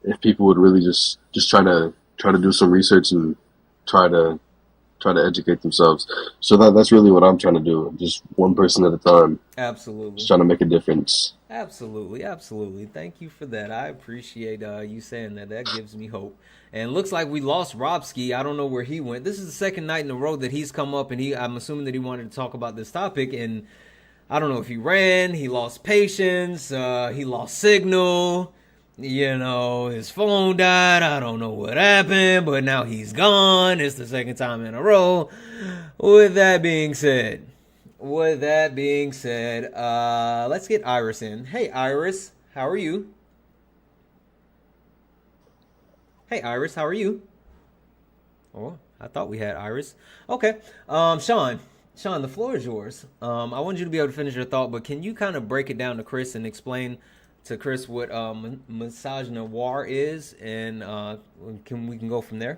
If people would really just try to do some research and try to educate themselves. So that's really what I'm trying to do. Just one person at a time.
Absolutely.
Just trying to make a difference.
Absolutely. Thank you for that. I appreciate you saying that. That gives me hope. And looks like we lost Robski. I don't know where he went. This is the second night in a row that he's come up, and I'm assuming that he wanted to talk about this topic. And I don't know if he ran, he lost patience, he lost signal. His phone died. I don't know what happened, but now he's gone. It's the second time in a row. With that being said, let's get Iris in. Hey, Iris, how are you? Oh, I thought we had Iris. Okay. Sean, the floor is yours. I want you to be able to finish your thought, but can you kind of break it down to Chris and explain to Chris what misogynoir is, and we can go from there?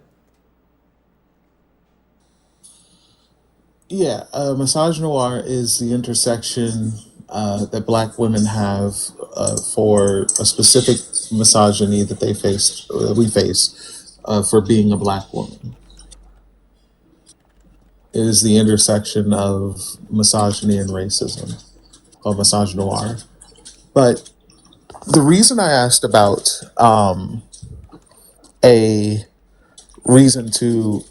Yeah, misogynoir is the intersection that Black women have for a specific misogyny that we face for being a Black woman. It is the intersection of misogyny and racism, called misogynoir. But the reason I asked about a reason to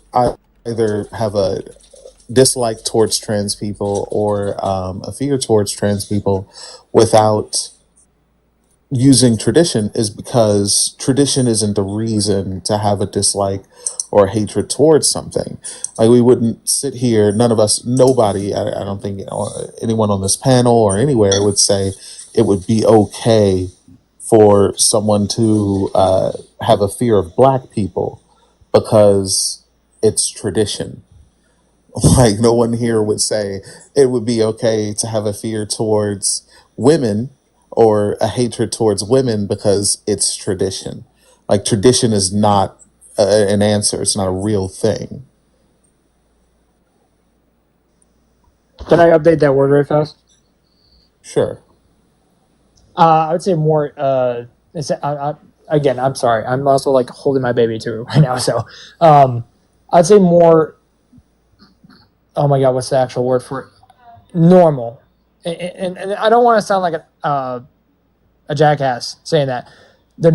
either have a dislike towards trans people or a fear towards trans people without using tradition is because tradition isn't a reason to have a dislike or hatred towards something. Like, we wouldn't sit here, none of us, nobody, I don't think anyone on this panel or anywhere would say it would be okay for someone to have a fear of Black people because it's tradition. Like, no one here would say it would be okay to have a fear towards women or a hatred towards women because it's tradition. Like, tradition is not an answer. It's not a real thing.
Can I update that word very fast?
Sure.
I would say more. Again, I'm sorry. I'm also holding my baby too right now. So, I'd say more. Oh my God, what's the actual word for it? Normal. And I don't want to sound like a jackass saying that. The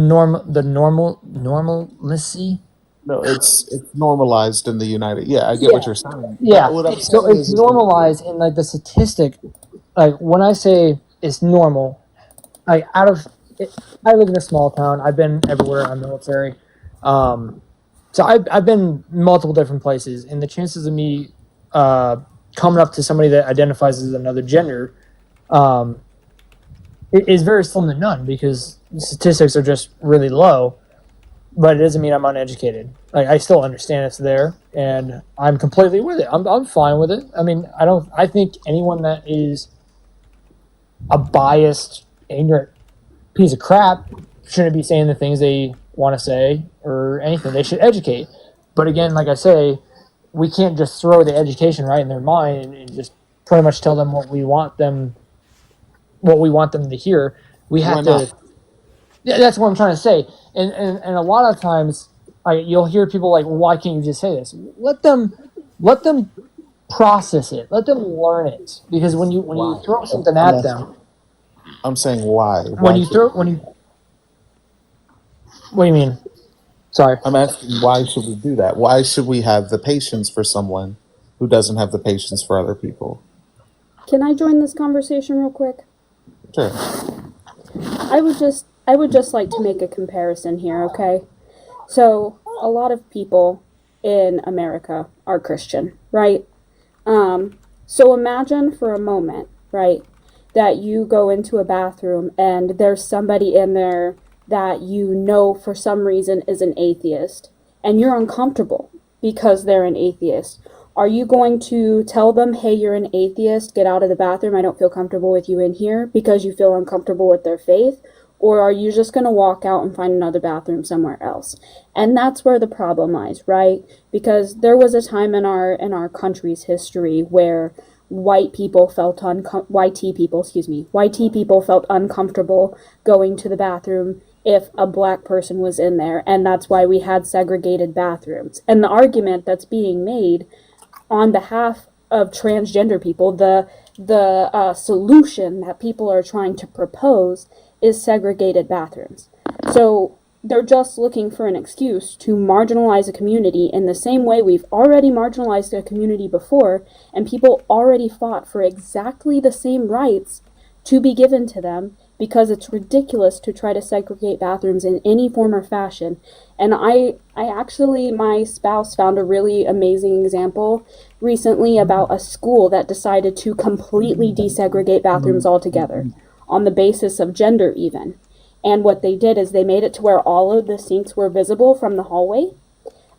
normalcy.
No, it's normalized in the United. Yeah, I get what you're saying.
Yeah.
What I'm
So
saying
it's
is
normalized in the statistic. When I say it's normal, I live in a small town. I've been everywhere. I'm military. So I've been multiple different places, and the chances of me coming up to somebody that identifies as another gender is very slim to none because the statistics are just really low. But it doesn't mean I'm uneducated. I still understand it's there, and I'm completely with it. I'm fine with it. I mean, I think anyone that is a biased, ignorant piece of crap shouldn't be saying the things they want to say or anything. They should educate. But again, like I say, we can't just throw the education right in their mind and just pretty much tell them what we want them to hear. We have to. Yeah, that's what I'm trying to say. And a lot of times, you'll hear people like, well, why can't you just say this? Let them process it. Let them learn it. Because when you throw something at them,
I'm saying why?
what do you mean? Sorry.
I'm asking why should we do that? Why should we have the patience for someone who doesn't have the patience for other people?
Can I join this conversation real quick?
Sure.
I would just like to make a comparison here, okay? So, a lot of people in America are Christian, right? So imagine for a moment, right, that you go into a bathroom and there's somebody in there that you know for some reason is an atheist, and you're uncomfortable because they're an atheist. Are you going to tell them, hey, you're an atheist, get out of the bathroom, I don't feel comfortable with you in here, because you feel uncomfortable with their faith? Or are you just going to walk out and find another bathroom somewhere else? And that's where the problem lies, right? Because there was a time in our country's history where white people felt uncomfortable going to the bathroom if a black person was in there, and that's why we had segregated bathrooms. And the argument that's being made on behalf of transgender people, the solution that people are trying to propose is segregated bathrooms. So they're just looking for an excuse to marginalize a community in the same way we've already marginalized a community before, and people already fought for exactly the same rights to be given to them, because it's ridiculous to try to segregate bathrooms in any form or fashion. And I actually, my spouse found a really amazing example recently about a school that decided to completely desegregate bathrooms altogether on the basis of gender even. And what they did is they made it to where all of the sinks were visible from the hallway,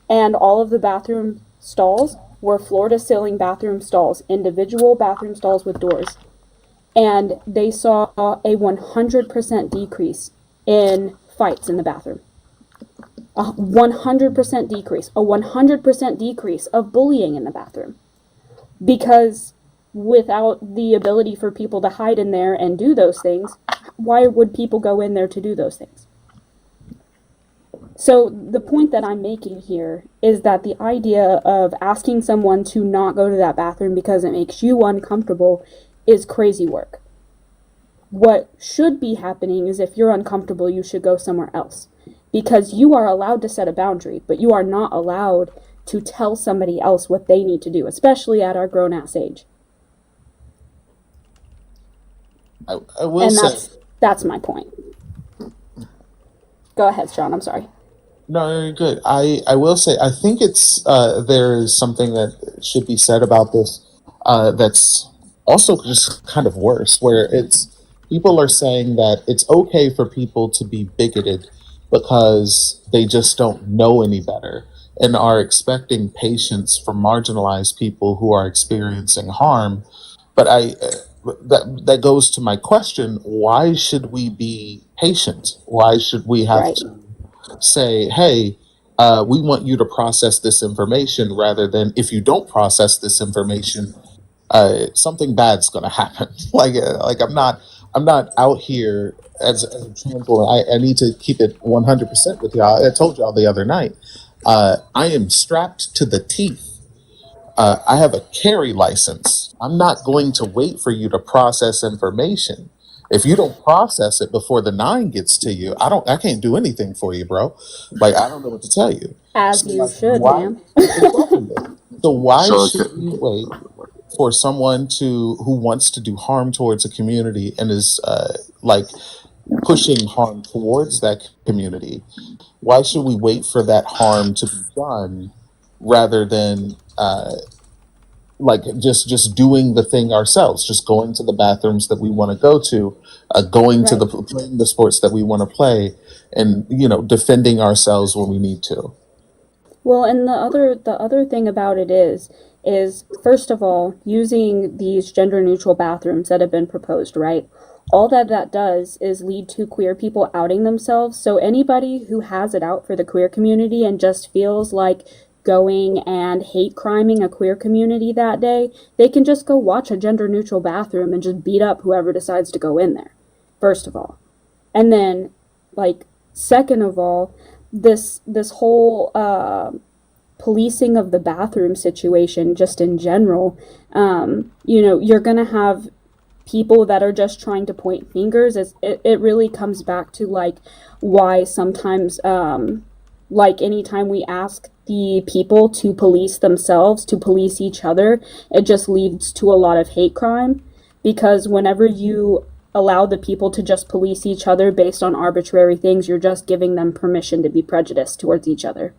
and all of the bathroom stalls were floor-to-ceiling bathroom stalls, individual bathroom stalls with doors. And they saw a 100% decrease in fights in the bathroom. A 100% decrease. A 100% decrease of bullying in the bathroom. Because without the ability for people to hide in there and do those things, why would people go in there to do those things? So the point that I'm making here is that the idea of asking someone to not go to that bathroom because it makes you uncomfortable is crazy work. What should be happening is, if you're uncomfortable, you should go somewhere else. Because you are allowed to set a boundary, but you are not allowed to tell somebody else what they need to do, especially at our grown-ass age.
I will say,
that's my point. Go ahead, Sean, I'm sorry.
no, you're good. I will say, I think it's there is something that should be said about this that's also just kind of worse, where it's people are saying that it's okay for people to be bigoted because they just don't know any better, and are expecting patience from marginalized people who are experiencing harm. But that goes to my question: why should we be patient? Why should we have to say, hey, we want you to process this information, rather than, if you don't process this information, something bad's going to happen. like I'm not out here as a trans woman. I need to keep it 100% with y'all. I told y'all the other night, I am strapped to the teeth. I have a carry license. I'm not going to wait for you to process information. If you don't process it before the 9 gets to you, I can't do anything for you, bro. Like, I don't know what to tell you.
As you should,
why?
ma'am.
So why
So
should we wait for someone who wants to do harm towards a community and is like pushing harm towards that community? Why should we wait for that harm to be done, rather than like just doing the thing ourselves, just going to the bathrooms that we want to go to, going to playing the sports that we want to play, and defending ourselves when we need to.
Well, and the other thing about it is first of all, using these gender neutral bathrooms that have been proposed, right? All that does is lead to queer people outing themselves. So anybody who has it out for the queer community and just feels like going and hate criming a queer community that day, they can just go watch a gender neutral bathroom and just beat up whoever decides to go in there, first of all. And then, like, second of all, this whole policing of the bathroom situation, just in general, you're gonna have people that are just trying to point fingers. It really comes back to like why sometimes like anytime we ask the people to police themselves, to police each other, it just leads to a lot of hate crime, because whenever you allow the people to just police each other based on arbitrary things, you're just giving them permission to be prejudiced towards each other.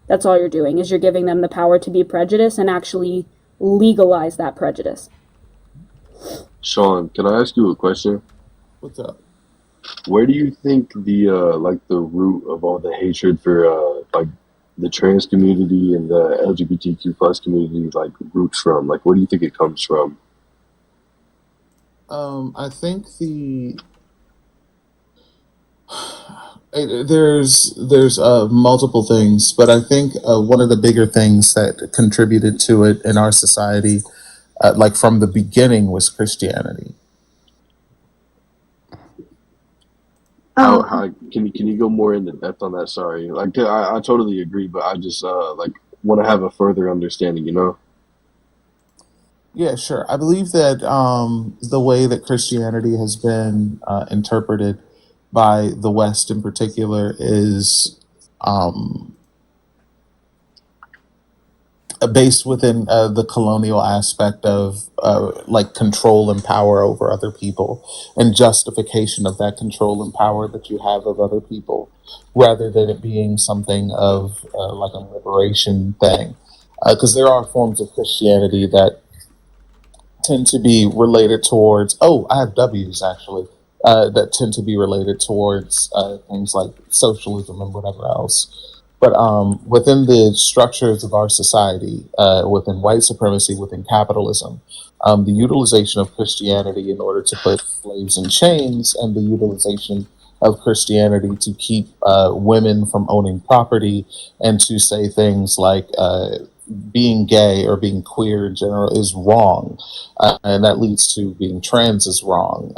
That's all you're doing, is you're giving them the power to be prejudiced and actually legalize that prejudice.
Sean, can I ask you a question?
What's up?
Where do you think the the root of all the hatred for like the trans community and the LGBTQ plus community like roots from? Like, where do you think it comes from?
I think there's multiple things, but I think one of the bigger things that contributed to it in our society, like from the beginning, was Christianity.
How can you go more into depth on that? Sorry, like I totally agree, but I just like want to have a further understanding. You know?
Yeah, sure. I believe that the way that Christianity has been interpreted by the West in particular is based within the colonial aspect of like control and power over other people, and justification of that control and power that you have of other people, rather than it being something of like a liberation thing. Because there are forms of Christianity that tend to be related towards, I have W's actually, that tend to be related towards things like socialism and whatever else. But within the structures of our society, within white supremacy, within capitalism, the utilization of Christianity in order to put slaves in chains, and the utilization of Christianity to keep women from owning property, and to say things like being gay or being queer in general is wrong, and that leads to being trans is wrong.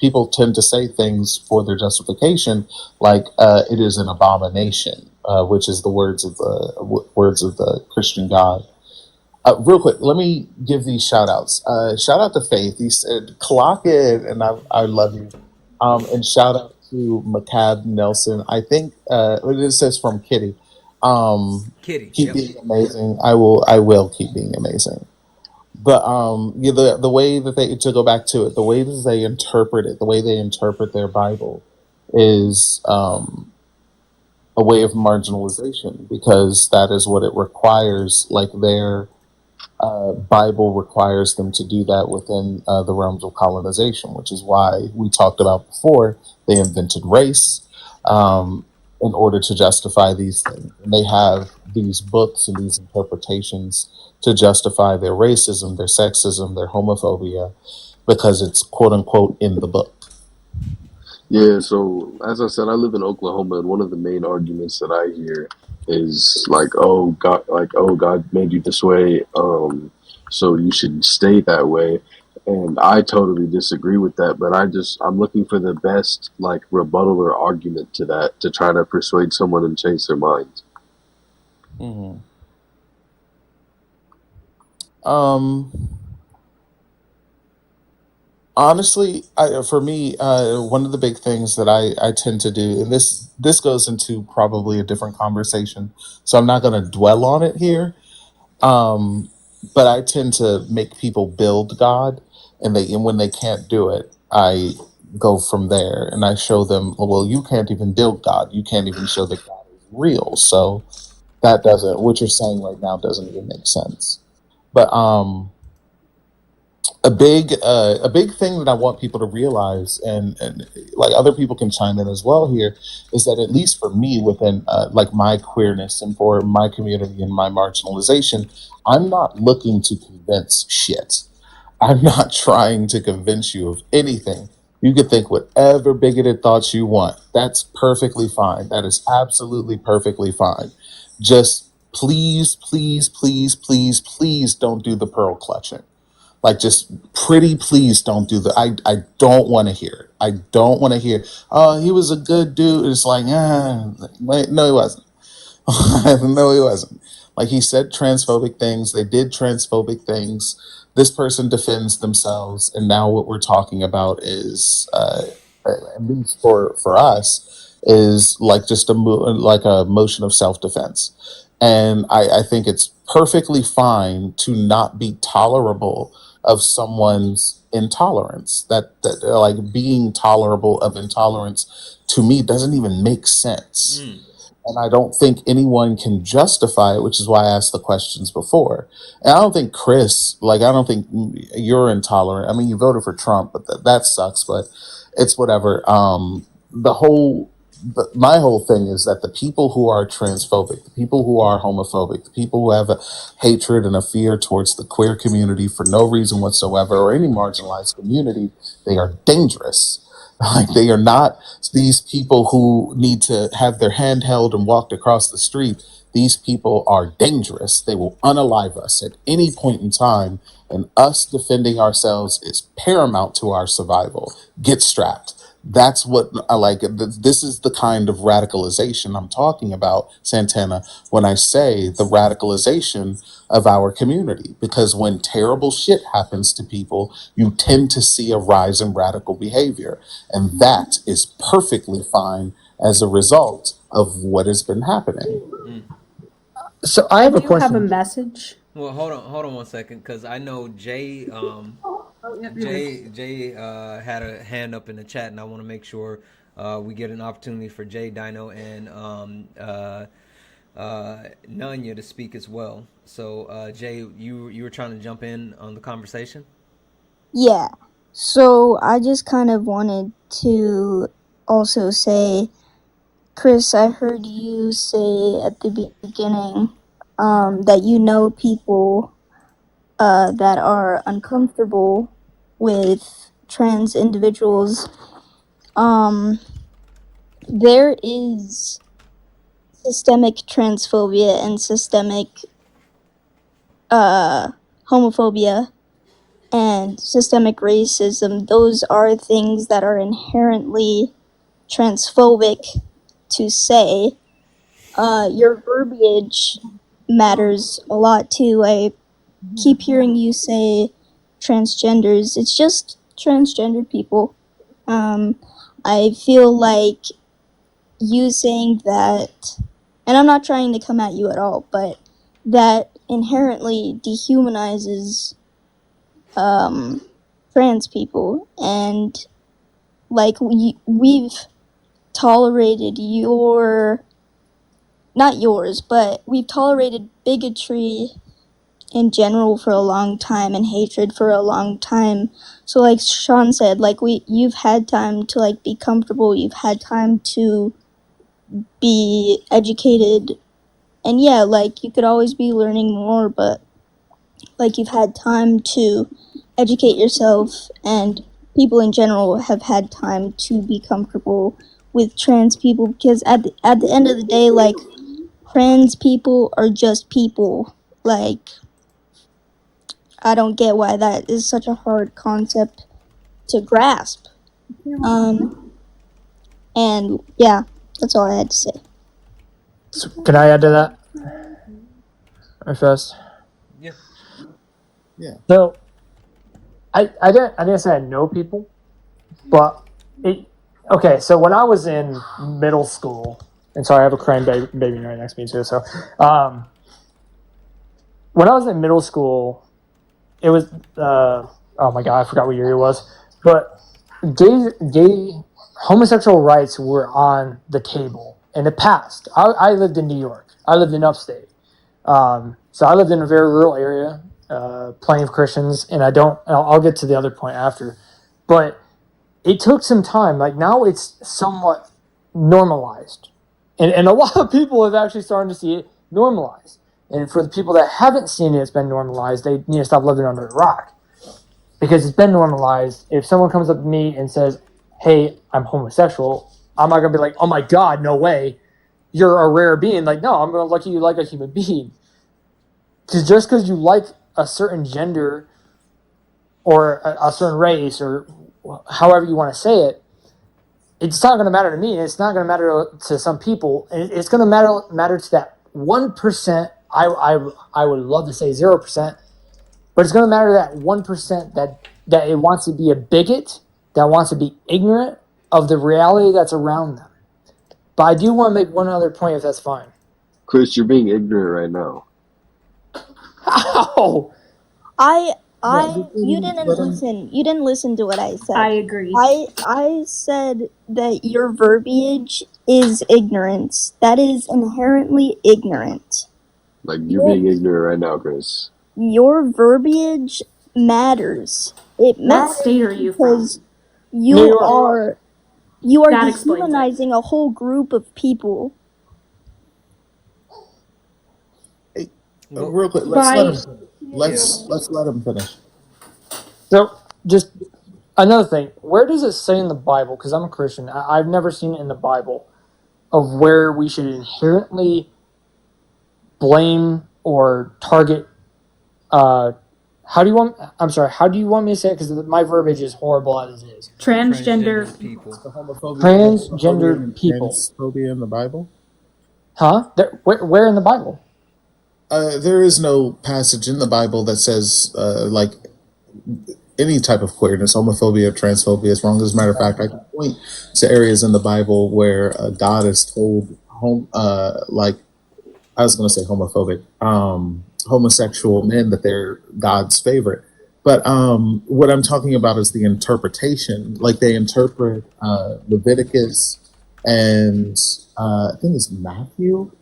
People tend to say things for their justification, like it is an abomination, which is the words of the Christian God. Real quick, let me give these shout outs. Shout out to Faith. He said, clock it, and I love you. And shout out to McCab Nelson. I think it says from Kitty.
Kitty,
Keep
yep.
being amazing. I will keep being amazing. But yeah, the way that they, to go back to it, the way that they interpret it, the way they interpret their Bible is a way of marginalization, because that is what it requires. Like their Bible requires them to do that within the realms of colonization, which is why we talked about before they invented race in order to justify these things. And they have these books and these interpretations to justify their racism, their sexism, their homophobia, because it's quote unquote in the book.
Yeah, so as I said, I live in Oklahoma, and one of the main arguments that I hear is like, oh God made you this way, so you should stay that way. And I totally disagree with that, but I'm looking for the best like rebuttal or argument to that to try to persuade someone and change their mind.
Mm-hmm. Honestly, for me, one of the big things that I tend to do, and this goes into probably a different conversation, so I'm not going to dwell on it here. But I tend to make people build God, and when they can't do it, I go from there and I show them, well, you can't even build God. You can't even show that God is real. So what you're saying right now doesn't even make sense. But a big thing that I want people to realize, and like other people can chime in as well here, is that at least for me, within like my queerness and for my community and my marginalization, I'm not looking to convince shit. I'm not trying to convince you of anything. You can think whatever bigoted thoughts you want. That's perfectly fine. That is absolutely perfectly fine. Just please, please, please, please, please don't do the pearl clutching. Like, just pretty please don't do that. I don't want to hear it. I don't want to hear, oh, he was a good dude. It's like, wait, no, he wasn't. No, he wasn't. Like, he said transphobic things. They did transphobic things. This person defends themselves, and now what we're talking about is, at least for us, is like just like a motion of self defense. And I think it's perfectly fine to not be tolerable of someone's intolerance. That like being tolerable of intolerance to me doesn't even make sense. And I don't think anyone can justify it, which is why I asked the questions before. And I don't think I don't think you're intolerant. I mean, you voted for Trump, but that sucks, but it's whatever. My whole thing is that the people who are transphobic, the people who are homophobic, the people who have a hatred and a fear towards the queer community for no reason whatsoever, or any marginalized community, they are dangerous. Like, they are not these people who need to have their hand held and walked across the street. These people are dangerous. They will unalive us at any point in time, and us defending ourselves is paramount to our survival. Get strapped. That's what I like. This is the kind of radicalization I'm talking about, Santana, when I say the radicalization of our community. Because when terrible shit happens to people, you tend to see a rise in radical behavior. And that is perfectly fine as a result of what has been happening.
So I have a
Do you have a
question.
message?
Well, hold on 1 second, because I know Jay had a hand up in the chat, and I want to make sure we get an opportunity for Jay, Dino, and Nanya to speak as well. So Jay, you were trying to jump in on the conversation?
Yeah. So I just kind of wanted to also say, Chris, I heard you say at the beginning that you know people that are uncomfortable with trans individuals. There is systemic transphobia and systemic homophobia and systemic racism. Those are things that are inherently transphobic to say. Your verbiage matters a lot too. I keep hearing you say transgenders. It's just transgender people. I feel like you saying that, and I'm not trying to come at you at all, but that inherently dehumanizes trans people. And like we've tolerated not yours, but we've tolerated bigotry in general for a long time and hatred for a long time. So like Sean said, like you've had time to like be comfortable, you've had time to be educated, and yeah, like you could always be learning more, but like you've had time to educate yourself, and people in general have had time to be comfortable with trans people, because at the end of the day, like, trans people are just people. Like, I don't get why that is such a hard concept to grasp. And yeah, that's all I had to say.
So can I add to that? Right first.
Yeah.
So I didn't say I know people, but okay. So when I was in middle school, and sorry, I have a crying baby right next to me too. So when I was in middle school, it was oh my god, I forgot what year it was, but gay homosexual rights were on the table, and it passed. I lived in New York. I lived in upstate. So I lived in a very rural area, plenty of Christians, and I'll get to the other point after, but it took some time. Like, now it's somewhat normalized, and a lot of people have actually started to see it normalized. And for the people that haven't seen it, it's been normalized. They need to stop living under a rock, because it's been normalized. If someone comes up to me and says, "Hey, I'm homosexual," I'm not gonna be like, "Oh my god, no way, you're a rare being." Like, no, I'm gonna look at you like a human being. Because just because you like a certain gender or a certain race, or however you want to say it, it's not going to matter to me. It's not going to matter to some people. It's going to matter to that 1%. I would love to say 0%, but it's going to matter to that 1% that it wants to be a bigot, that wants to be ignorant of the reality that's around them. But I do want to make one other point, if that's fine.
Chris, you're being ignorant right now.
Ow!
You didn't listen. You didn't listen to what I said.
I agree.
I said that your verbiage is ignorance. That is inherently ignorant.
Like, you're being ignorant right now, Chris.
Your verbiage matters. It
What
matters
state are you from?
because
New
you
York.
are
That explains it.
dehumanizing a whole group of people.
Real quick, let's let him finish.
So, just another thing. Where does it say in the Bible? Because I'm a Christian. I've never seen it in the Bible of where we should inherently blame or target. How do you want me to say it? Because my verbiage is horrible as it is.
Transgender
people.
Transgender people.
Transphobia in the Bible?
Huh? Where in the Bible?
There is no passage in the Bible that says like any type of queerness, homophobia, transphobia is wrong. As a matter of fact, I can point to areas in the Bible where God has told like I was going to say homophobic, homosexual men that they're God's favorite. But what I'm talking about is the interpretation. Like they interpret Leviticus and I think it's Matthew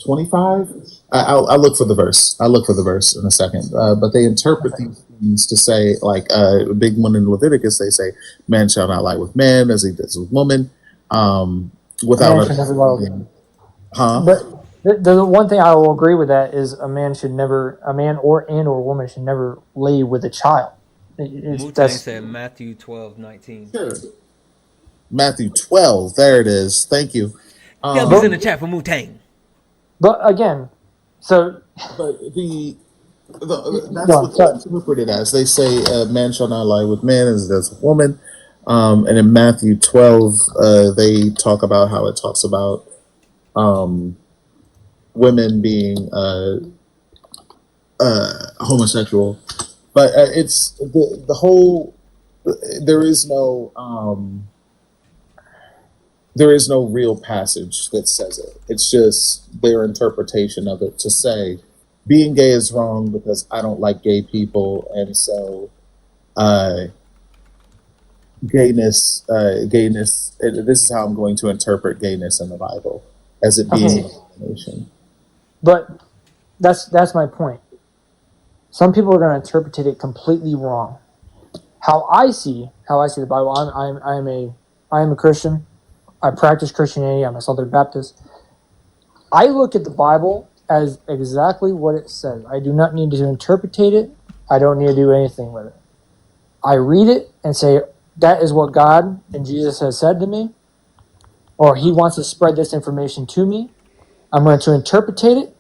25. I'll look for the verse. I'll look for the verse in a second. But they interpret these things to say, like a big one in Leviticus, they say, "Man shall not lie with man as he does with woman." Without
But the one thing I will agree with that is a man or woman should never lay with a child.
Wu-Tang said Matthew 12:19.
Sure. Matthew 12. There it is. Thank you.
Kelby's in the chat for Wu-Tang.
But again, so.
But that's what they interpret it as. They say, "Man shall not lie with man as does with woman." And in Matthew 12, they talk about how it talks about women being homosexual. But it's the whole. There is no real passage that says it. It's just their interpretation of it to say being gay is wrong because I don't like gay people, and so gayness. This is how I'm going to interpret gayness in the Bible as it being an abomination.
But that's my point. Some people are going to interpret it completely wrong. How I see the Bible. I am a Christian. I practice Christianity. I'm a Southern Baptist. I look at the Bible as exactly what it says. I do not need to interpret it. I don't need to do anything with it. I read it and say, that is what God and Jesus has said to me, or he wants to spread this information to me. I'm going to interpret it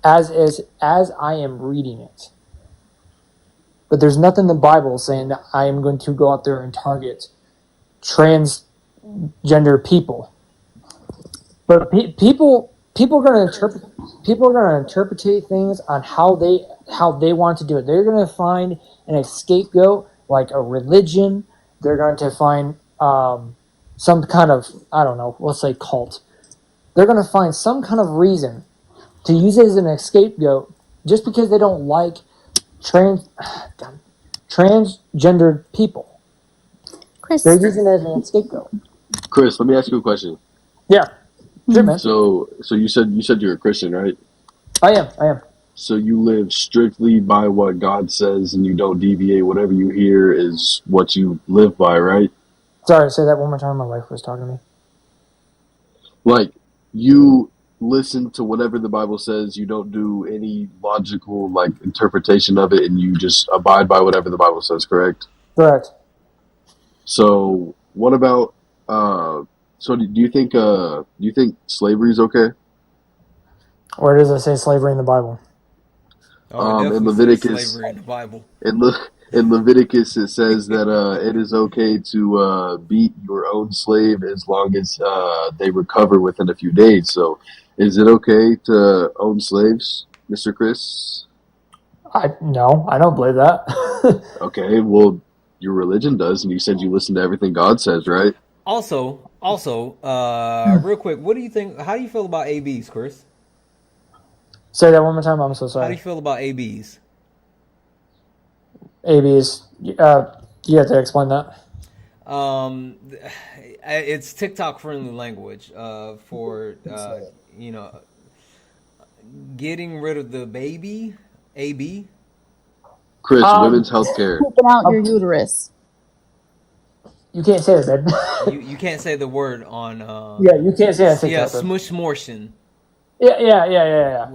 as I am reading it. But there's nothing in the Bible saying that I am going to go out there and target transgender people. But people are going to interpret things on how they want to do it. They're going to find an scapegoat like a religion. They're going to find some kind of, I don't know, let's say cult. They're going to find some kind of reason to use it as an scapegoat just because they don't like transgendered people.
Chris.
They're using it as an scapegoat.
Chris, let me ask you a question.
Yeah. Sure, man.
So you said you're a Christian, right?
I am.
So you live strictly by what God says and you don't deviate. Whatever you hear is what you live by, right?
Sorry, say that one more time. My wife was talking to me.
Like, you listen to whatever the Bible says, you don't do any logical like interpretation of it, and you just abide by whatever the Bible says, correct?
Correct.
So what about so do you think slavery is okay?
Where does it say slavery in the Bible?
In Leviticus,
slavery in the Bible.
In in Leviticus it says that it is okay to beat your own slave as long as they recover within a few days. So, is it okay to own slaves, Mr. Chris?
No, I don't believe that.
Okay, well, your religion does, and you said you listen to everything God says, right?
Also, real quick, what do you think? How do you feel about ABs, Chris?
Say that one more time. I'm so
How do
sorry.
you feel about ABs?
ABs. You have to explain that.
It's TikTok friendly language for getting rid of the baby. AB.
Chris, women's health care.
Pooping out your uterus.
You can't say that, man.
you can't say the word on.
Yeah, you can't say that.
Yeah,
TikTok,
smushmortion.
Yeah.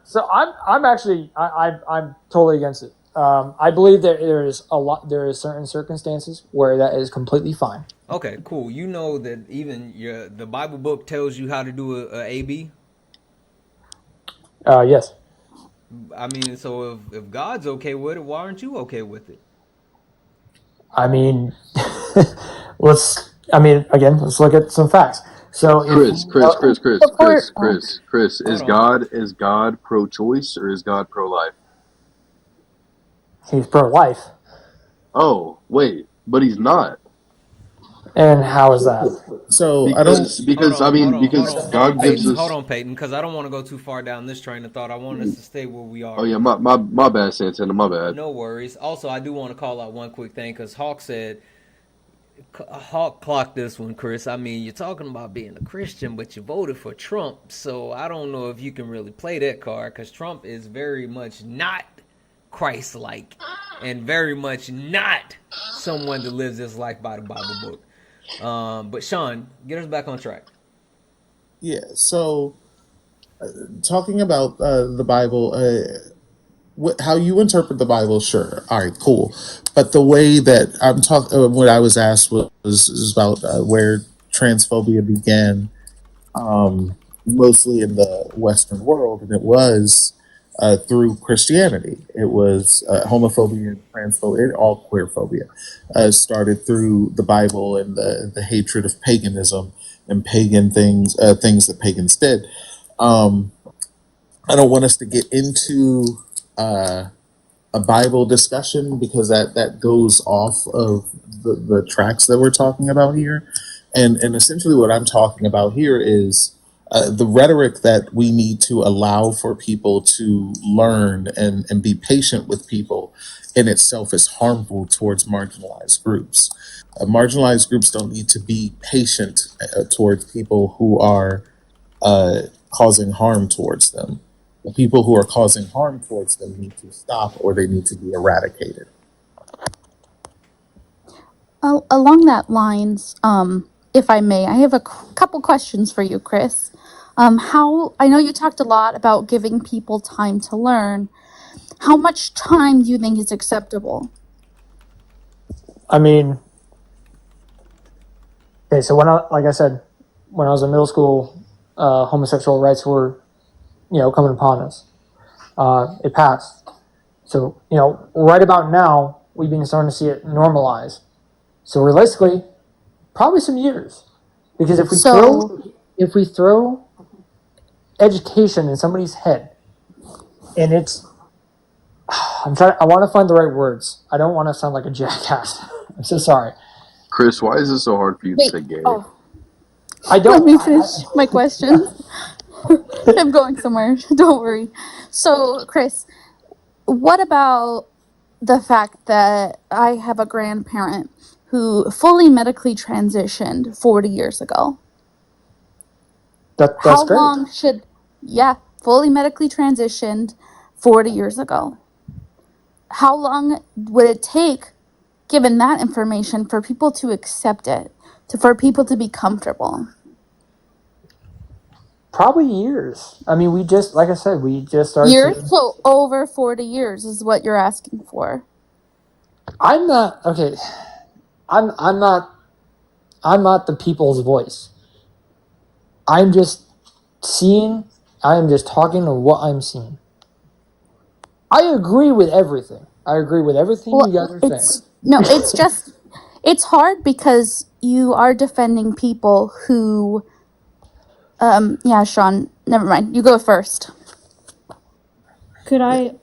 So I'm actually I'm totally against it. I believe that there is certain circumstances where that is completely fine.
Okay, cool. You know that even the Bible book tells you how to do a AB.
Yes.
I mean, so if God's okay with it, why aren't you okay with it?
I mean, let's look at some facts. So,
Chris, is God pro-choice or is God pro-life?
He's pro-life.
Oh, wait, but he's not.
And how is that?
So
because God gives us.
Hold on, Peyton, because I don't want to go too far down this train of thought. I want us to stay where we are.
Oh yeah, my bad, Santana, my bad.
No worries. Also, I do want to call out one quick thing because Hawk clocked this one, Chris. I mean, you're talking about being a Christian, but you voted for Trump, so I don't know if you can really play that card because Trump is very much not Christ-like and very much not someone that lives his life by the Bible book. But Sean, get us back on track.
Yeah, so talking about the Bible, how you interpret the Bible, sure, all right, cool. But the way that I'm talking, what I was asked was about where transphobia began, mostly in the Western world, and it was through Christianity. It was homophobia, transphobia, all queerphobia started through the Bible and the hatred of paganism and pagan things that pagans did. I don't want us to get into a Bible discussion because that goes off of the tracks that we're talking about here. And essentially what I'm talking about here is the rhetoric that we need to allow for people to learn and be patient with people in itself is harmful towards marginalized groups. Marginalized groups don't need to be patient towards people who are causing harm towards them. The people who are causing harm towards them need to stop or they need to be eradicated.
Along that lines, if I may, I have a couple questions for you, Chris. How I know you talked a lot about giving people time to learn. How much time do you think is acceptable?
I mean, okay, so like I said, when I was in middle school, homosexual rights were, coming upon us. It passed. So, right about now, we've been starting to see it normalize. So realistically, probably some years. Because if we throw education in somebody's head, and it's, I want to find the right words. I don't want to sound like a jackass. I'm so sorry.
Chris, why is it so hard for you to say gay?
I don't.
Let me finish my question. I'm going somewhere. Don't worry. So, Chris, what about the fact that I have a grandparent who fully medically transitioned 40 years ago?
That's
How
great.
long should, fully medically transitioned 40 years ago? How long would it take, given that information, for people to accept it, for people to be comfortable?
Probably years. I mean, like I said, we just started.
Years? So over 40 years is what you're asking for.
I'm not okay. I'm not the people's voice. I'm just talking to what I'm seeing. I agree with everything. I agree with everything you guys are saying.
It's just, it's hard because you are defending people who, yeah, Sean, never mind. You go first.
Could I?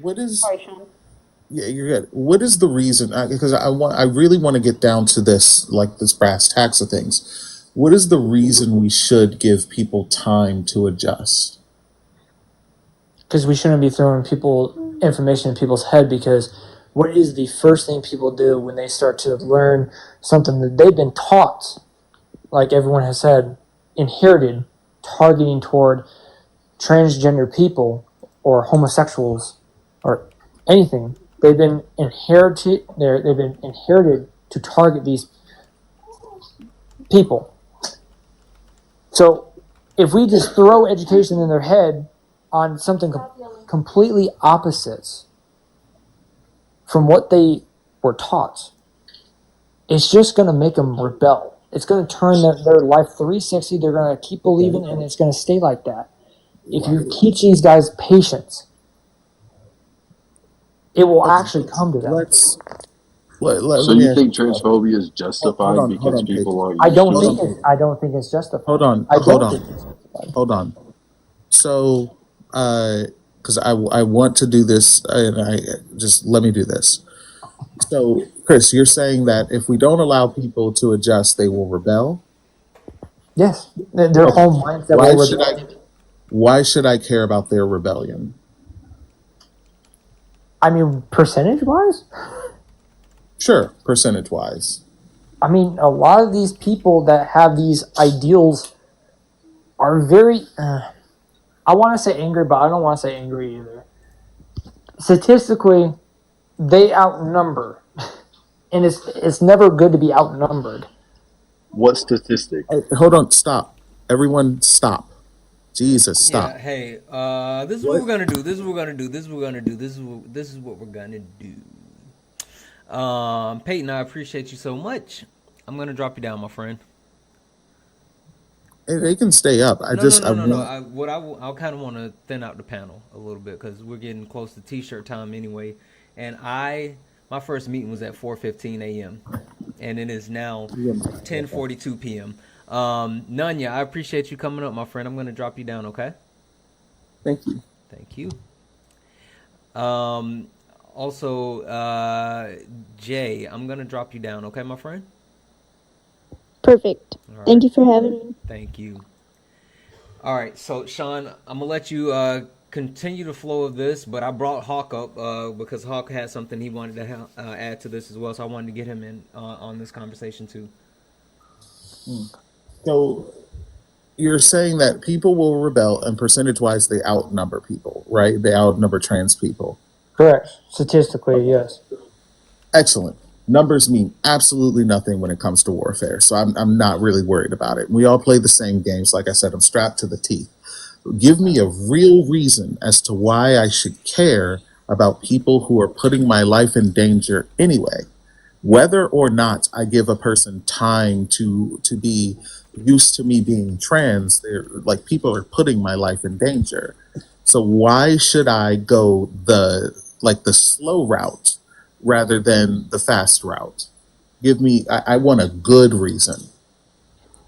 What is?
Sorry, Sean.
Yeah, you're good. What is the reason? Because I really want to get down to this, like this brass tacks of things. What is the reason we should give people time to adjust?
Because we shouldn't be throwing information in people's head, because what is the first thing people do when they start to learn something that they've been taught, like everyone has said, inherited, targeting toward transgender people or homosexuals or anything. They've been inherited to target these people. So if we just throw education in their head on something completely opposites from what they were taught, it's just going to make them rebel. It's going to turn their life 360. They're going to keep believing, and it's going to stay like that. If you teach these guys patience, it will actually come to them.
So you think transphobia is justified because people are?
I don't think it's justified.
Hold on. So, because I want to do this, and I just let me do this. So, Chris, you're saying that if we don't allow people to adjust, they will rebel?
Yes, their whole mindset will rebel.
Why should I care about their rebellion?
I mean, percentage-wise?
Sure, percentage-wise.
I mean, a lot of these people that have these ideals are very... I want to say angry, but I don't want to say angry either. Statistically, they outnumber. And it's never good to be outnumbered.
What statistic?
Hey, hold on, stop. Everyone stop. Jesus, stop.
Yeah, hey, this is what we're gonna do. This is what we're gonna do. This is what we're gonna do. This is what we're gonna do. Peyton, I appreciate you so much. I'm gonna drop you down, my friend.
Hey, they can stay up. I
kind of want to thin out the panel a little bit because we're getting close to T-shirt time anyway. And my first meeting was at 4:15 a.m. and it is now 10:42 p.m. Nanya, I appreciate you coming up, my friend. I'm gonna drop you down, okay?
Thank you.
Thank you. Also, Jay, I'm gonna drop you down, okay, my friend?
Perfect.
All right.
Thank you for having me.
Thank you. All right, so Sean, I'm gonna let you continue the flow of this, but I brought Hawk up because Hawk had something he wanted to add to this as well, so I wanted to get him in on this conversation too.
So you're saying that people will rebel, and percentage-wise, they outnumber people, right? They outnumber trans people.
Correct. Statistically, yes.
Excellent. Numbers mean absolutely nothing when it comes to warfare, so I'm not really worried about it. We all play the same games. Like I said, I'm strapped to the teeth. Give me a real reason as to why I should care about people who are putting my life in danger anyway. Whether or not I give a person time to be used to me being trans, they're like, people are putting my life in danger. So why should I go the slow route rather than the fast route? Give me, I want a good reason.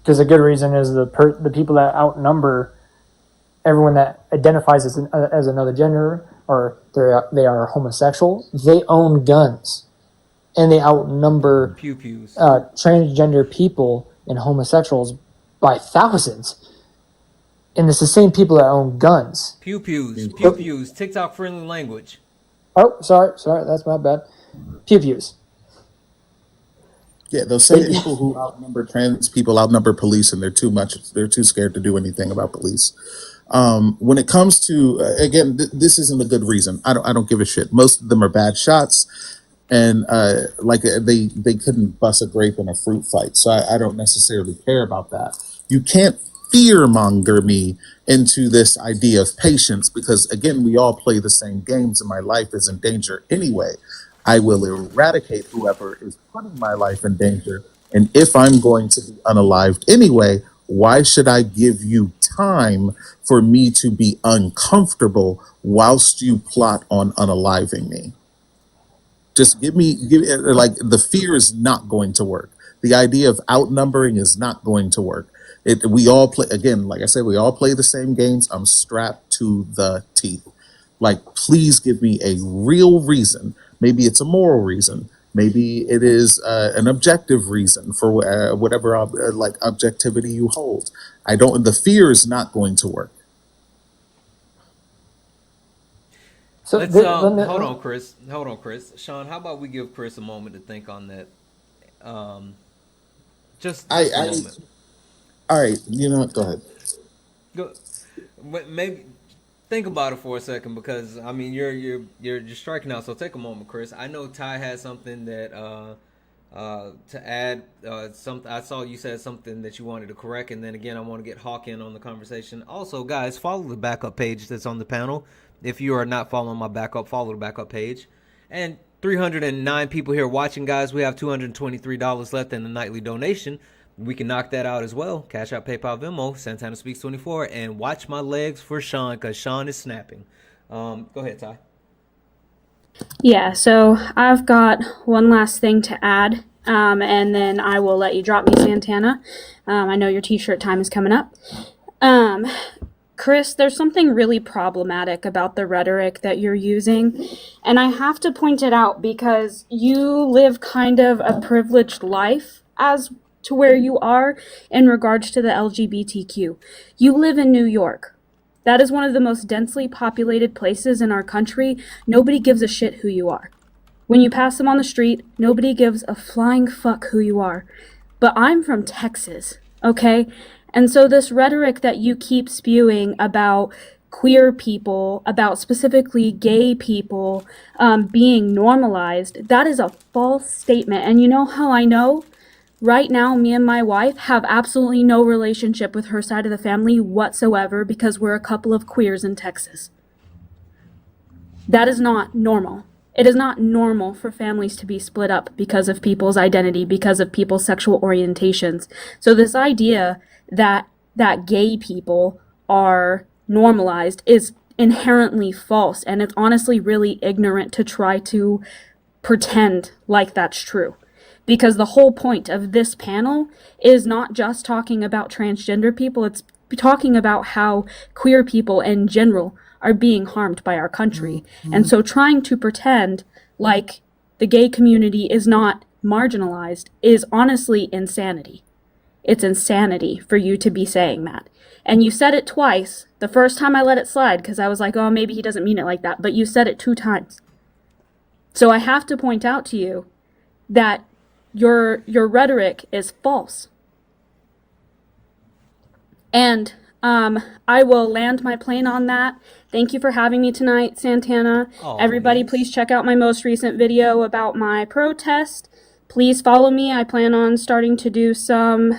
Because a good reason is the people that outnumber everyone that identifies as another gender or they are homosexual, they own guns. And they outnumber transgender people and homosexuals by thousands. And it's the same people that own guns.
Pew-pews, TikTok-friendly language.
Oh, sorry, that's my bad. Pew-pews.
Yeah, those same people who outnumber trans people outnumber police, and they're too scared to do anything about police. When it comes to, again, this isn't a good reason. I don't give a shit. Most of them are bad shots. And they couldn't bust a grape in a fruit fight, so I don't necessarily care about that. You can't fearmonger me into this idea of patience because, again, we all play the same games and my life is in danger anyway. I will eradicate whoever is putting my life in danger, and if I'm going to be unalived anyway, why should I give you time for me to be uncomfortable whilst you plot on unaliving me? Just give me like the fear is not going to work. The idea of outnumbering is not going to work. We all play again, like I said, we all play the same games. I'm strapped to the teeth. Like, please give me a real reason. Maybe it's a moral reason. Maybe it is an objective reason for whatever like objectivity you hold. I don't. The fear is not going to work.
So
Let's
let me,
hold on, Chris. Hold on, Chris. Sean, how about we give Chris a moment to think on that? Just a moment.
All right. You know what? Go ahead.
Go. Maybe think about it for a second, because I mean you're striking out. So take a moment, Chris. I know Ty had something that to add. Something I saw you said something that you wanted to correct, and then again I want to get Hawk in on the conversation. Also, guys, follow the backup page that's on the panel. If you are not following my backup, follow the backup page. And 309 people here watching, guys. We have $223 left in the nightly donation. We can knock that out as well. Cash App, PayPal, Venmo, Santana Speaks 24, and watch my legs for Sean, because Sean is snapping. Go ahead, Ty.
Yeah, so I've got one last thing to add, and then I will let you drop me, Santana. I know your t-shirt time is coming up. Chris, there's something really problematic about the rhetoric that you're using, and I have to point it out because you live kind of a privileged life as to where you are in regards to the LGBTQ. You live in New York. That is one of the most densely populated places in our country. Nobody gives a shit who you are. When you pass them on the street, nobody gives a flying fuck who you are. But I'm from Texas, okay? And so this rhetoric that you keep spewing about queer people, about specifically gay people being normalized, that is a false statement. And you know how I know? Right now, me and my wife have absolutely no relationship with her side of the family whatsoever because we're a couple of queers in Texas. That is not normal. It is not normal for families to be split up because of people's identity, because of people's sexual orientations. So this idea that gay people are normalized is inherently false, and it's honestly really ignorant to try to pretend like that's true. Because the whole point of this panel is not just talking about transgender people, it's talking about how queer people in general are being harmed by our country. And so trying to pretend like the gay community is not marginalized is honestly insanity. It's insanity for you to be saying that. And you said it twice. The first time I let it slide because I was like, oh, maybe he doesn't mean it like that. But you said it 2 times. So I have to point out to you that your rhetoric is false. And I will land my plane on that. Thank you for having me tonight, Santana. Everybody, please check out my most recent video about my protest. Please follow me. I plan on starting to do some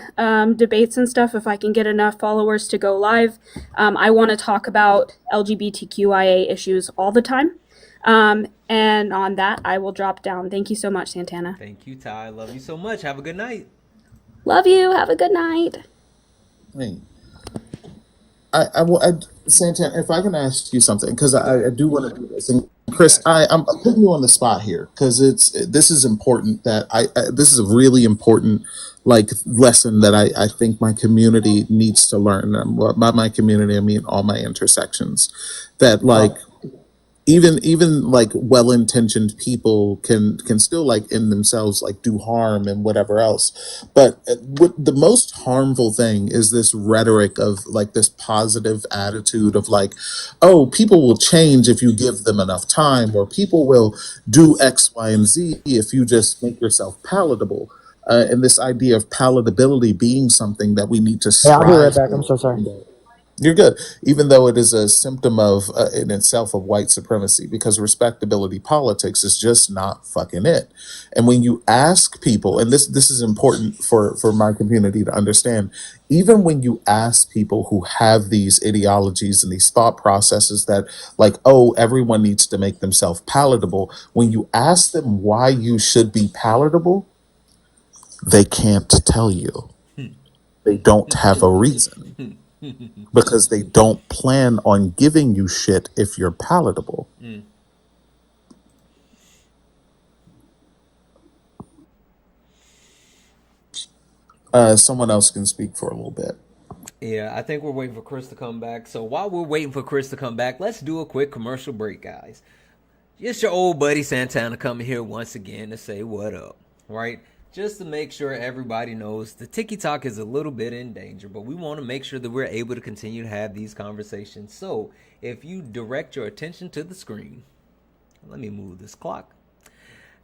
debates and stuff if I can get enough followers to go live. I want to talk about LGBTQIA issues all the time. And on that, I will drop down. Thank you so much, Santana.
Thank you, Ty. Love you so much. Have a good night.
Love you. Have a good night.
Hey, Santana, if I can ask you something, because I do want to do this, and Chris, I'm putting you on the spot here because this is important. This is a really important lesson that I think my community needs to learn. By my community, I mean all my intersections. That even well-intentioned people can still in themselves do harm and whatever else. But what the most harmful thing is this rhetoric of this positive attitude of oh, people will change if you give them enough time, or people will do X, Y, and Z if you just make yourself palatable. And this idea of palatability being something that we need to
Yeah, I'll be right
strive
back. I'm so sorry.
You're good. Even though it is a symptom of, in itself, of white supremacy, because respectability politics is just not fucking it. And when you ask people, and this is important for my community to understand, even when you ask people who have these ideologies and these thought processes that oh, everyone needs to make themselves palatable, when you ask them why you should be palatable, they can't tell you. They don't have a reason. Because they don't plan on giving you shit if you're palatable. Someone else can speak for a little bit.
Yeah, I think we're waiting for Chris to come back. So while we're waiting for Chris to come back, let's do a quick commercial break, guys. Just your old buddy Santana coming here once again to say what up, right? Just to make sure everybody knows the TikTok is a little bit in danger, but we want to make sure that we're able to continue to have these conversations. So if you direct your attention to the screen, let me move this clock.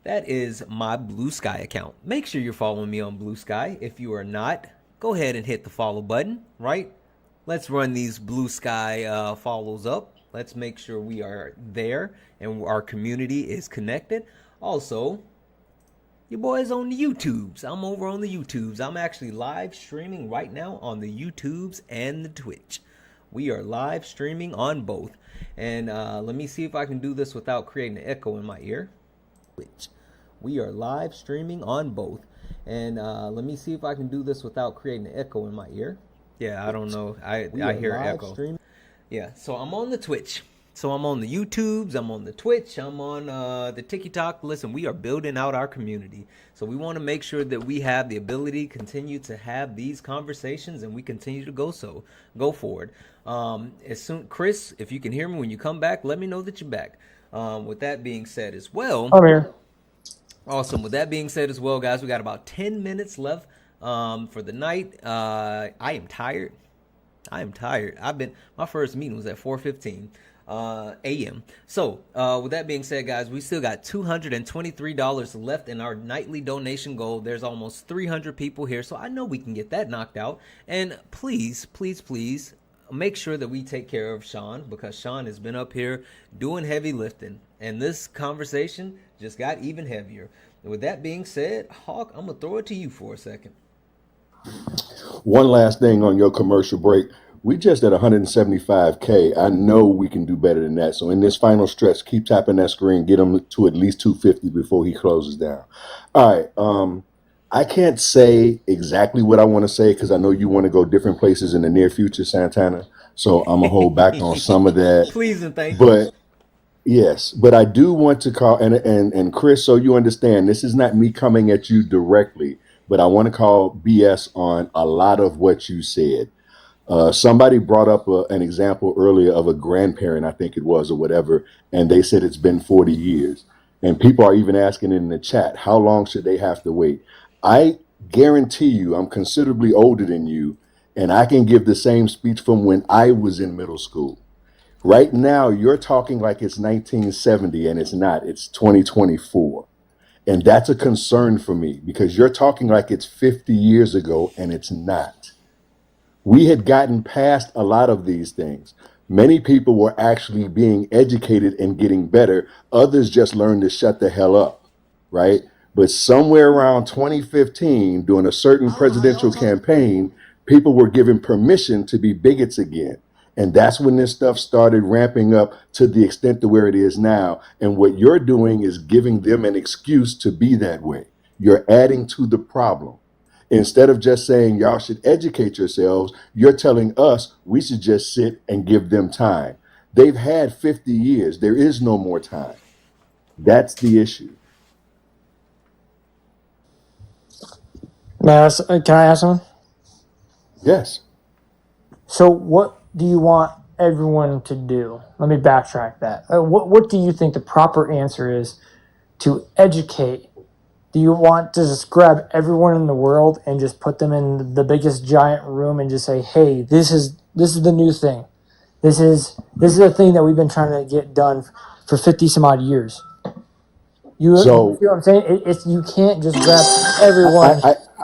That is my Blue Sky account. Make sure you're following me on Blue Sky. If you are not, go ahead and hit the follow button, right? Let's run these Blue Sky follows up. Let's make sure we are there and our community is connected. Also, your boy's on the YouTubes. I'm over on the YouTubes. I'm actually live streaming right now on the YouTubes and the Twitch. We are live streaming on both. And let me see if I can do this without creating an echo in my ear. We are live streaming on both. And let me see if I can do this without creating an echo in my ear. Yeah, I don't know. I hear echo. Yeah, so I'm on the Twitch. So I'm on the YouTubes, I'm on the Twitch, I'm on the TikTok. Listen, we are building out our community. So we want to make sure that we have the ability to continue to have these conversations and we continue to go forward. As soon, Chris, if you can hear me when you come back, let me know that you're back. With that being said as well.
I'm here.
Awesome. With that being said as well, guys, we got about 10 minutes left for the night. I am tired. My first meeting was at 4:15 a.m. So with that being said, guys, we still got $223 left in our nightly donation goal. There's almost 300 people here, so I know we can get that knocked out. And please, please, please make sure that we take care of Sean, because Sean has been up here doing heavy lifting, and this conversation just got even heavier. With that being said, Hawk, I'm gonna throw it to you for a second.
One last thing on your commercial break. We just at 175K. I know we can do better than that. So in this final stretch, keep tapping that screen, get him to at least 250 before he closes down. All right. I can't say exactly what I want to say because I know you want to go different places in the near future, Santana. So I'm gonna hold back on some of that.
Please and thank you.
But yes, but I do want to call and Chris, so you understand, this is not me coming at you directly, but I want to call BS on a lot of what you said. Somebody brought up an example earlier of a grandparent, I think it was, or whatever, and they said it's been 40 years. And people are even asking in the chat, how long should they have to wait? I guarantee you, I'm considerably older than you, and I can give the same speech from when I was in middle school. Right now, you're talking like it's 1970, and it's not. It's 2024. And that's a concern for me because you're talking like it's 50 years ago, and it's not. We had gotten past a lot of these things. Many people were actually being educated and getting better. Others just learned to shut the hell up, right? But somewhere around 2015, during a certain presidential campaign, people were given permission to be bigots again. And that's when this stuff started ramping up to the extent to where it is now. And what you're doing is giving them an excuse to be that way. You're adding to the problem. Instead of just saying y'all should educate yourselves, you're telling us we should just sit and give them time. They've had 50 years. There is no more time. That's the issue.
Can I ask someone?
Yes.
So what do you want everyone to do? Let me backtrack that. What do you think the proper answer is to educate? Do you want to just grab everyone in the world and just put them in the biggest giant room and just say, hey, this is the new thing. This is a thing that we've been trying to get done for 50 some odd years. You know what I'm saying? You can't just grab everyone.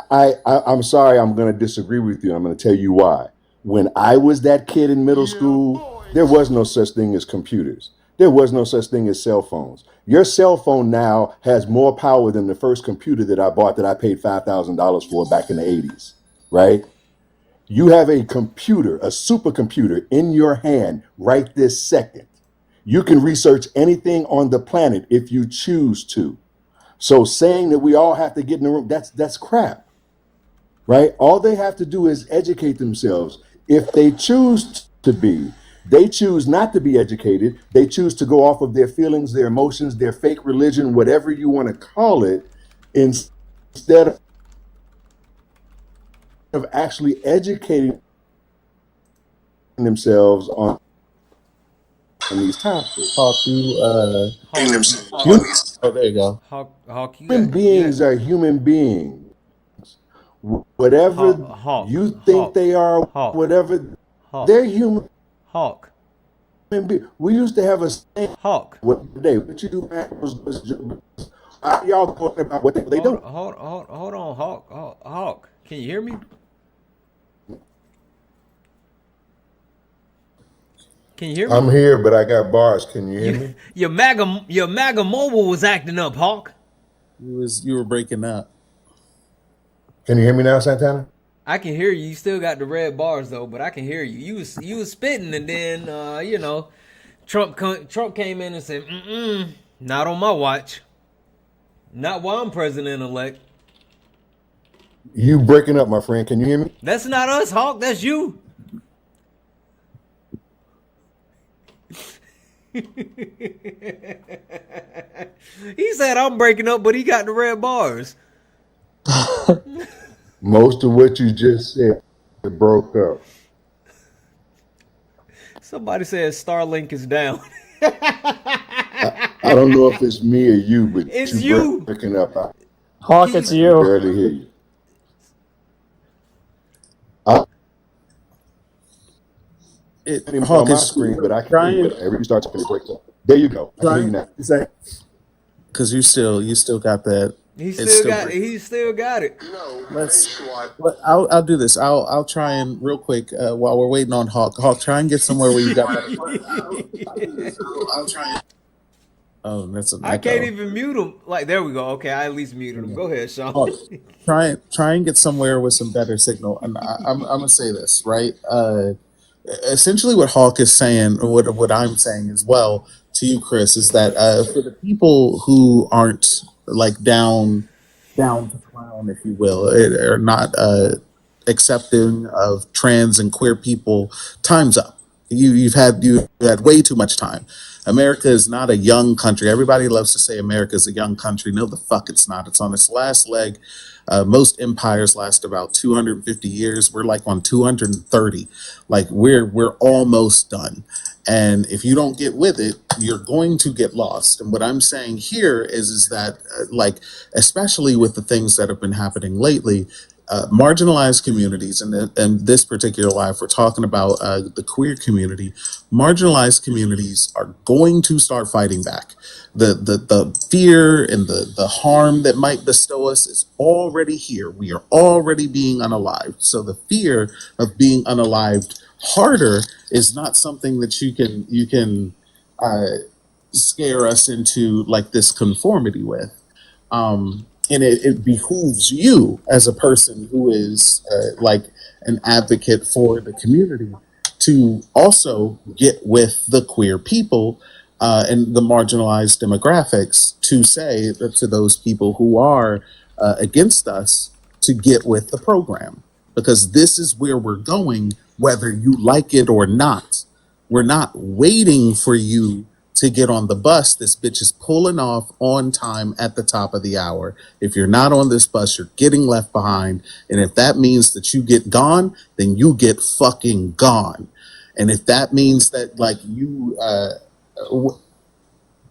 I'm sorry, I'm going to disagree with you. I'm going to tell you why. When I was that kid in middle school, there was no such thing as computers. There was no such thing as cell phones. Your cell phone now has more power than the first computer that I bought that I paid $5,000 for back in the 80s, right? You have a computer, a supercomputer in your hand right this second. You can research anything on the planet if you choose to. So saying that we all have to get in the room, that's crap, right? All they have to do is educate themselves. If they choose to be, they choose not to be educated. They choose to go off of their feelings, their emotions, their fake religion, whatever you want to call it, instead of actually educating themselves on these topics.
Hawk,
Oh, there you go.
Hawk,
Human beings are human beings. Whatever you think they are, whatever they're human.
Hawk.
We used to have a saying.
Hawk.
What day? What you do? Y'all talking about what they do?
Hold on, Hawk. Can you hear me? Can you hear me?
I'm here, but I got bars. Can you hear me?
Your MAGA mobile was acting up, Hawk.
You were breaking up.
Can you hear me now, Santana?
I can hear you. You still got the red bars though, but I can hear you. You was spitting, and then Trump came in and said, not on my watch. Not while I'm president-elect.
You breaking up, my friend. Can you hear me?
That's not us, Hawk. That's you. He said I'm breaking up, but he got the red bars.
Most of what you just said broke up.
Somebody said Starlink is down.
I don't know if it's me or you, but
it's you
breaking up.
Hawk, it's you.
I barely hear you. It's on my screen, but I can't hear you. Every start to break up. There you go. I can hear you now.
Because you still got that.
He still got it.
I'll do this. I'll try and real quick while we're waiting on Hawk. Hawk, try and get somewhere where you got that. I'll try and. Oh, that's an echo.
I can't even mute him. Like, there we go. Okay, I at least muted him. Go ahead, Sean.
Hawk, try and get somewhere with some better signal. And I'm gonna say this, right? Essentially what Hawk is saying, or what I'm saying as well to you, Chris, is that for the people who aren't like down to clown, if you will, are not accepting of trans and queer people, time's up. You've had way too much time. America is not a young country. Everybody loves to say America is a young country. No, the fuck it's not. It's on its last leg. Most empires last about 250 years. We're like on 230. Like we're almost done. And if you don't get with it, you're going to get lost. And what I'm saying here is that like, especially with the things that have been happening lately, marginalized communities, and this particular live, we're talking about the queer community. Marginalized communities are going to start fighting back. The fear and the harm that might bestow us is already here. We are already being unalived. So the fear of being unalived harder is not something that you can scare us into like this conformity with. And it behooves you as a person who is like an advocate for the community to also get with the queer people and the marginalized demographics to say to those people who are against us to get with the program, because this is where we're going, whether you like it or not. We're not waiting for you to get on the bus. This bitch is pulling off on time at the top of the hour. If you're not on this bus, you're getting left behind. And if that means that you get gone, then you get fucking gone. And if that means that like you, I'm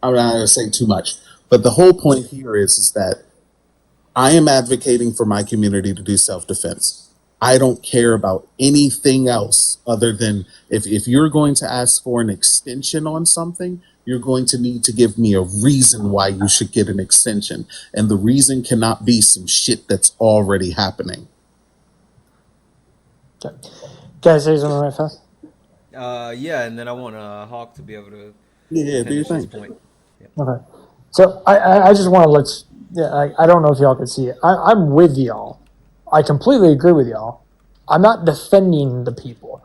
not gonna say too much, but the whole point here is that I am advocating for my community to do self-defense. I don't care about anything else other than if you're going to ask for an extension on something, you're going to need to give me a reason why you should get an extension. And the reason cannot be some shit that's already happening.
Okay. Can I say something right fast?
Yeah, and then I want Hawk to be able to
do your
finish his
thing.
point. Yeah.
Okay. So I just want to I don't know if y'all can see it. I'm with y'all. I completely agree with y'all. I'm not defending the people.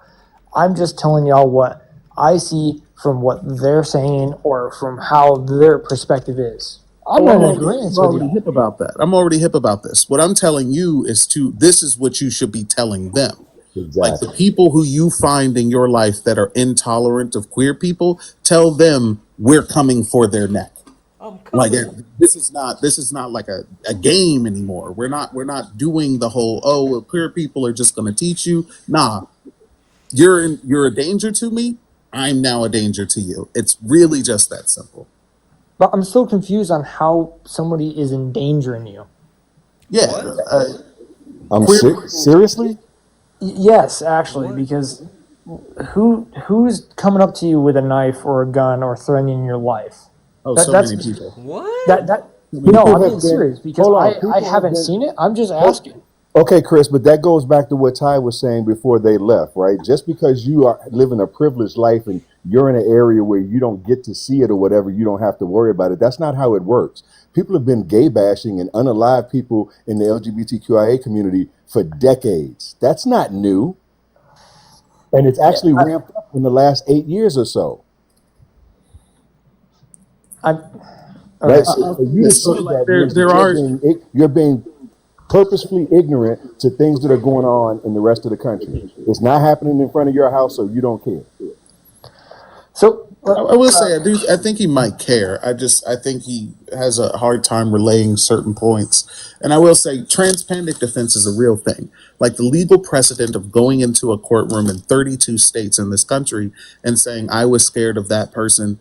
I'm just telling y'all what I see from what they're saying or from how their perspective is. I'm not in agreement with
already
y'all.
hip about that. I'm already hip about this. What I'm telling you is this is what you should be telling them. Like the people who you find in your life that are intolerant of queer people, tell them we're coming for their neck. Like this is not like a game anymore. We're not doing the whole, oh well, queer people are just going to teach you. Nah, you're a danger to me. I'm now a danger to you. It's really just that simple.
But I'm still confused on how somebody is endangering you.
Yeah.
I'm
Queer
sick.
people-
Seriously?
Yes, actually, because who's coming up to you with a knife or a gun or threatening your life?
Oh,
That,
so
that's
many people.
What?
no,
People
I'm
have
being
been-
serious because
hold on,
I
people have
haven't
been-
seen it. I'm just
Oh,
asking.
Okay, Chris, but that goes back to what Ty was saying before they left, right? Just because you are living a privileged life and you're in an area where you don't get to see it or whatever, you don't have to worry about it. That's not how it works. People have been gay bashing and unalive people in the LGBTQIA community for decades. That's not new. And it's actually ramped up in the last 8 years or so. Right? So for you to say that means that you're being purposefully ignorant to things that are going on in the rest of the country. It's not happening in front of your house, so you don't care.
So
I will say I think he might care. I think he has a hard time relaying certain points. And I will say transpandic defense is a real thing. Like the legal precedent of going into a courtroom in 32 states in this country and saying I was scared of that person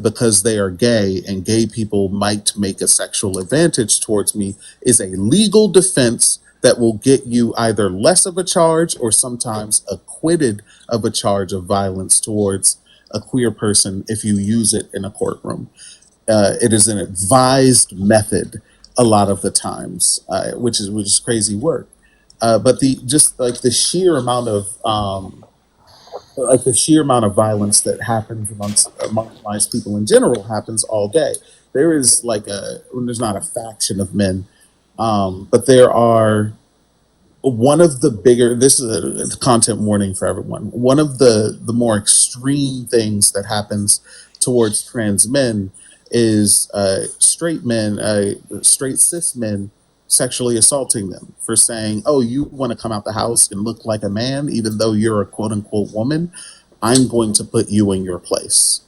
because they are gay and gay people might make a sexual advantage towards me is a legal defense that will get you either less of a charge or sometimes acquitted of a charge of violence towards a queer person if you use it in a courtroom. It is an advised method a lot of the times, which is crazy work. But the sheer amount of violence that happens amongst marginalized people in general happens all day. There's not a faction of men, but there are one of the bigger, this is a content warning for everyone, one of the more extreme things that happens towards trans men is straight cis men sexually assaulting them for saying, oh, you want to come out the house and look like a man even though you're a quote unquote woman, I'm going to put you in your place.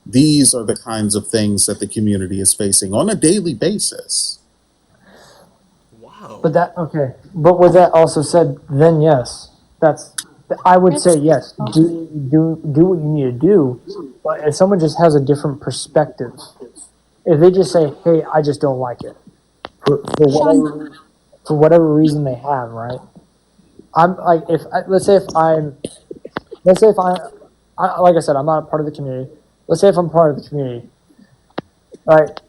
These are the kinds of things that the community is facing on a daily basis.
But But with that also said, then yes, I would say yes. Do what you need to do. But if someone just has a different perspective, if they just say, "Hey, I just don't like it," for whatever reason they have, right? I'm like, let's say if I like I said, I'm not a part of the community. Let's say if I'm part of the community, right?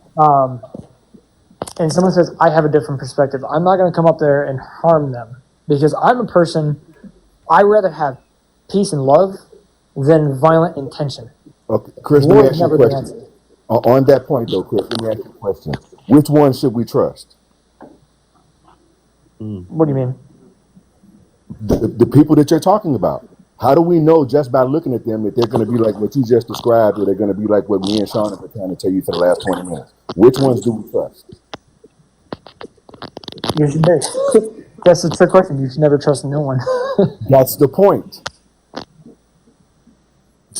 And someone says, I have a different perspective, I'm not going to come up there and harm them because I'm a person, I rather have peace and love than violent intention.
Okay, Chris, let me ask you a question. On that point, though, Chris, let me ask you a question. Which one should we trust?
What do you mean?
The people that you're talking about. How do we know just by looking at them that they're going to be like what you just described, or they're going to be like what me and Sean have been trying to tell you for the last 20 minutes? Which ones do we trust?
That's a trick question. You should never trust no one.
That's the point.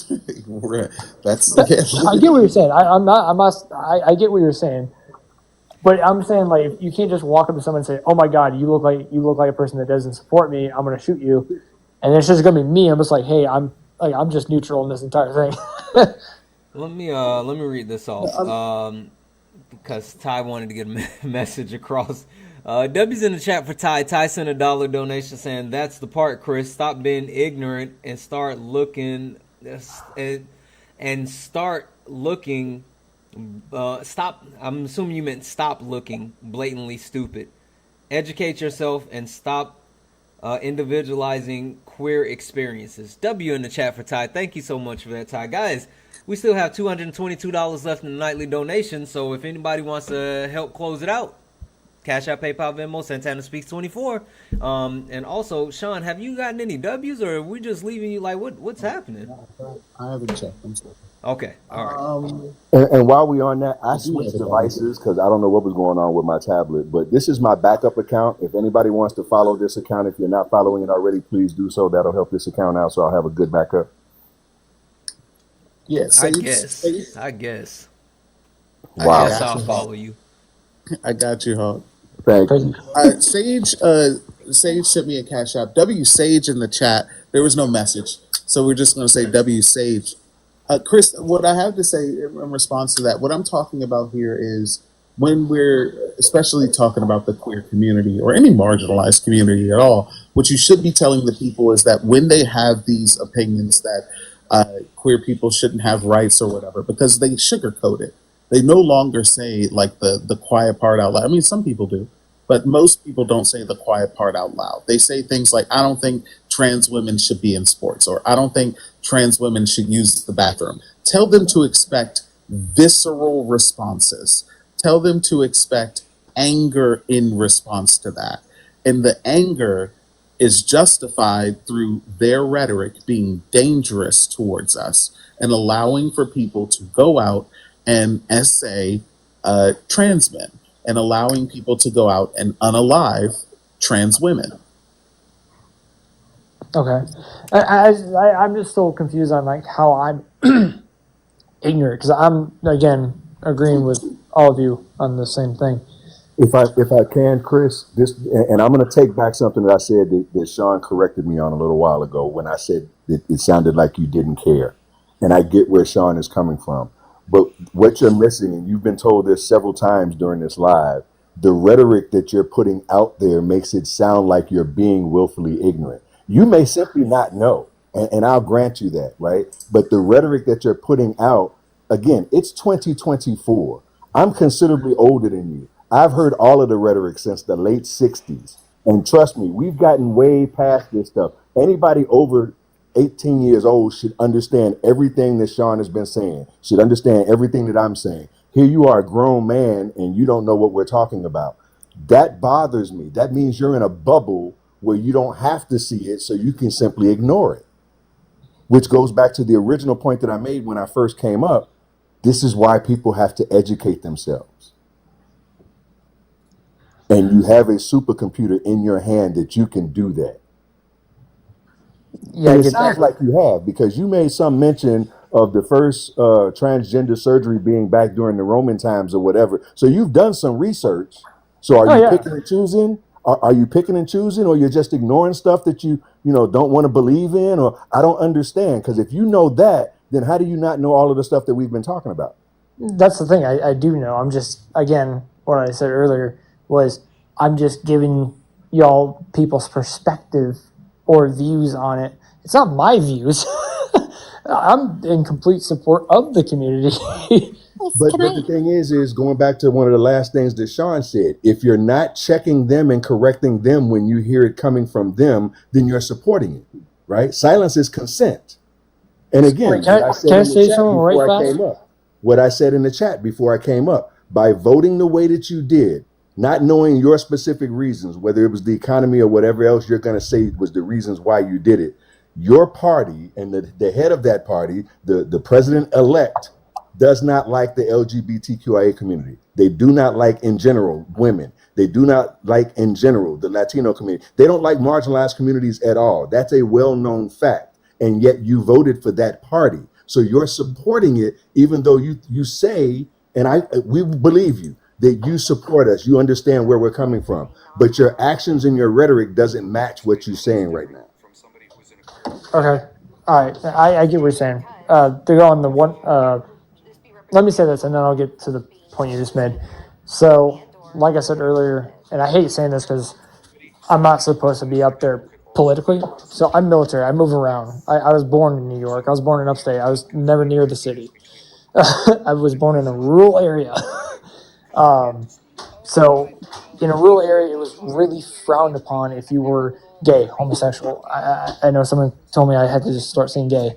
I get what you're saying. I get what you're saying, but I'm saying like you can't just walk up to someone and say, "Oh my God, you look like a person that doesn't support me. I'm going to shoot you," and it's just going to be me. I'm just like, "Hey, I'm just neutral in this entire thing."
Let me read this off because Ty wanted to get a message across. W's in the chat for Ty. Ty sent a $1 donation saying, "That's the part, Chris. Stop being ignorant and start looking start looking. Stop. I'm assuming you meant stop looking blatantly stupid. Educate yourself and stop individualizing queer experiences." W in the chat for Ty. Thank you so much for that, Ty. Guys, we still have $222 left in the nightly donation, so if anybody wants to help close it out, Cash App, PayPal, Venmo, Santana Speaks 24. And also, Sean, have you gotten any W's, or are we just leaving you like what's happening?
I haven't checked. I'm sorry.
Okay, all right.
And while we're on that, I switched devices because I don't know what was going on with my tablet. But this is my backup account. If anybody wants to follow this account, if you're not following it already, please do so. That'll help this account out, so I'll have a good backup.
Yes,
I guess.
I
Wow.
Yes,
got
I'll
you, Hawk.
follow you.
I got you, Hawk.
Thank you.
Sage sent me a cash app. W Sage in the chat. There was no message, so we're just going to say W Sage. Chris, what I have to say in response to that, what I'm talking about here is when we're especially talking about the queer community or any marginalized community at all, what you should be telling the people is that when they have these opinions that queer people shouldn't have rights or whatever, because they sugarcoat it. They no longer say like the quiet part out loud. I mean, some people do, but most people don't say the quiet part out loud. They say things like, I don't think trans women should be in sports, or I don't think trans women should use the bathroom. Tell them to expect visceral responses. Tell them to expect anger in response to that. And the anger is justified through their rhetoric being dangerous towards us and allowing for people to go out and essay trans men and allowing people to go out and unalive trans women.
Okay. I'm just still confused on like how I'm ignorant, because I'm again agreeing with all of you on the same thing.
If I can, Chris, and I'm going to take back something that I said that Sean corrected me on a little while ago when I said it sounded like you didn't care. And I get where Sean is coming from. But what you're missing, and you've been told this several times during this live, the rhetoric that you're putting out there makes it sound like you're being willfully ignorant. You may simply not know, and I'll grant you that, right? But the rhetoric that you're putting out, again, it's 2024. I'm considerably older than you. I've heard all of the rhetoric since the late 60s. And trust me, we've gotten way past this stuff. Anybody over 18 years old should understand everything that Sean has been saying, should understand everything that I'm saying. Here you are, a grown man, and you don't know what we're talking about. That bothers me. That means you're in a bubble where you don't have to see it, so you can simply ignore it. Which goes back to the original point that I made when I first came up. This is why people have to educate themselves. And you have a supercomputer in your hand that you can do that.
Yeah,
And
I
it
get
sounds
that.
like you have, because you made some mention of the first transgender surgery being back during the Roman times or whatever. So you've done some research. So are
Oh
you
yeah.
picking and choosing? Are you picking and choosing, or you're just ignoring stuff that you don't want to believe in? Or I don't understand, because if you know that, then how do you not know all of the stuff that we've been talking about?
That's the thing. I do know. I'm just, again, what I said earlier was I'm just giving y'all people's perspective or views on it. It's not my views. I'm in complete support of the community.
But the thing is going back to one of the last things that Sean said, if you're not checking them and correcting them when you hear it coming from them, then you're supporting it, right? Silence is consent. And again,
Wait, can I say something right fast?
What I said in the chat before I came up, by voting the way that you did, not knowing your specific reasons, whether it was the economy or whatever else you're going to say was the reasons why you did it, your party and the head of that party, the president-elect, does not like the LGBTQIA community. They do not like, in general, women. They do not like, in general, the Latino community. They don't like marginalized communities at all. That's a well-known fact. And yet you voted for that party. So you're supporting it, even though you say, and we believe you, that you support us. You understand where we're coming from. But your actions and your rhetoric doesn't match what you're saying right now.
Okay. All right. I get what you're saying. To go on the one, let me say this and then I'll get to the point you just made. So, like I said earlier, and I hate saying this because I'm not supposed to be up there politically. So I'm military. I move around. I was born in New York. I was born in upstate. I was never near the city. I was born in a rural area. So in a rural area, it was really frowned upon if you were gay, homosexual. I know someone told me I had to just start saying gay.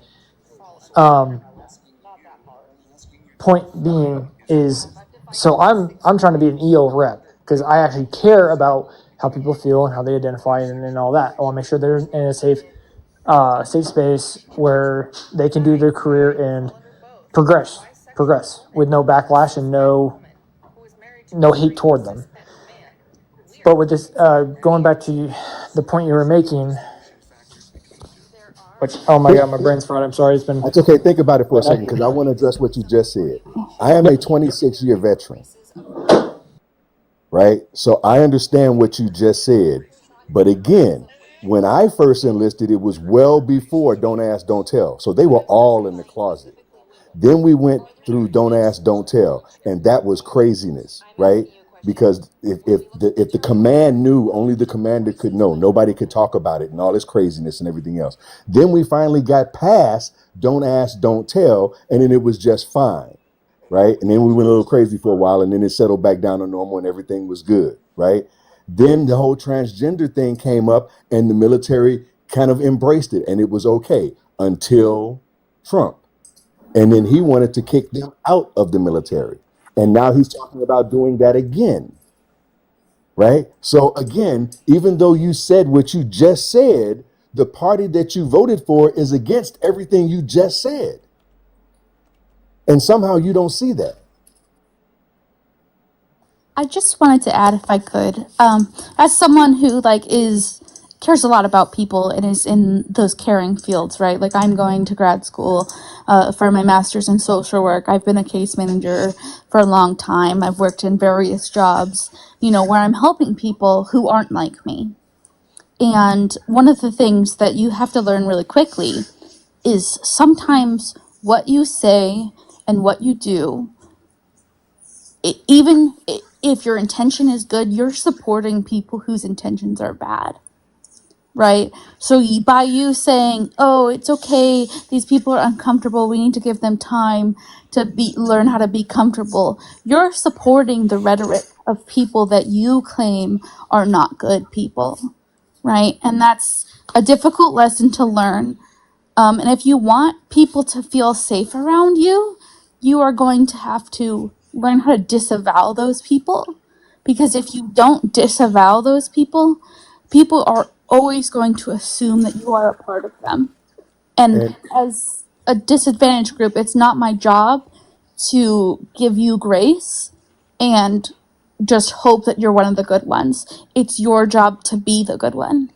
Point being is, so I'm trying to be an EO rep because I actually care about how people feel and how they identify and all that. I want to make sure they're in a safe space where they can do their career and progress with no backlash and no hate toward them. But with this, going back to the point you were making, which, oh my God, my brain's fried. I'm sorry. It's been.
That's okay. Think about it for a second, because I want to address what you just said. I am a 26-year veteran, right? So I understand what you just said. But again, when I first enlisted, it was well before Don't Ask, Don't Tell. So they were all in the closet. Then we went through Don't Ask, Don't Tell, and that was craziness, right? Because if the command knew, only the commander could know. Nobody could talk about it and all this craziness and everything else. Then we finally got past Don't Ask, Don't Tell, and then it was just fine, right? And then we went a little crazy for a while, and then it settled back down to normal, and everything was good, right? Then the whole transgender thing came up, and the military kind of embraced it, and it was okay until Trump. And then he wanted to kick them out of the military. And now he's talking about doing that again. Right? So again, even though you said what you just said, the party that you voted for is against everything you just said. And somehow you don't see that.
I just wanted to add, if I could, as someone who cares a lot about people and is in those caring fields, right? Like I'm going to grad school for my master's in social work. I've been a case manager for a long time. I've worked in various jobs, where I'm helping people who aren't like me. And one of the things that you have to learn really quickly is sometimes what you say and what you do, even if your intention is good, you're supporting people whose intentions are bad. Right? So by you saying, oh, it's okay, these people are uncomfortable, we need to give them time to learn how to be comfortable, you're supporting the rhetoric of people that you claim are not good people, right? And that's a difficult lesson to learn. And if you want people to feel safe around you, you are going to have to learn how to disavow those people. Because if you don't disavow those people, people are always going to assume that you are a part of them. And as a disadvantaged group, it's not my job to give you grace and just hope that you're one of the good ones. It's your job to be the good one.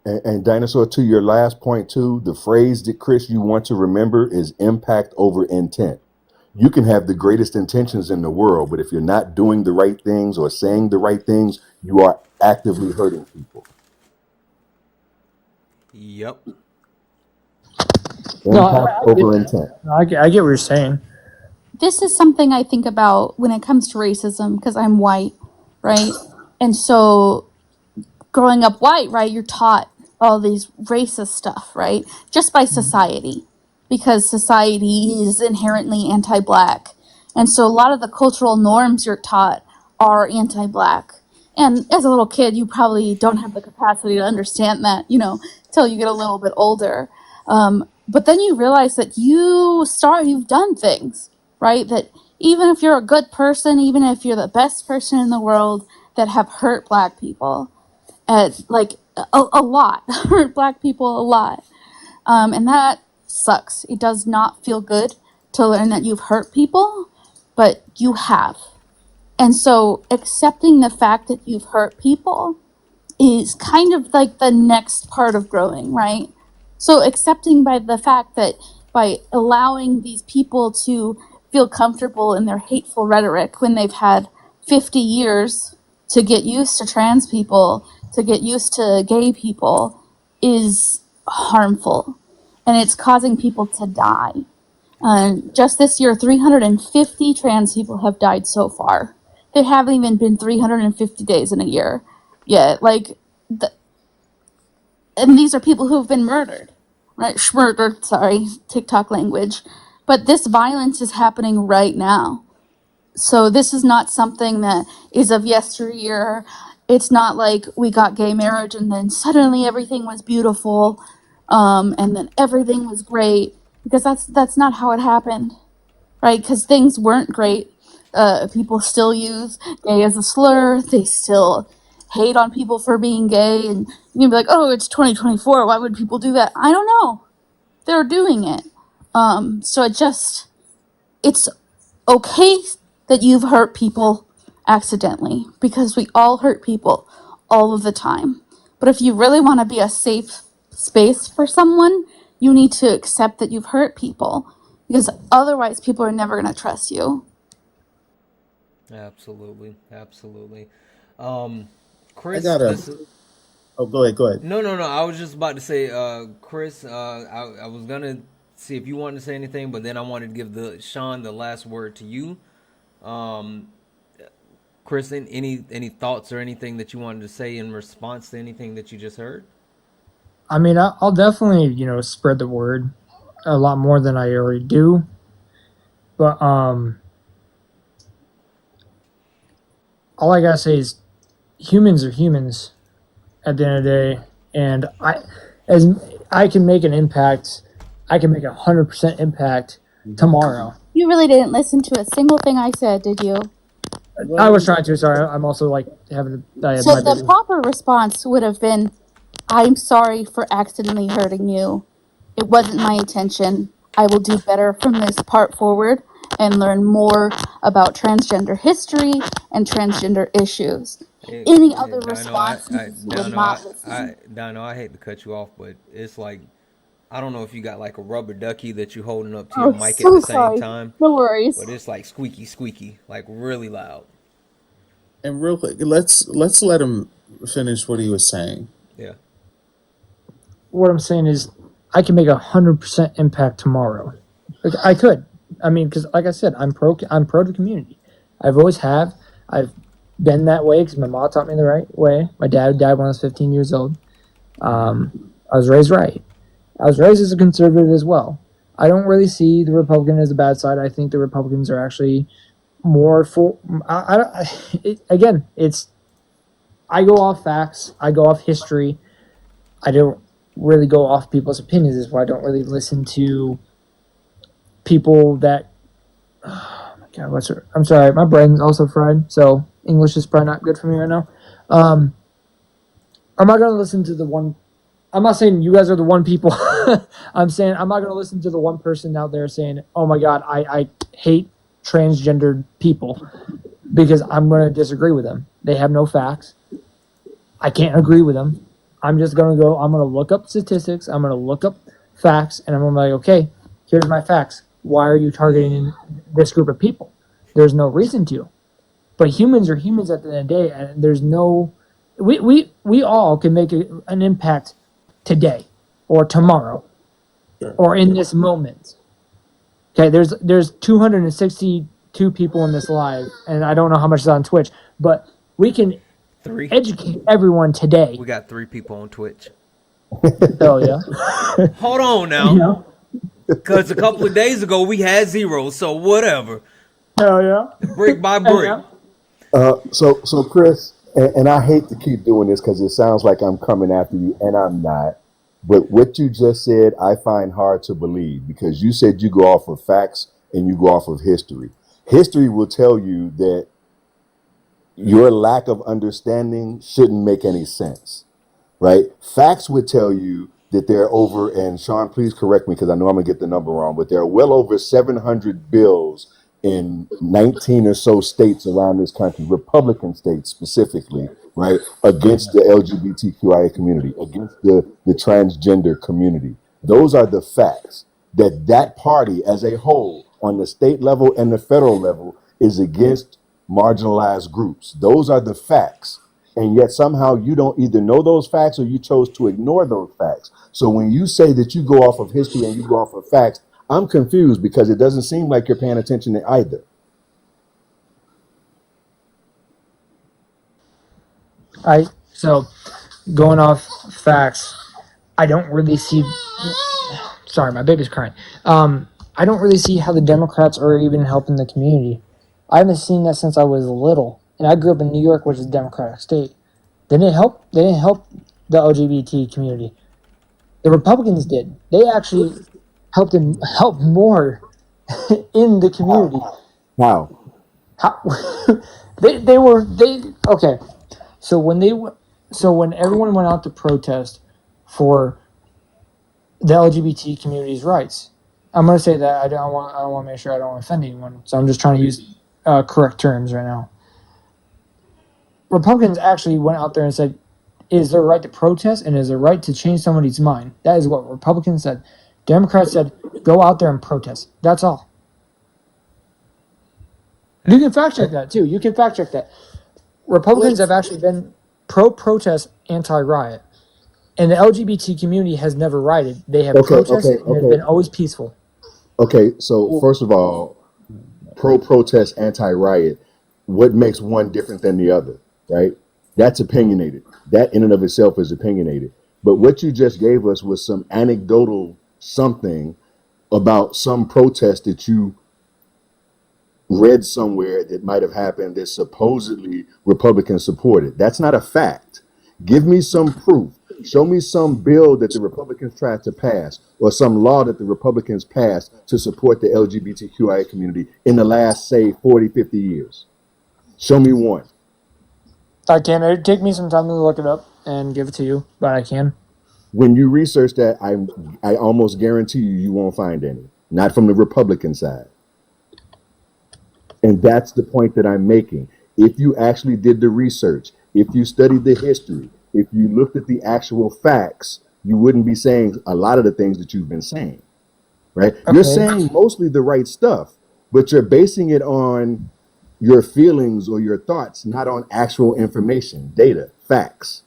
And Dinosaur, to your last point too, the phrase that Chris you want to remember is impact over intent. You can have the greatest intentions in the world, but if you're not doing the right things or saying the right things, you are actively hurting people.
Yep.
Impact over intent.
I get what you're saying.
This is something I think about when it comes to racism because I'm white, right? And so growing up white, right, you're taught all these racist stuff, right? Just by society, because society is inherently anti-black. And so a lot of the cultural norms you're taught are anti-black. And as a little kid, you probably don't have the capacity to understand that, till you get a little bit older. But then you realize that you've done things, right? That even if you're a good person, even if you're the best person in the world, that have hurt black people, a lot, hurt black people a lot. And that sucks. It does not feel good to learn that you've hurt people, but you have. And so accepting the fact that you've hurt people is kind of like the next part of growing, right? So accepting by the fact that by allowing these people to feel comfortable in their hateful rhetoric when they've had 50 years to get used to trans people, to get used to gay people, is harmful. And it's causing people to die. Just this year, 350 trans people have died so far. There haven't even been 350 days in a year yet. And these are people who have been murdered, right? Schmurdered, sorry, TikTok language. But this violence is happening right now. So this is not something that is of yesteryear. It's not like we got gay marriage and then suddenly everything was beautiful, and then everything was great, because that's not how it happened, right? Because things weren't great. People still use gay as a slur. They still hate on people for being gay, and you can be like, oh, it's 2024. Why would people do that? I don't know. They're doing it. So it's okay that you've hurt people accidentally, because we all hurt people all of the time. But if you really want to be a safe space for someone, you need to accept that you've hurt people. because otherwise people are never going to trust you.
Absolutely, absolutely.
I
Chris,
got a.
this is
Oh, go ahead. Go ahead.
no, no, no. I was just about to say, Chris. I was gonna see if you wanted to say anything, but then I wanted to give the Sean the last word to you. Um, Chris, any thoughts or anything that you wanted to say in response to anything that you just heard?
I mean, I'll definitely, spread the word a lot more than I already do. But all I gotta say is humans are humans at the end of the day, and as I can make an impact, I can make 100% impact tomorrow.
You really didn't listen to a single thing I said, did you?
I was trying to. Sorry, I'm also like having.
So the proper response would have been, I'm sorry for accidentally hurting you. It wasn't my intention. I will do better from this part forward and learn more about transgender history and transgender issues. Any other response would not listen.
Dino, I hate to cut you off, but it's like I don't know if you got like a rubber ducky that you're holding up to your mic at the same time.
No worries.
But it's like squeaky, squeaky, like really loud.
And real quick, let's let him finish what he was saying.
Yeah.
What I'm saying is, I can make 100% impact tomorrow. Like, I could. I mean, because like I said, I'm pro the community. I've always have. I've been that way because my mom taught me the right way. My dad died when I was 15 years old. I was raised right. I was raised as a conservative as well. I don't really see the Republican as a bad side. I think the Republicans are actually more for. Again, I go off facts. I go off history. I don't really go off people's opinions. Is why I don't really listen to people that. Oh my God, I'm sorry, my brain's also fried, so English is probably not good for me right now. I'm not gonna listen to the one. I'm not saying you guys are the one people. I'm saying I'm not gonna listen to the one person out there saying, "Oh my God, I hate transgendered people," because I'm gonna disagree with them. They have no facts. I can't agree with them. I'm just going to go, I'm going to look up statistics, I'm going to look up facts, and I'm going to be like, okay, here's my facts. Why are you targeting this group of people? There's no reason to. But humans are humans at the end of the day, and there's no... We all can make an impact today, or tomorrow, or in this moment. Okay, there's 262 people in this live, and I don't know how much is on Twitch, but we can... educate everyone today.
We got 3 people on Twitch.
Oh yeah.
Hold on now. Because a couple of days ago we had 0, so whatever.
Oh yeah.
Brick by brick.
So Chris, and I hate to keep doing this because it sounds like I'm coming after you, and I'm not. But what you just said, I find hard to believe because you said you go off of facts and you go off of history. History will tell you that your lack of understanding shouldn't make any sense, right? Facts would tell you that there are over, and Sean, please correct me because I know I'm gonna get the number wrong, but there are well over 700 bills in 19 or so states around this country, Republican states specifically, right, against the LGBTQIA community, against the transgender community. Those are the facts that party as a whole on the state level and the federal level is against marginalized groups. Those are the facts. And yet somehow you don't either know those facts or you chose to ignore those facts. So when you say that you go off of history and you go off of facts, I'm confused because it doesn't seem like you're paying attention to either.
So going off facts, I don't really see. Sorry, my baby's crying. I don't really see how the Democrats are even helping the community. I haven't seen that since I was little, and I grew up in New York, which is a Democratic state. They didn't help the LGBT community. The Republicans did. They actually helped more in the community.
How?
Okay. So when everyone went out to protest for the LGBT community's rights, I'm going to say that I don't want to make sure I don't offend anyone. So I'm just trying to use correct terms right now. Republicans actually went out there and said, "Is there a right to protest and is there a right to change somebody's mind?" That is what Republicans said. Democrats said, go out there and protest. That's all. You can fact check that too. You can fact check that. Republicans have actually been pro-protest, anti-riot. And the LGBT community has never rioted. They have protested and have been always peaceful.
Okay, so first of all, pro-protest, anti-riot, what makes one different than the other, right? That's opinionated. That in and of itself is opinionated. But what you just gave us was some anecdotal something about some protest that you read somewhere that might have happened that supposedly Republicans supported. That's not a fact. Give me some proof. Show me some bill that the Republicans tried to pass or some law that the Republicans passed to support the LGBTQIA community in the last, say, 40, 50 years. Show me one.
I can. It'd take me some time to look it up and give it to you, but I can.
When you research that, I almost guarantee you won't find any. Not from the Republican side. And that's the point that I'm making. If you actually did the research, if you studied the history, if you looked at the actual facts, you wouldn't be saying a lot of the things that you've been saying, right? Okay. You're saying mostly the right stuff, but you're basing it on your feelings or your thoughts, not on actual information, data, facts.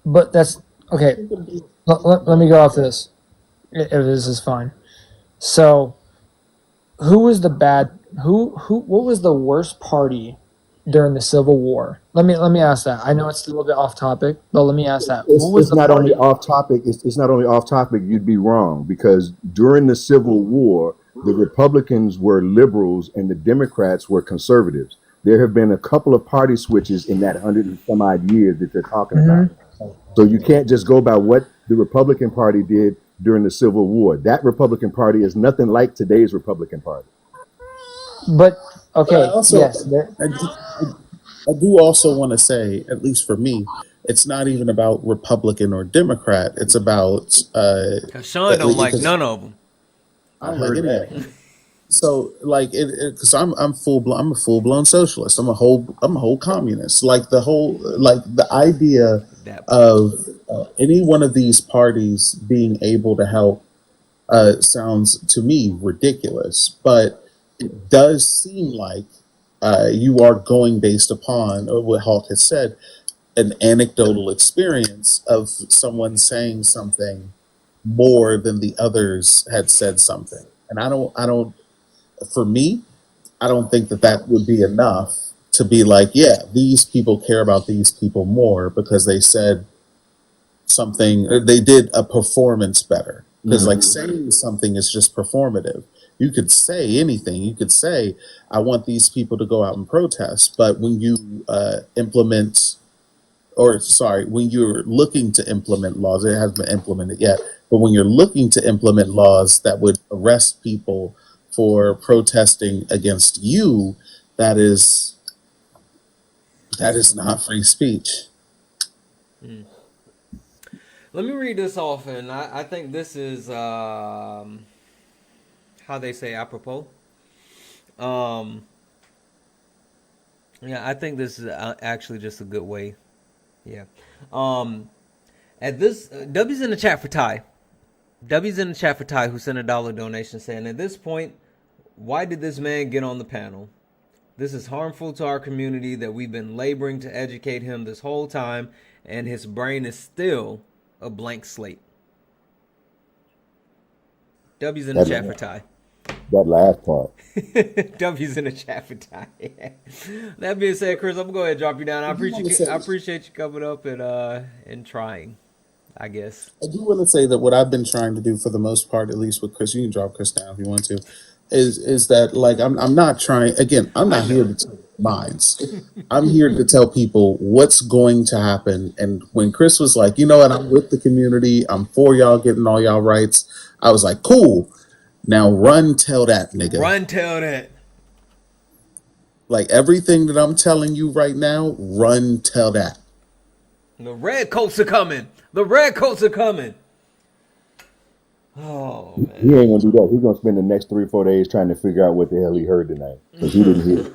But that's, okay, let me go off this, if this is fine. So, what was the worst party during the Civil War? Let me ask that. I know it's a little bit off topic, but let me ask that.
It's not only off topic. It's not only off topic. You'd be wrong because during the Civil War, the Republicans were liberals and the Democrats were conservatives. There have been a couple of party switches in that 100 and some odd years that they're talking about. So you can't just go by what the Republican Party did during the Civil War. That Republican Party is nothing like today's Republican Party.
But okay,
also,
yes,
I do also want to say, at least for me, it's not even about Republican or Democrat. It's about
Sean don't like none of them.
I heard that. So like because I'm a full blown socialist. I'm a whole communist. Like the idea of any one of these parties being able to help sounds to me ridiculous, but it does seem like you are going based upon what Hulk has said, an anecdotal experience of someone saying something more than the others had said something. And I don't, for me, I don't think that would be enough to be like, yeah, these people care about these people more because they said something, or they did a performance better. Because like saying something is just performative. You could say anything. You could say, I want these people to go out and protest. But when you when you're looking to implement laws, it hasn't been implemented yet, but when you're looking to implement laws that would arrest people for protesting against you, that is not free speech.
Let me read this off, and I think this is how they say apropos. Yeah, I think this is actually just a good way. Yeah. At this, W's in the chat for Ty. W's in the chat for Ty, who sent a $1 donation, saying, at this point, why did this man get on the panel? This is harmful to our community that we've been laboring to educate him this whole time, and his brain is still a blank slate. W's in the chat for Ty.
That last part.
W's in the chat for Ty. That being said, Chris, I'm gonna go ahead and drop you down. I appreciate you coming up and trying, I guess.
I do want to say that what I've been trying to do for the most part, at least with Chris, you can drop Chris down if you want to, is that like I'm not trying, again, I'm not here to tell minds. I'm here to tell people what's going to happen. And when Chris was like, you know what, I'm with the community, I'm for y'all getting all y'all rights, I was like, cool. Now run tell that nigga.
Run tell that.
Like everything that I'm telling you right now, run tell that.
The red coats are coming. The red coats are coming. Oh, man.
He ain't gonna do that. He's gonna spend the next 3 or 4 days trying to figure out what the hell he heard tonight. Because he didn't hear it.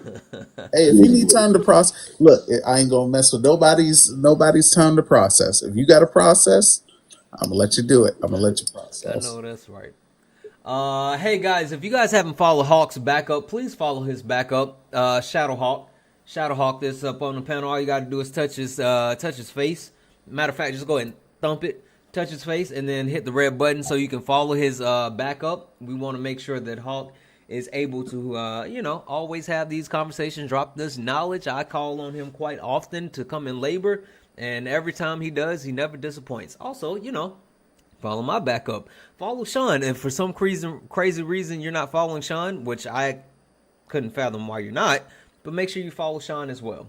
Hey, if you need time to process, look, I ain't gonna mess with nobody's time to process. If you got to process, I'm gonna let you do it. I'm gonna let you
I
process.
know that's right. Hey guys, if you guys haven't followed Hawk's backup, please follow his backup, Shadowhawk. Shadowhawk, this up on the panel. All you got to do is touch his face. Matter of fact, just go ahead and thump it, touch his face, and then hit the red button so you can follow his backup. We want to make sure that Hawk is able to, always have these conversations, drop this knowledge. I call on him quite often to come in labor, and every time he does, he never disappoints. Also, follow my backup. Follow Sean. And for some crazy reason you're not following Sean, which I couldn't fathom why you're not, but make sure you follow Sean as well.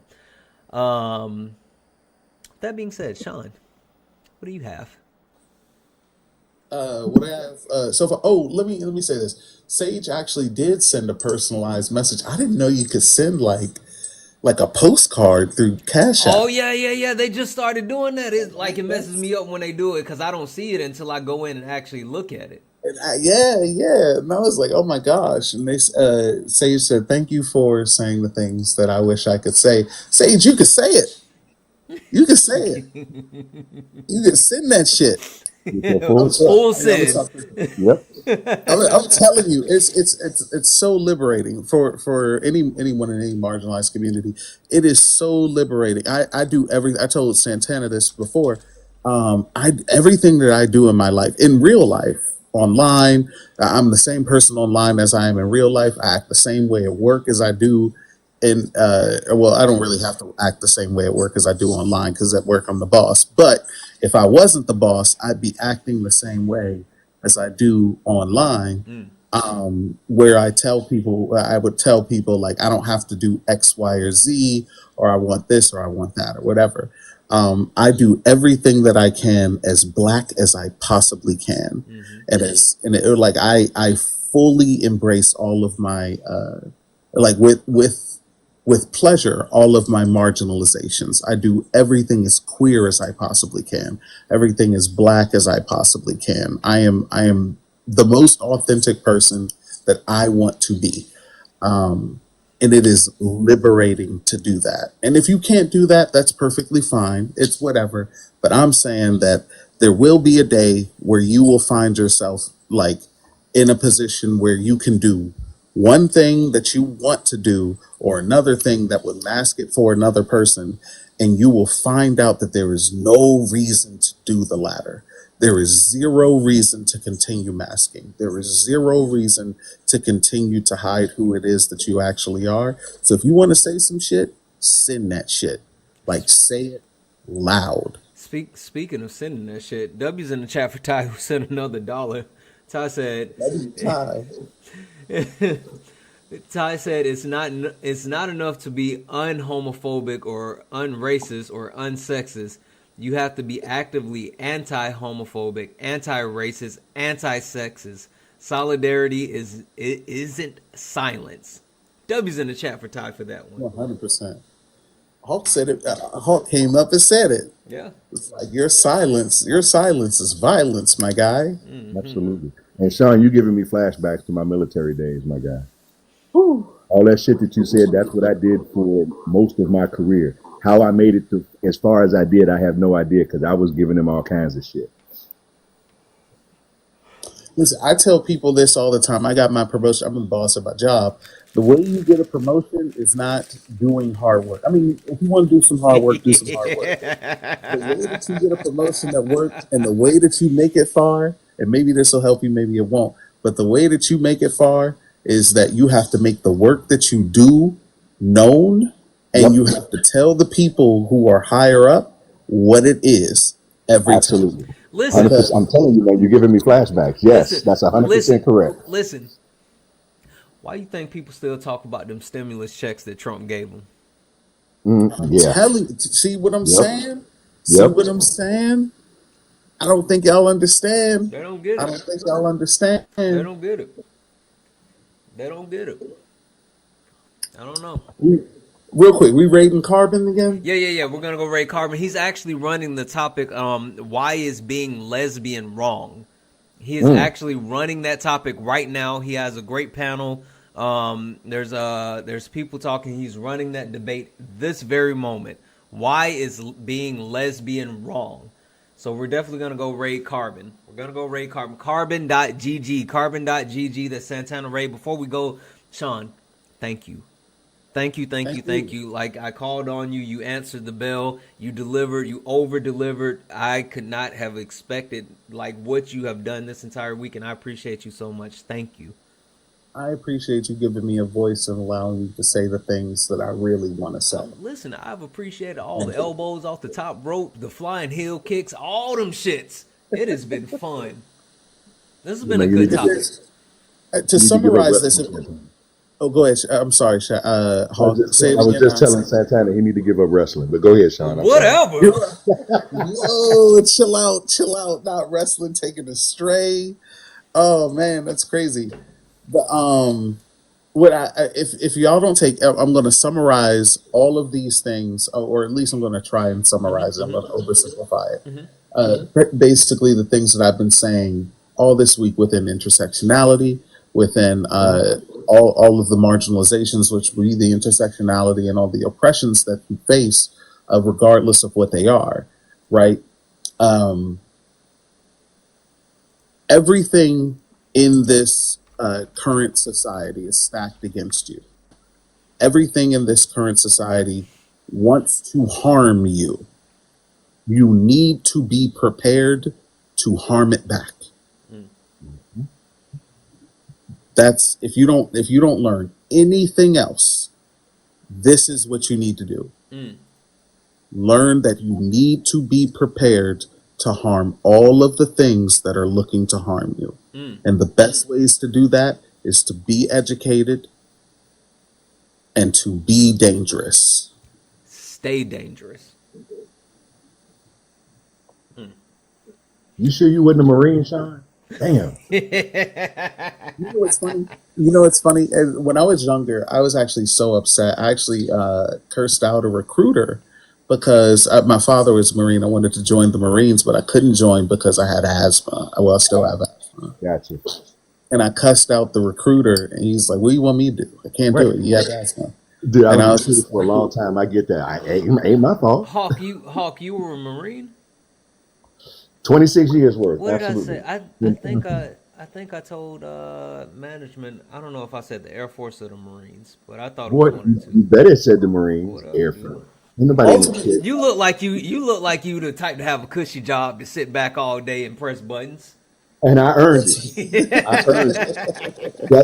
That being said, Sean, what do you have?
What I have so far. Oh, let me say this. Sage actually did send a personalized message. I didn't know you could send like a postcard through Cash App.
Oh yeah. They just started doing that. It messes me up when they do it because I don't see it until I go in and actually look at it.
And yeah. And I was like, oh my gosh. And they Sage said, thank you for saying the things that I wish I could say. Sage, you could say it. You can say it. You can send that shit.
Full send.
Yep.
I'm telling you, it's so liberating for anyone in any marginalized community. It is so liberating. I do everything. I told Santana this before. Everything that I do in my life, in real life, online, I'm the same person online as I am in real life. I act the same way at work as I do. And I don't really have to act the same way at work as I do online because at work I'm the boss. But if I wasn't the boss, I'd be acting the same way as I do online. Where I would tell people like I don't have to do X, Y, or Z, or I want this or I want that or whatever. I do everything that I can as black as I possibly can, and I fully embrace all of my with pleasure, all of my marginalizations. I do everything as queer as I possibly can, everything as black as I possibly can. I am the most authentic person that I want to be. And it is liberating to do that. And if you can't do that, that's perfectly fine. It's whatever. But I'm saying that there will be a day where you will find yourself like in a position where you can do one thing that you want to do or another thing that would mask it for another person, and you will find out that there is no reason to do the latter. There is zero reason to continue masking. There is zero reason to continue to hide who it is that you actually are. So if you want to say some shit, send that shit. Like, say it loud.
Speaking of sending that shit, W's in the chat for Ty, who sent another $1. Ty said,
Ty.
Ty said it's not enough to be unhomophobic or unracist or unsexist. You have to be actively anti-homophobic, anti-racist, anti-sexist. Solidarity isn't silence. W's in the chat for Ty for that one.
100%. Hawk said it. Hawk came up and said it.
Yeah.
It's like your silence is violence, my guy.
Mm-hmm. Absolutely. And Sean, you giving me flashbacks to my military days, my guy. Whew. All that shit that you said, that's what I did for most of my career. How I made it to as far as I did, I have no idea because I was giving them all kinds of shit.
Listen, I tell people this all the time. I got my promotion. I'm the boss of my job. The way you get a promotion is not doing hard work. I mean, if you want to do some hard work, do some hard work. The way that you get a promotion that works and the way that you make it far, and maybe this will help you, maybe it won't, but the way that you make it far is that you have to make the work that you do known, and you have to tell the people who are higher up what it is every time.
Listen,
I'm telling you, man, you're giving me flashbacks. Yes, that's 100% correct.
Listen, why you think people still talk about them stimulus checks that Trump gave them?
See what I'm saying? See what I'm saying? I don't think y'all understand.
They don't get it.
I don't think y'all understand.
They don't get it. They don't get it. I don't know.
Real quick, we raiding Carbon again?
Yeah. We're gonna go raid Carbon. He's actually running the topic. Why is being lesbian wrong? He is actually running that topic right now. He has a great panel. There's people talking. He's running that debate this very moment. Why is being lesbian wrong? So we're definitely gonna go raid Carbon. We're gonna go raid Carbon. Carbon.gg. Carbon.gg. That's Santana Raid. Before we go, Sean, thank you. Thank you. Like, I called on you, you answered the bell, you delivered, you over delivered. I could not have expected like what you have done this entire week, and I appreciate you so much. Thank you.
I appreciate you giving me a voice and allowing me to say the things that I really want to say.
Listen, I've appreciated all the elbows off the top rope, the flying heel kicks, all them shits. It has been fun. This has been a good topic.
To summarize this, oh, go ahead. I'm sorry, Hawk. Say it
I was
again.
just telling Santana he need to give up wrestling, but go ahead, Sean.
Whatever.
Whoa, chill out. Not wrestling, taking a stray. Oh man, that's crazy. But what if y'all don't take, I'm going to summarize all of these things, or at least I'm going to try and summarize it. I'm going to oversimplify it. Basically, the things that I've been saying all this week within intersectionality, within all of the marginalizations, which would be the intersectionality and all the oppressions that we face, regardless of what they are, right? Everything in this current society is stacked against you. Everything in this current society wants to harm you. You need to be prepared to harm it back. That's if you don't learn anything else, this is what you need to do. Learn that you need to be prepared to harm all of the things that are looking to harm you. And the best ways to do that is to be educated and to be dangerous.
Stay dangerous.
You sure you wasn't a Marine, Sean? Damn.
You know what's funny? When I was younger, I was actually so upset. I actually cursed out a recruiter because my father was a Marine. I wanted to join the Marines, but I couldn't join because I had asthma. Well, I still have asthma.
Gotcha.
And I cussed out the recruiter, and he's like, "What do you want me to do? I can't do it. You have asthma."
Dude, I was here for a long time. I get that. Ain't my fault.
Hawk, you were a Marine?
26 years worth.
What
Absolutely.
did I say? I think I told management. I don't know if I said the Air Force or the Marines, but I thought it was one or two.
You better said the Marines. Air Force. Ain't nobody in the shit.
You look like you the type to have a cushy job to sit back all day and press buttons.
And I earned it.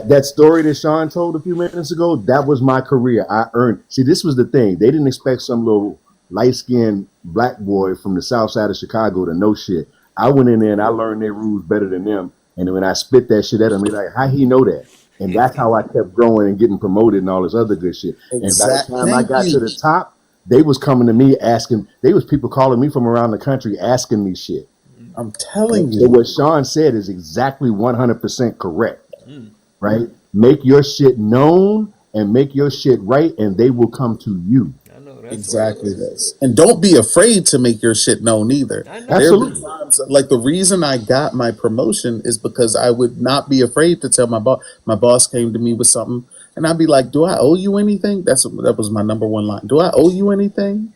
That story that Sean told a few minutes ago, that was my career. I earned. See, this was the thing. They didn't expect some little light-skinned black boy from the south side of Chicago to know shit. I went in there and I learned their rules better than them. And when I spit that shit at them, they're like, how he know that? And that's how I kept growing and getting promoted and all this other good shit. And by the time I got to the top, they was coming to me asking, they was people calling me from around the country asking me shit.
I'm telling you.
So what Sean said is exactly 100% correct, right? Make your shit known and make your shit right, and they will come to you.
I know that's
exactly this. And don't be afraid to make your shit known either.
Absolutely.
Like the reason I got my promotion is because I would not be afraid to tell my boss. My boss came to me with something, and I'd be like, "Do I owe you anything?" That was my number one line. "Do I owe you anything?"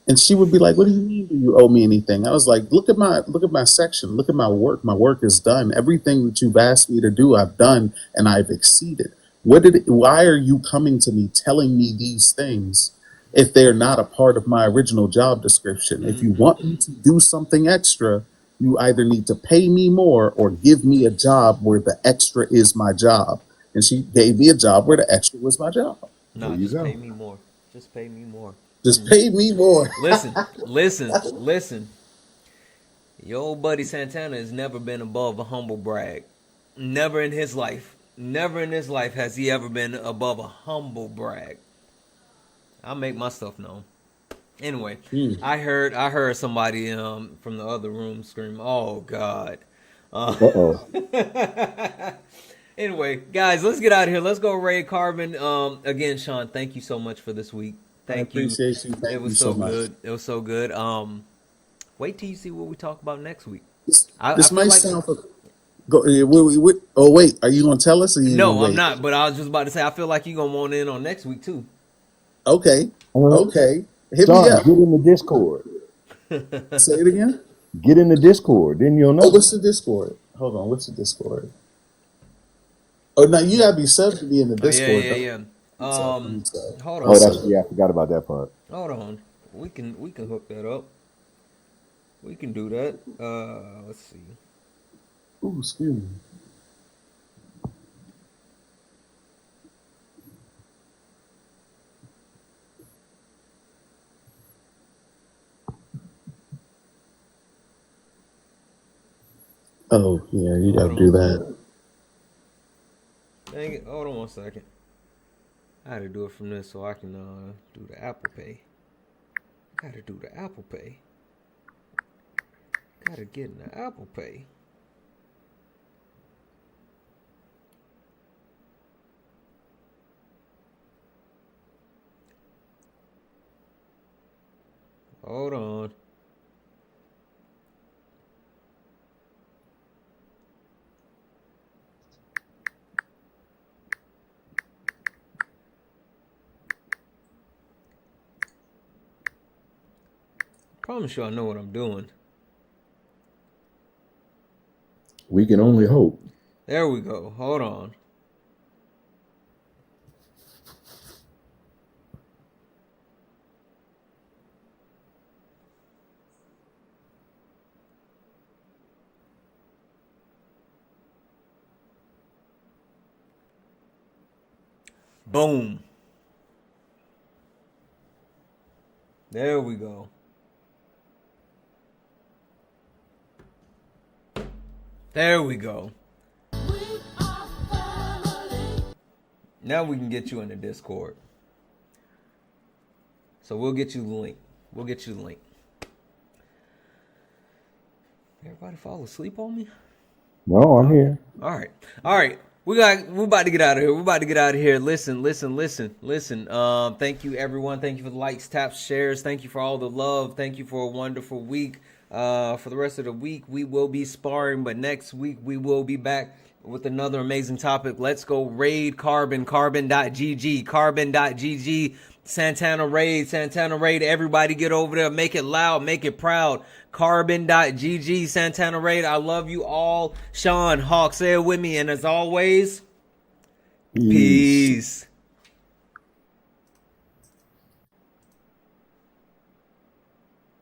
And she would be like, "What do you mean? Do you owe me anything?" I was like, look at my section. Look at my work. My work is done. Everything that you've asked me to do, I've done, and I've exceeded. Why are you coming to me telling me these things if they're not a part of my original job description? If you want me to do something extra, you either need to pay me more or give me a job where the extra is my job. And she gave me a job where the extra was my job.
No, just pay me more. Just pay me more.
Just pay me more.
Listen. Your old buddy Santana has never been above a humble brag. Never in his life. Never in his life has he ever been above a humble brag. I'll make my stuff known. Anyway, I heard somebody from the other room scream, "Oh God." Anyway, guys, let's get out of here. Let's go raid Carbon. Again, Sean, thank you so much for this week. Thank you.
I appreciate you. Thank
it was
you
so
much.
good. It was so good. Wait till you see what we talk about next week.
This might sound. Oh wait, are you gonna tell us? Or
no, I'm not. But I was just about to say, I feel like you're gonna want in on next week too.
Okay. Okay. Hit
Sean,
me up.
get in the Discord.
Say it again.
Get in the Discord, then you'll
Oh,
know.
what's the Discord? Hold on, what's the Discord? Oh, now you gotta be subbed to be in the
Oh yeah,
Discord.
yeah, yeah. Hold
Oh,
on.
that's yeah, I forgot about that part.
Hold on. We can hook that up. We can do that. Let's see.
Ooh, excuse me. Oh, yeah, you gotta do that.
Dang it. Hold on 1 second. I had to do it from this so I can do the Apple Pay. Gotta do the Apple Pay. Gotta get in the Apple Pay. Hold on. Promise you I know what I'm doing.
We can only hope.
There we go. Hold on. Boom. There we go. There we go. Now we can get you in the Discord. So we'll get you the link. We'll get you the link. Everybody fall asleep on me?
No, I'm here.
All right. All right. We're about to get out of here. We're about to get out of here. Listen. Thank you, everyone. Thank you for the likes, taps, shares. Thank you for all the love. Thank you for a wonderful week. For the rest of the week, we will be sparring, but next week we will be back with another amazing topic. Let's go raid Carbon, carbon.gg, Santana Raid. Everybody get over there. Make it loud. Make it proud. Carbon.gg, Santana Raid. I love you all. Sean, Hawk, say it with me. And as always, peace.